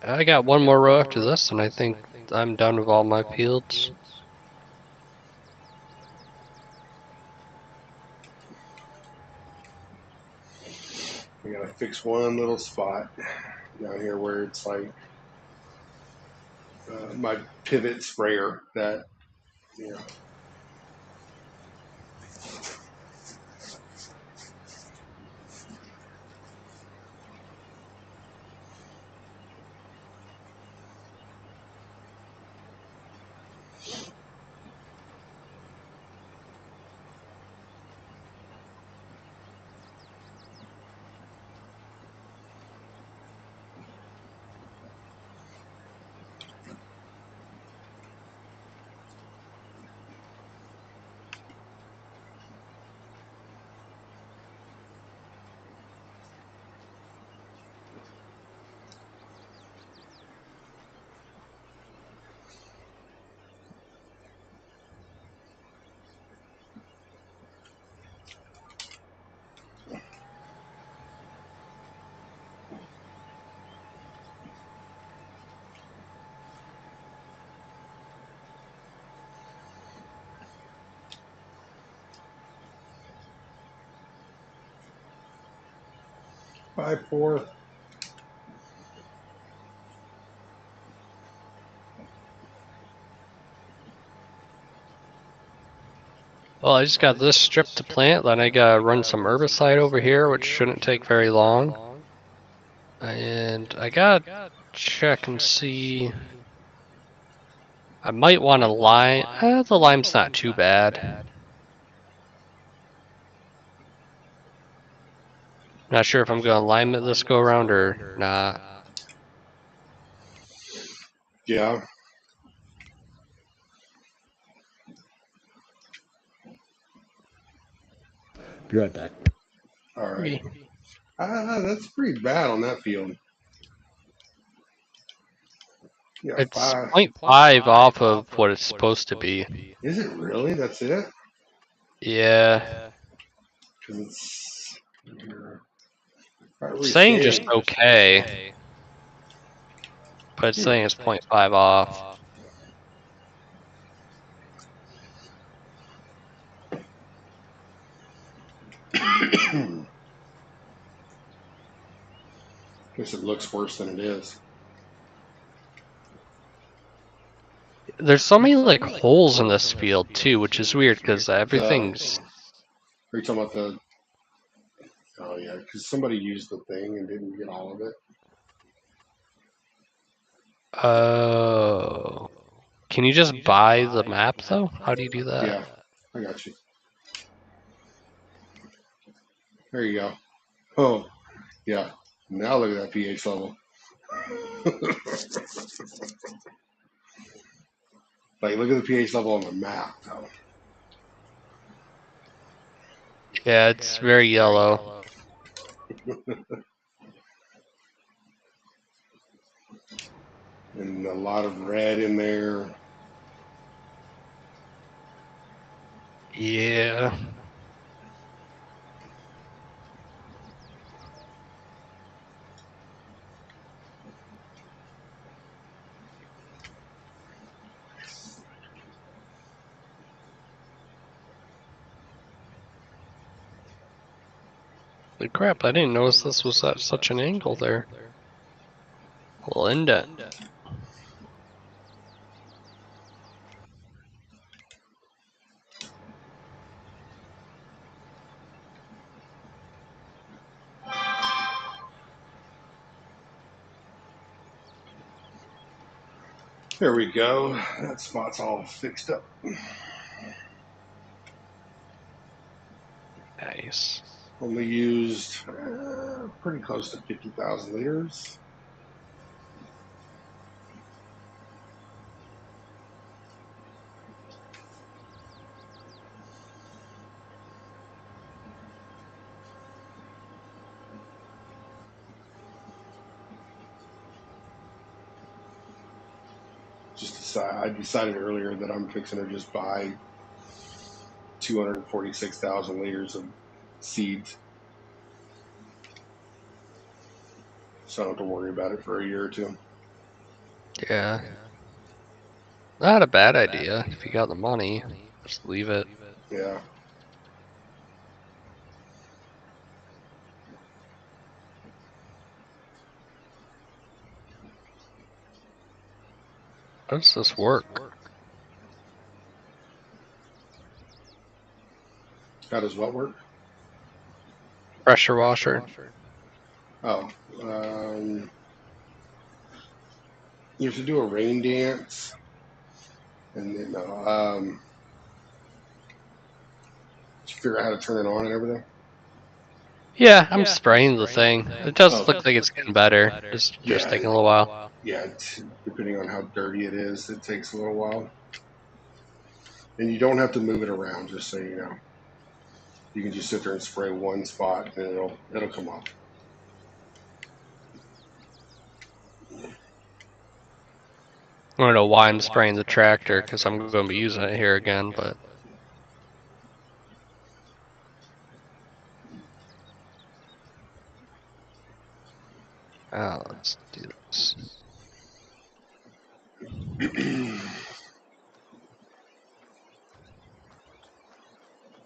I got one more row after this, and I think I'm done with all my fields. I gotta fix one little spot down here where it's like my pivot sprayer that you know. 5.4. Well, I just got this strip to plant, then I gotta run some herbicide over here, which shouldn't take very long. And I gotta check and see. I might want to lime. The lime's not too bad. Not sure if I'm gonna lime it this go around or not. Yeah. Be right back. All right. That's pretty bad on that field. Yeah, It's 5. 0.5 off of what it's supposed to be. Is it really? That's it? Yeah. Because it's Saying just okay, but it's saying it's 0.5 off. Guess it looks worse than it is. There's so many like holes in this field too, which is weird because everything's. Are you talking about the? Oh yeah, because somebody used the thing and didn't get all of it. Oh. Can you just buy the map though? How do you do that? Yeah, I got you. There you go. Oh, yeah. Now look at that pH level. Like, look at the pH level on the map, though. Yeah, it's very yellow. And a lot of red in there. Yeah. Holy crap, I didn't notice this was at such an angle there. Little indent. There we go. That spot's all fixed up. Nice. Only used pretty close to 50,000 liters. I decided earlier that I'm fixing to just buy 246,000 liters of seeds, so I don't have to worry about it for a year or two. Yeah. Not a bad idea if you got the money. Just leave it. Yeah. How does this work? How does what work? Pressure washer. Oh, you have to do a rain dance, and then did you figure out how to turn it on and everything? Yeah, I'm spraying the thing. It does look like it's getting better. It's just taking a little while. Yeah, depending on how dirty it is, it takes a little while. And you don't have to move it around, just so you know. You can just sit there and spray one spot, and it'll come off. I don't know why I'm spraying the tractor because I'm going to be using it here again, but. Let's do this.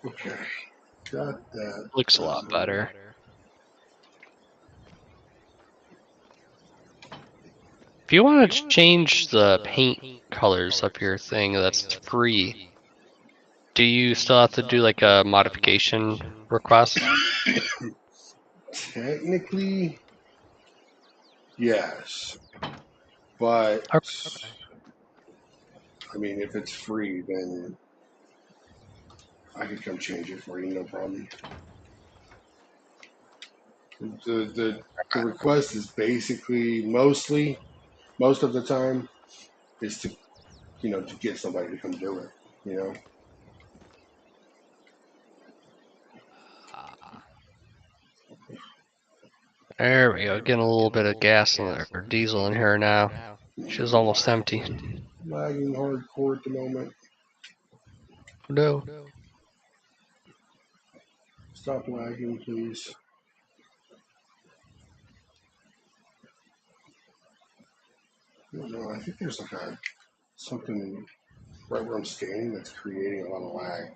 Okay, got that. Looks a lot better. If you want to change the paint colors of your thing, that's free. Do you still have to do like a modification request? Technically, yes. But, Okay. I mean, if it's free, then I could come change it for you, no problem. The request is basically most of the time is to to get somebody to come do it. You know. There we go. Getting a little bit of gas in there, or diesel in here now. She's almost empty. Lagging hardcore at the moment. No. Stop lagging, please. I don't know. I think there's like something right where I'm standing that's creating a lot of lag.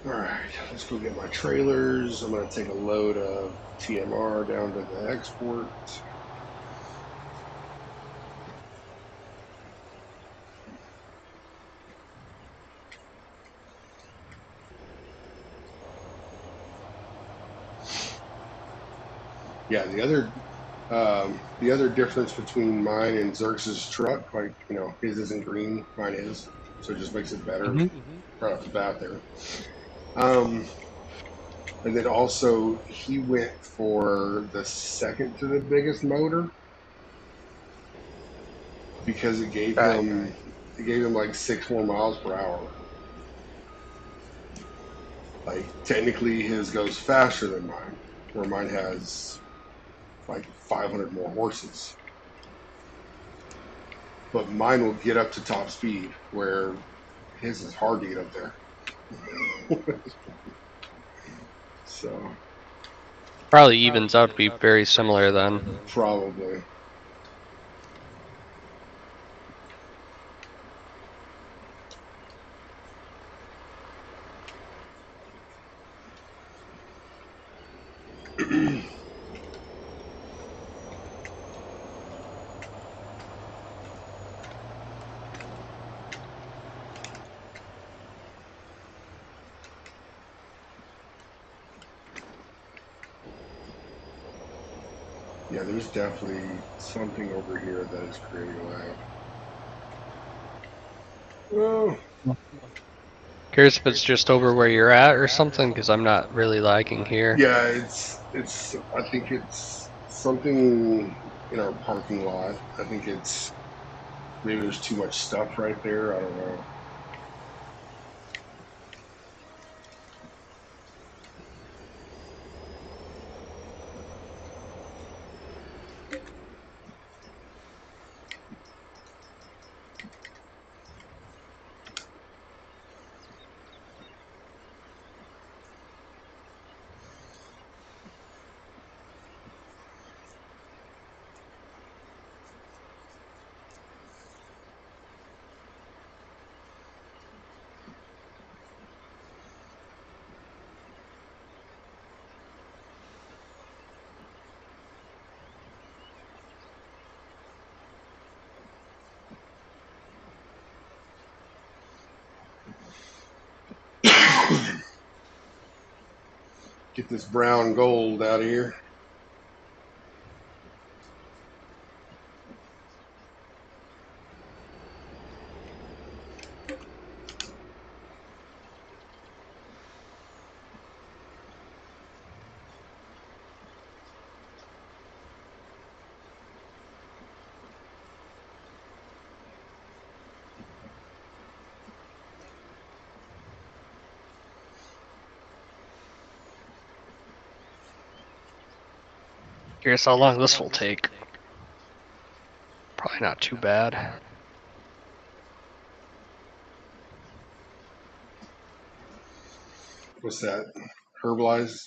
Alright, let's go get my trailers. I'm going to take a load of TMR down to the export. Yeah, the other difference between mine and Xerxes' truck, like, his isn't green, mine is. So it just makes it better right off the bat there. And then also, he went for the second to the biggest motor because it gave him like 6 more miles per hour. Like technically, his goes faster than mine, where mine has like 500 more horses. But mine will get up to top speed, where his is hard to get up there. So Probably evens out to be very similar then. probably. Yeah, there's definitely something over here that is creating lag. Oh, Curious if it's just over where you're at or something, because I'm not really lagging here. yeah, it's. I think it's something in our parking lot. I think it's maybe there's too much stuff right there. I don't know. Get this brown gold out of here. Curious how long this will take. Probably not too bad. What's that? Herbalize?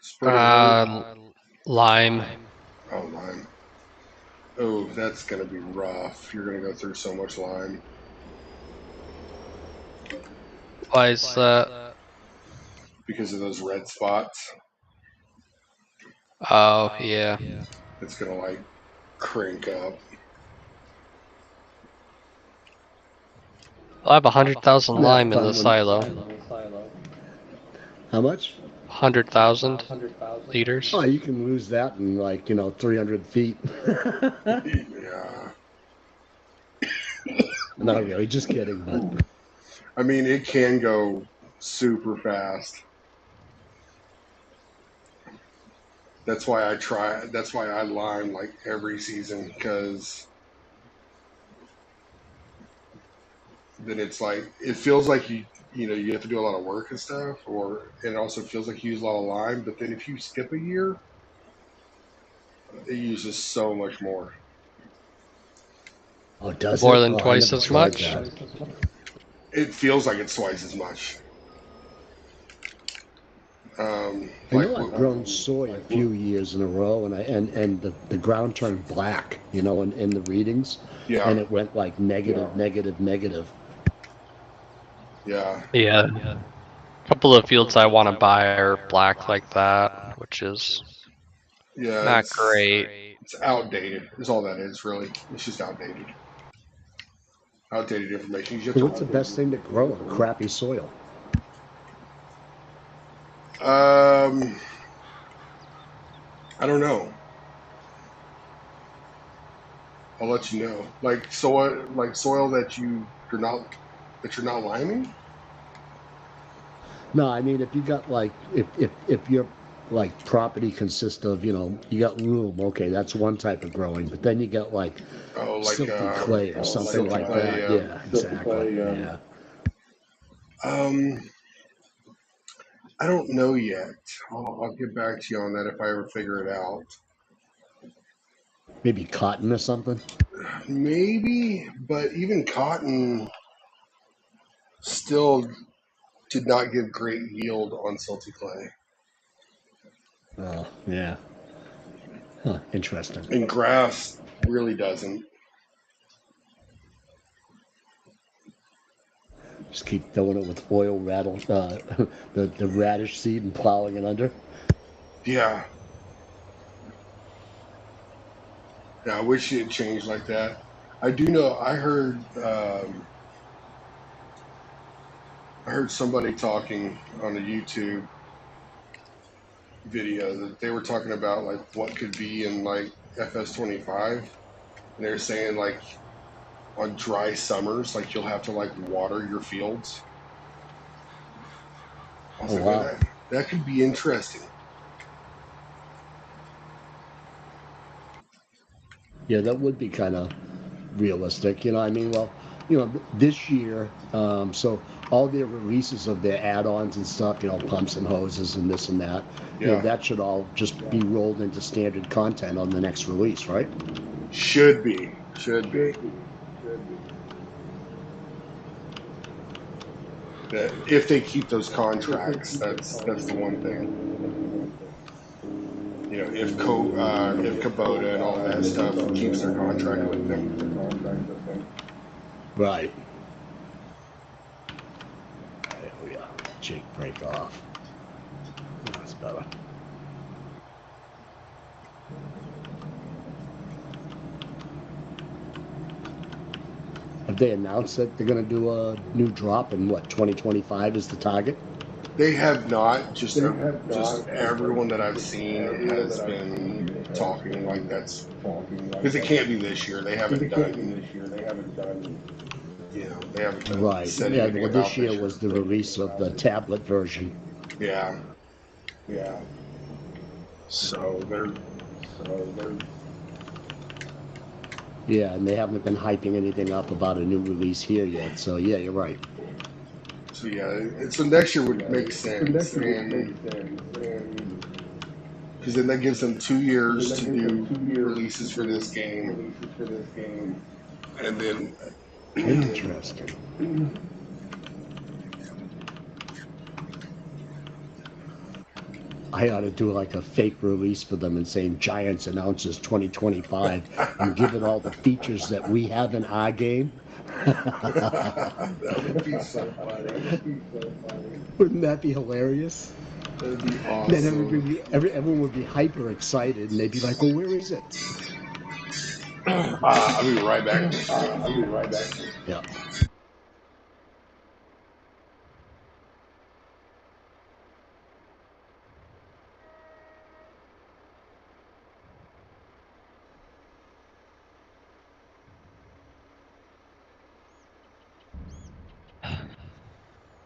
Spreading herb? Lime. Oh, lime. Oh, that's going to be rough. You're going to go through so much lime. Why is that? Because of those red spots. Oh, yeah. It's going to like crank up. I'll have 100,000 Yeah, lime in fun the when- silo. How much? 100,000 liters. Oh, you can lose that in 300 feet. Yeah. Not really, just kidding, but I mean, it can go super fast. That's why I lime like every season, because then it's like, it feels like you have to do a lot of work and stuff, or it also feels like you use a lot of lime, but then if you skip a year, it uses so much more. oh, does More it? than Oh, I twice never as tried much? that. It feels like it's twice as much. I Like, know I've grown soy a few years in a row, and the ground turned black, in the readings, yeah, and it went like negative, negative, negative. yeah, Yeah. A couple of fields I want to buy are black like that, which is yeah. not great. It's outdated. Is all that is really. It's just outdated. Outdated information. You have So to. what's the best thing to grow in crappy soil? I don't know. I'll let you know. Like soil that you're not liming. No, I mean if you got if your property consists of you got loam, okay, that's one type of growing, but then you got like Oh, like silty clay or something silty like clay, that. Yeah, exactly. Yeah. Um, I don't know yet. I'll get back to you on that if I ever figure it out. Maybe cotton or something. Maybe, but even cotton still did not give great yield on silty clay. Oh, yeah. Huh, interesting. And grass really doesn't. Just keep filling it with oil the radish seed and plowing it under. Yeah. Yeah, I wish it had changed like that. I do know. I heard somebody talking on a YouTube video that they were talking about like what could be in like FS25, and they were saying like on dry summers, like you'll have to like water your fields. I was Oh, like, oh, wow. that could be interesting. Yeah, that would be kind of realistic. I mean, well, this year, so all their releases of their add-ons and stuff, pumps and hoses and this and that, Yeah, that should all just be rolled into standard content on the next release, right? should be, should be. That if they keep those contracts, that's the one thing. If Kubota and all that stuff keeps their contract with them. Right. There we go. Jake break off. That's better. Have they announced that they're going to do a new drop in 2025 is the target? They have not. Just everyone that I've seen has been talking like that's because it can't be this year. They haven't done. They haven't Right. said Yeah, anything well, about this year this year. was the release of the tablet version. Yeah. So they're Yeah, and they haven't been hyping anything up about a new release here yet. So, yeah, you're right. so next year would make sense, and because then that gives them 2 years to do releases for this game, and then Interesting. I ought to do like a fake release for them and saying Giants announces 2025 and give it all the features that we have in our game. That would be so funny. Wouldn't that be hilarious? That would be Then awesome. everyone would be hyper excited and they'd be like, well, where is it? I'll be right back. Yeah.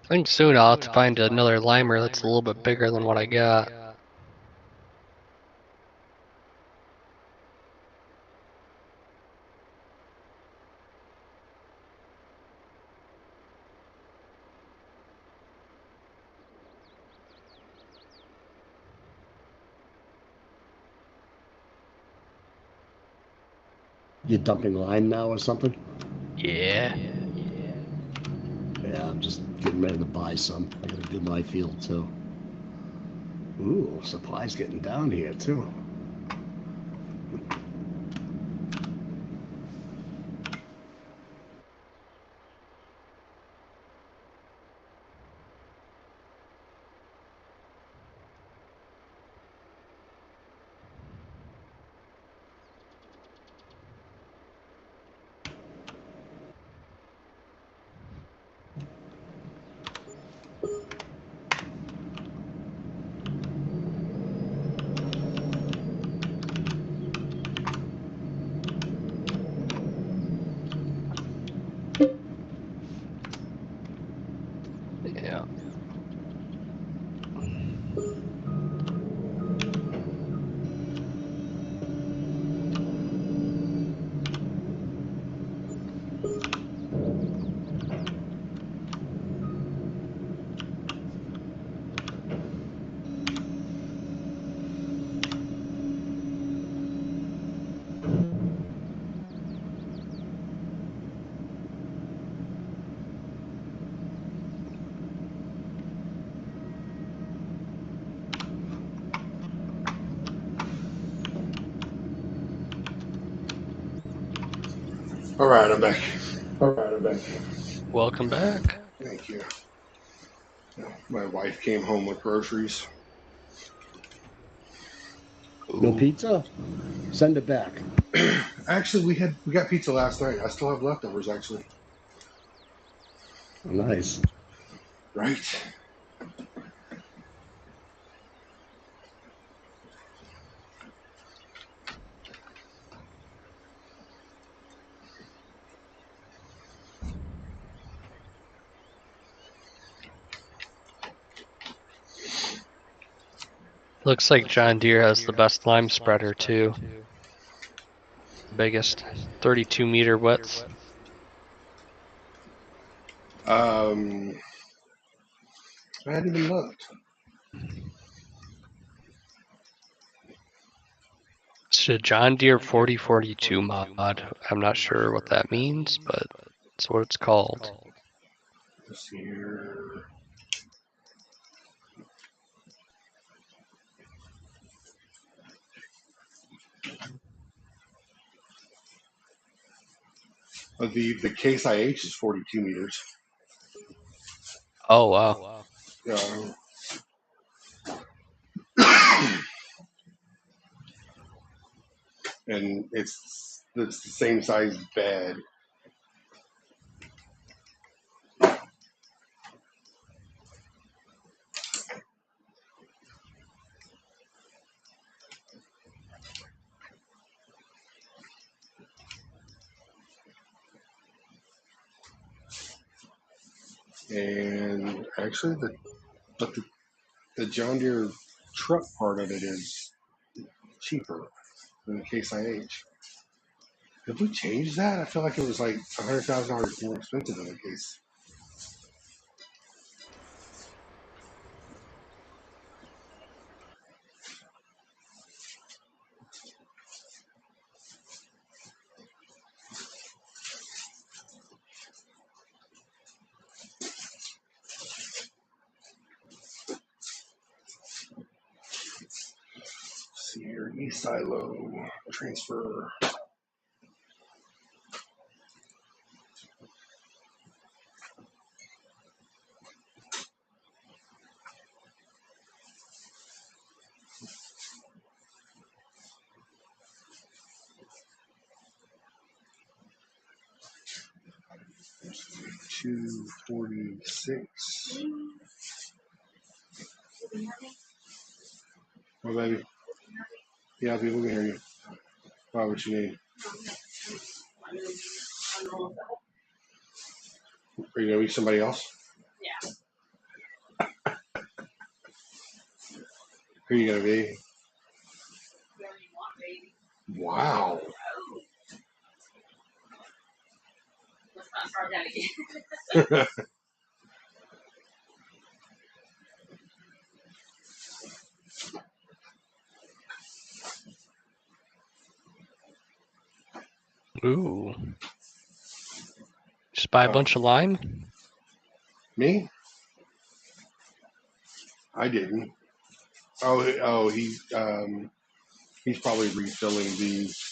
I think soon I'll have to find another limer that's a little bit bigger than what I got. You dumping lime now or something? Yeah. Yeah, I'm just getting ready to buy some. I gotta do my field too. Ooh, supplies getting down here too. Yeah. All right, I'm back. Welcome back. Thank you. My wife came home with groceries. No Ooh. pizza? Send it back. Actually, we got pizza last night. I still have leftovers. Actually, Oh, nice. right? Looks like John Deere has the best lime spreader too. Biggest 32-meter width. I hadn't even looked. It's a John Deere 4042 mod. I'm not sure what that means, but it's what it's called. Let's see here. The case IH is 42 meters. Oh wow. And it's the same size bed. And actually, the John Deere truck part of it is cheaper than the Case IH. Did we change that? I feel like it was like $100,000 more expensive than the Case. silo transfer. $246. Oh, baby. Yeah, people can hear you. Why would you need? Are you gonna meet somebody else? Yeah. Who are you gonna be? Whatever you want, baby. Wow. Oh. Let's not start that again. Ooh. Just buy a bunch of lime? Me? I didn't. Oh, he's probably refilling these.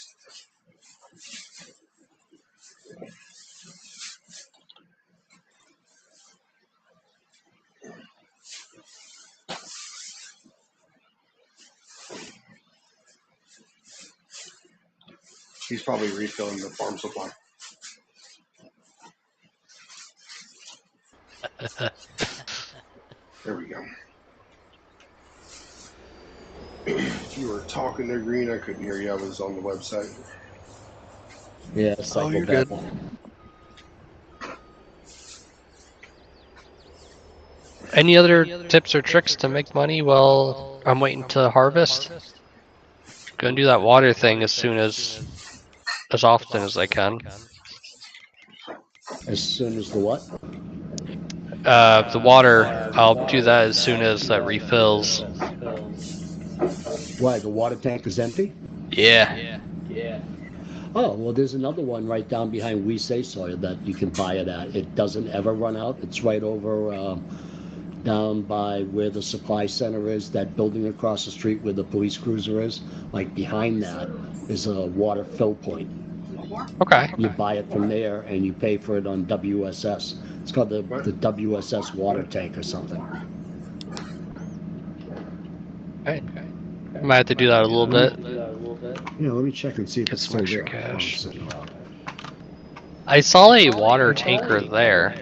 He's probably refilling the farm supply. There we go. If you were talking there, Green, I couldn't hear you. I was on the website. Yeah, Oh, you're good. Any other tips or tricks to make money while I'm waiting to harvest? Gonna do that water thing as often as I can. As soon as the what? The water, I'll do that as soon as that refills. Why, the water tank is empty? Yeah. Oh, well, there's another one right down behind We Say Soil that you can buy it at. It doesn't ever run out. It's right over down by where the supply center is, that building across the street where the police cruiser is. Like behind that is a water fill point. Okay. You buy it from there and you pay for it on WSS. It's called the WSS water tank or something. Okay. Might have to do that a little bit. Yeah, let me check and see if Get it's some still extra there. cash. I saw a water tanker there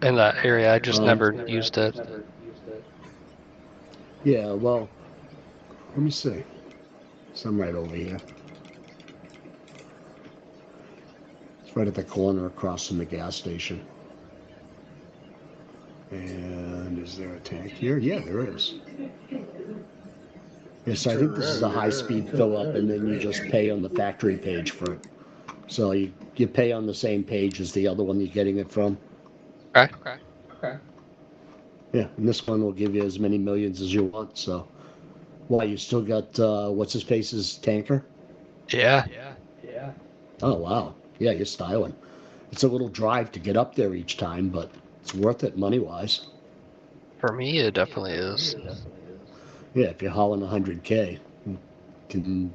in that area. I just never used it. Yeah, well, let me see. So I'm right over here. It's right at the corner across from the gas station. And is there a tank here? Yeah, there is. Yes, I think this is a high-speed fill-up, and then you just pay on the factory page for it. So you pay on the same page as the other one you're getting it from. Okay. Yeah, and this one will give you as many millions as you want. So, why, you still got what's his face's tanker? Yeah. Oh wow, yeah, you're styling. It's a little drive to get up there each time, but it's worth it money-wise. For me, it definitely is. Yeah, if you're hauling 100K, you can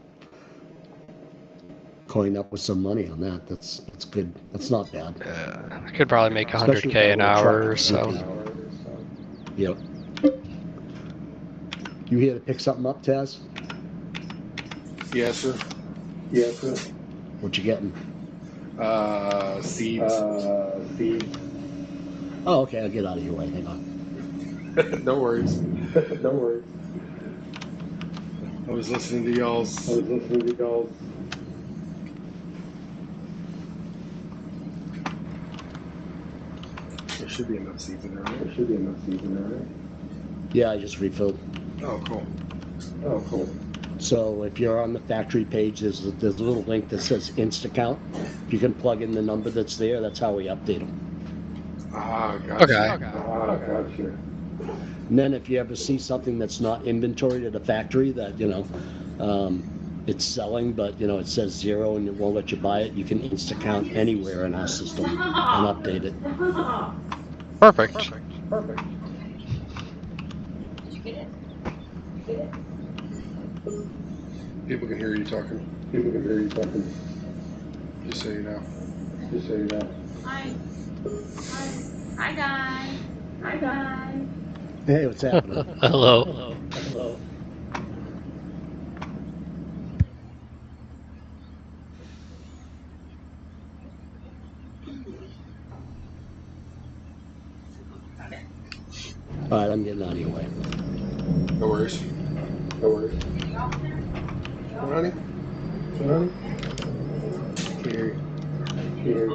coin up with some money on that. That's good. That's not bad. I could probably make Especially 100K with an that little hour truck, or so. Yep. You here to pick something up, Taz? Yes, sir. What you getting? Seeds. Oh, okay. I'll get out of your way. Hang on. No worries. I was listening to y'all's. There should be enough seeds in there, right? Yeah, I just refilled. Oh, cool. So if you're on the factory page, there's a little link that says Instacount. You can plug in the number that's there. That's how we update them. Ah, gotcha. Okay. And then if you ever see something that's not inventoried at a factory that, it's selling, but, it says 0 and it won't let you buy it, you can Instacount anywhere in our system and update it. Perfect. Did you get it? People can hear you talking. People can hear you talking. Just so you know. Just so you know. Hi. Hi, guys. Hi, guys. Hey, what's happening? Hello. Hello. All right, I'm getting out of your way. No worries. No worries. What, honey? Honey? Can't hear you. Here.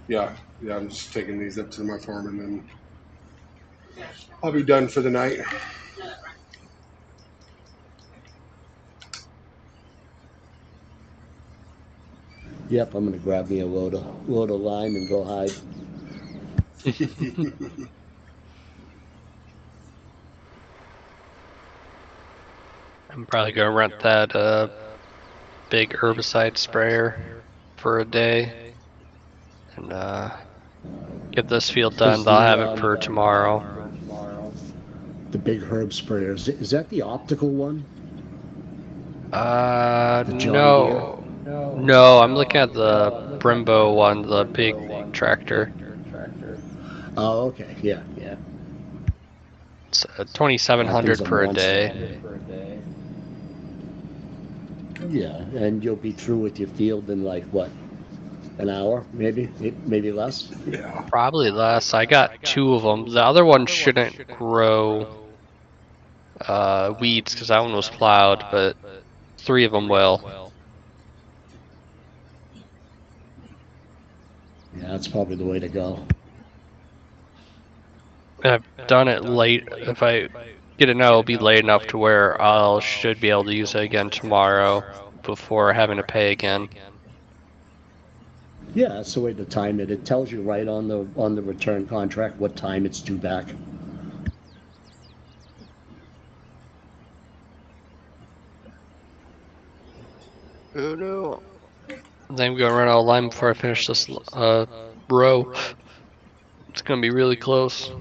Yeah, yeah. I'm just taking these up to my farm, and then I'll be done for the night. Yep, I'm gonna grab me a load of lime and go hide. I'm probably gonna rent that big herbicide sprayer for a day and get this field done. Is They'll the have it for tomorrow. the big herb sprayer is that the optical one? The John Deere? No. No, I'm looking at the Brembo one, the big tractor. Oh, okay. Yeah, yeah. It's That thing's 2,700 a per monster. day. Yeah, and you'll be through with your field in like what, an hour, maybe less. Yeah. Probably less. I got 2 of them. The other one shouldn't grow weeds because that one was plowed, but 3 of them will. Yeah, that's probably the way to go. I've done it late. If I get it now, it'll be late enough to where I'll should be able to use it again tomorrow before having to pay again. Yeah, that's the way to time it. It tells you right on the return contract what time it's due back. Oh no. I think I'm gonna run out of lime before I finish this row. It's gonna be really close.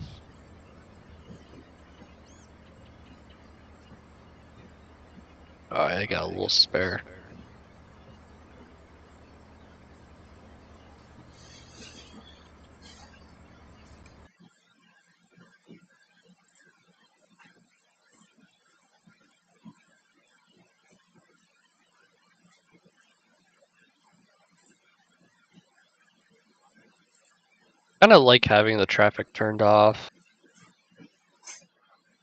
Alright, I got a little spare. Kinda like having the traffic turned off.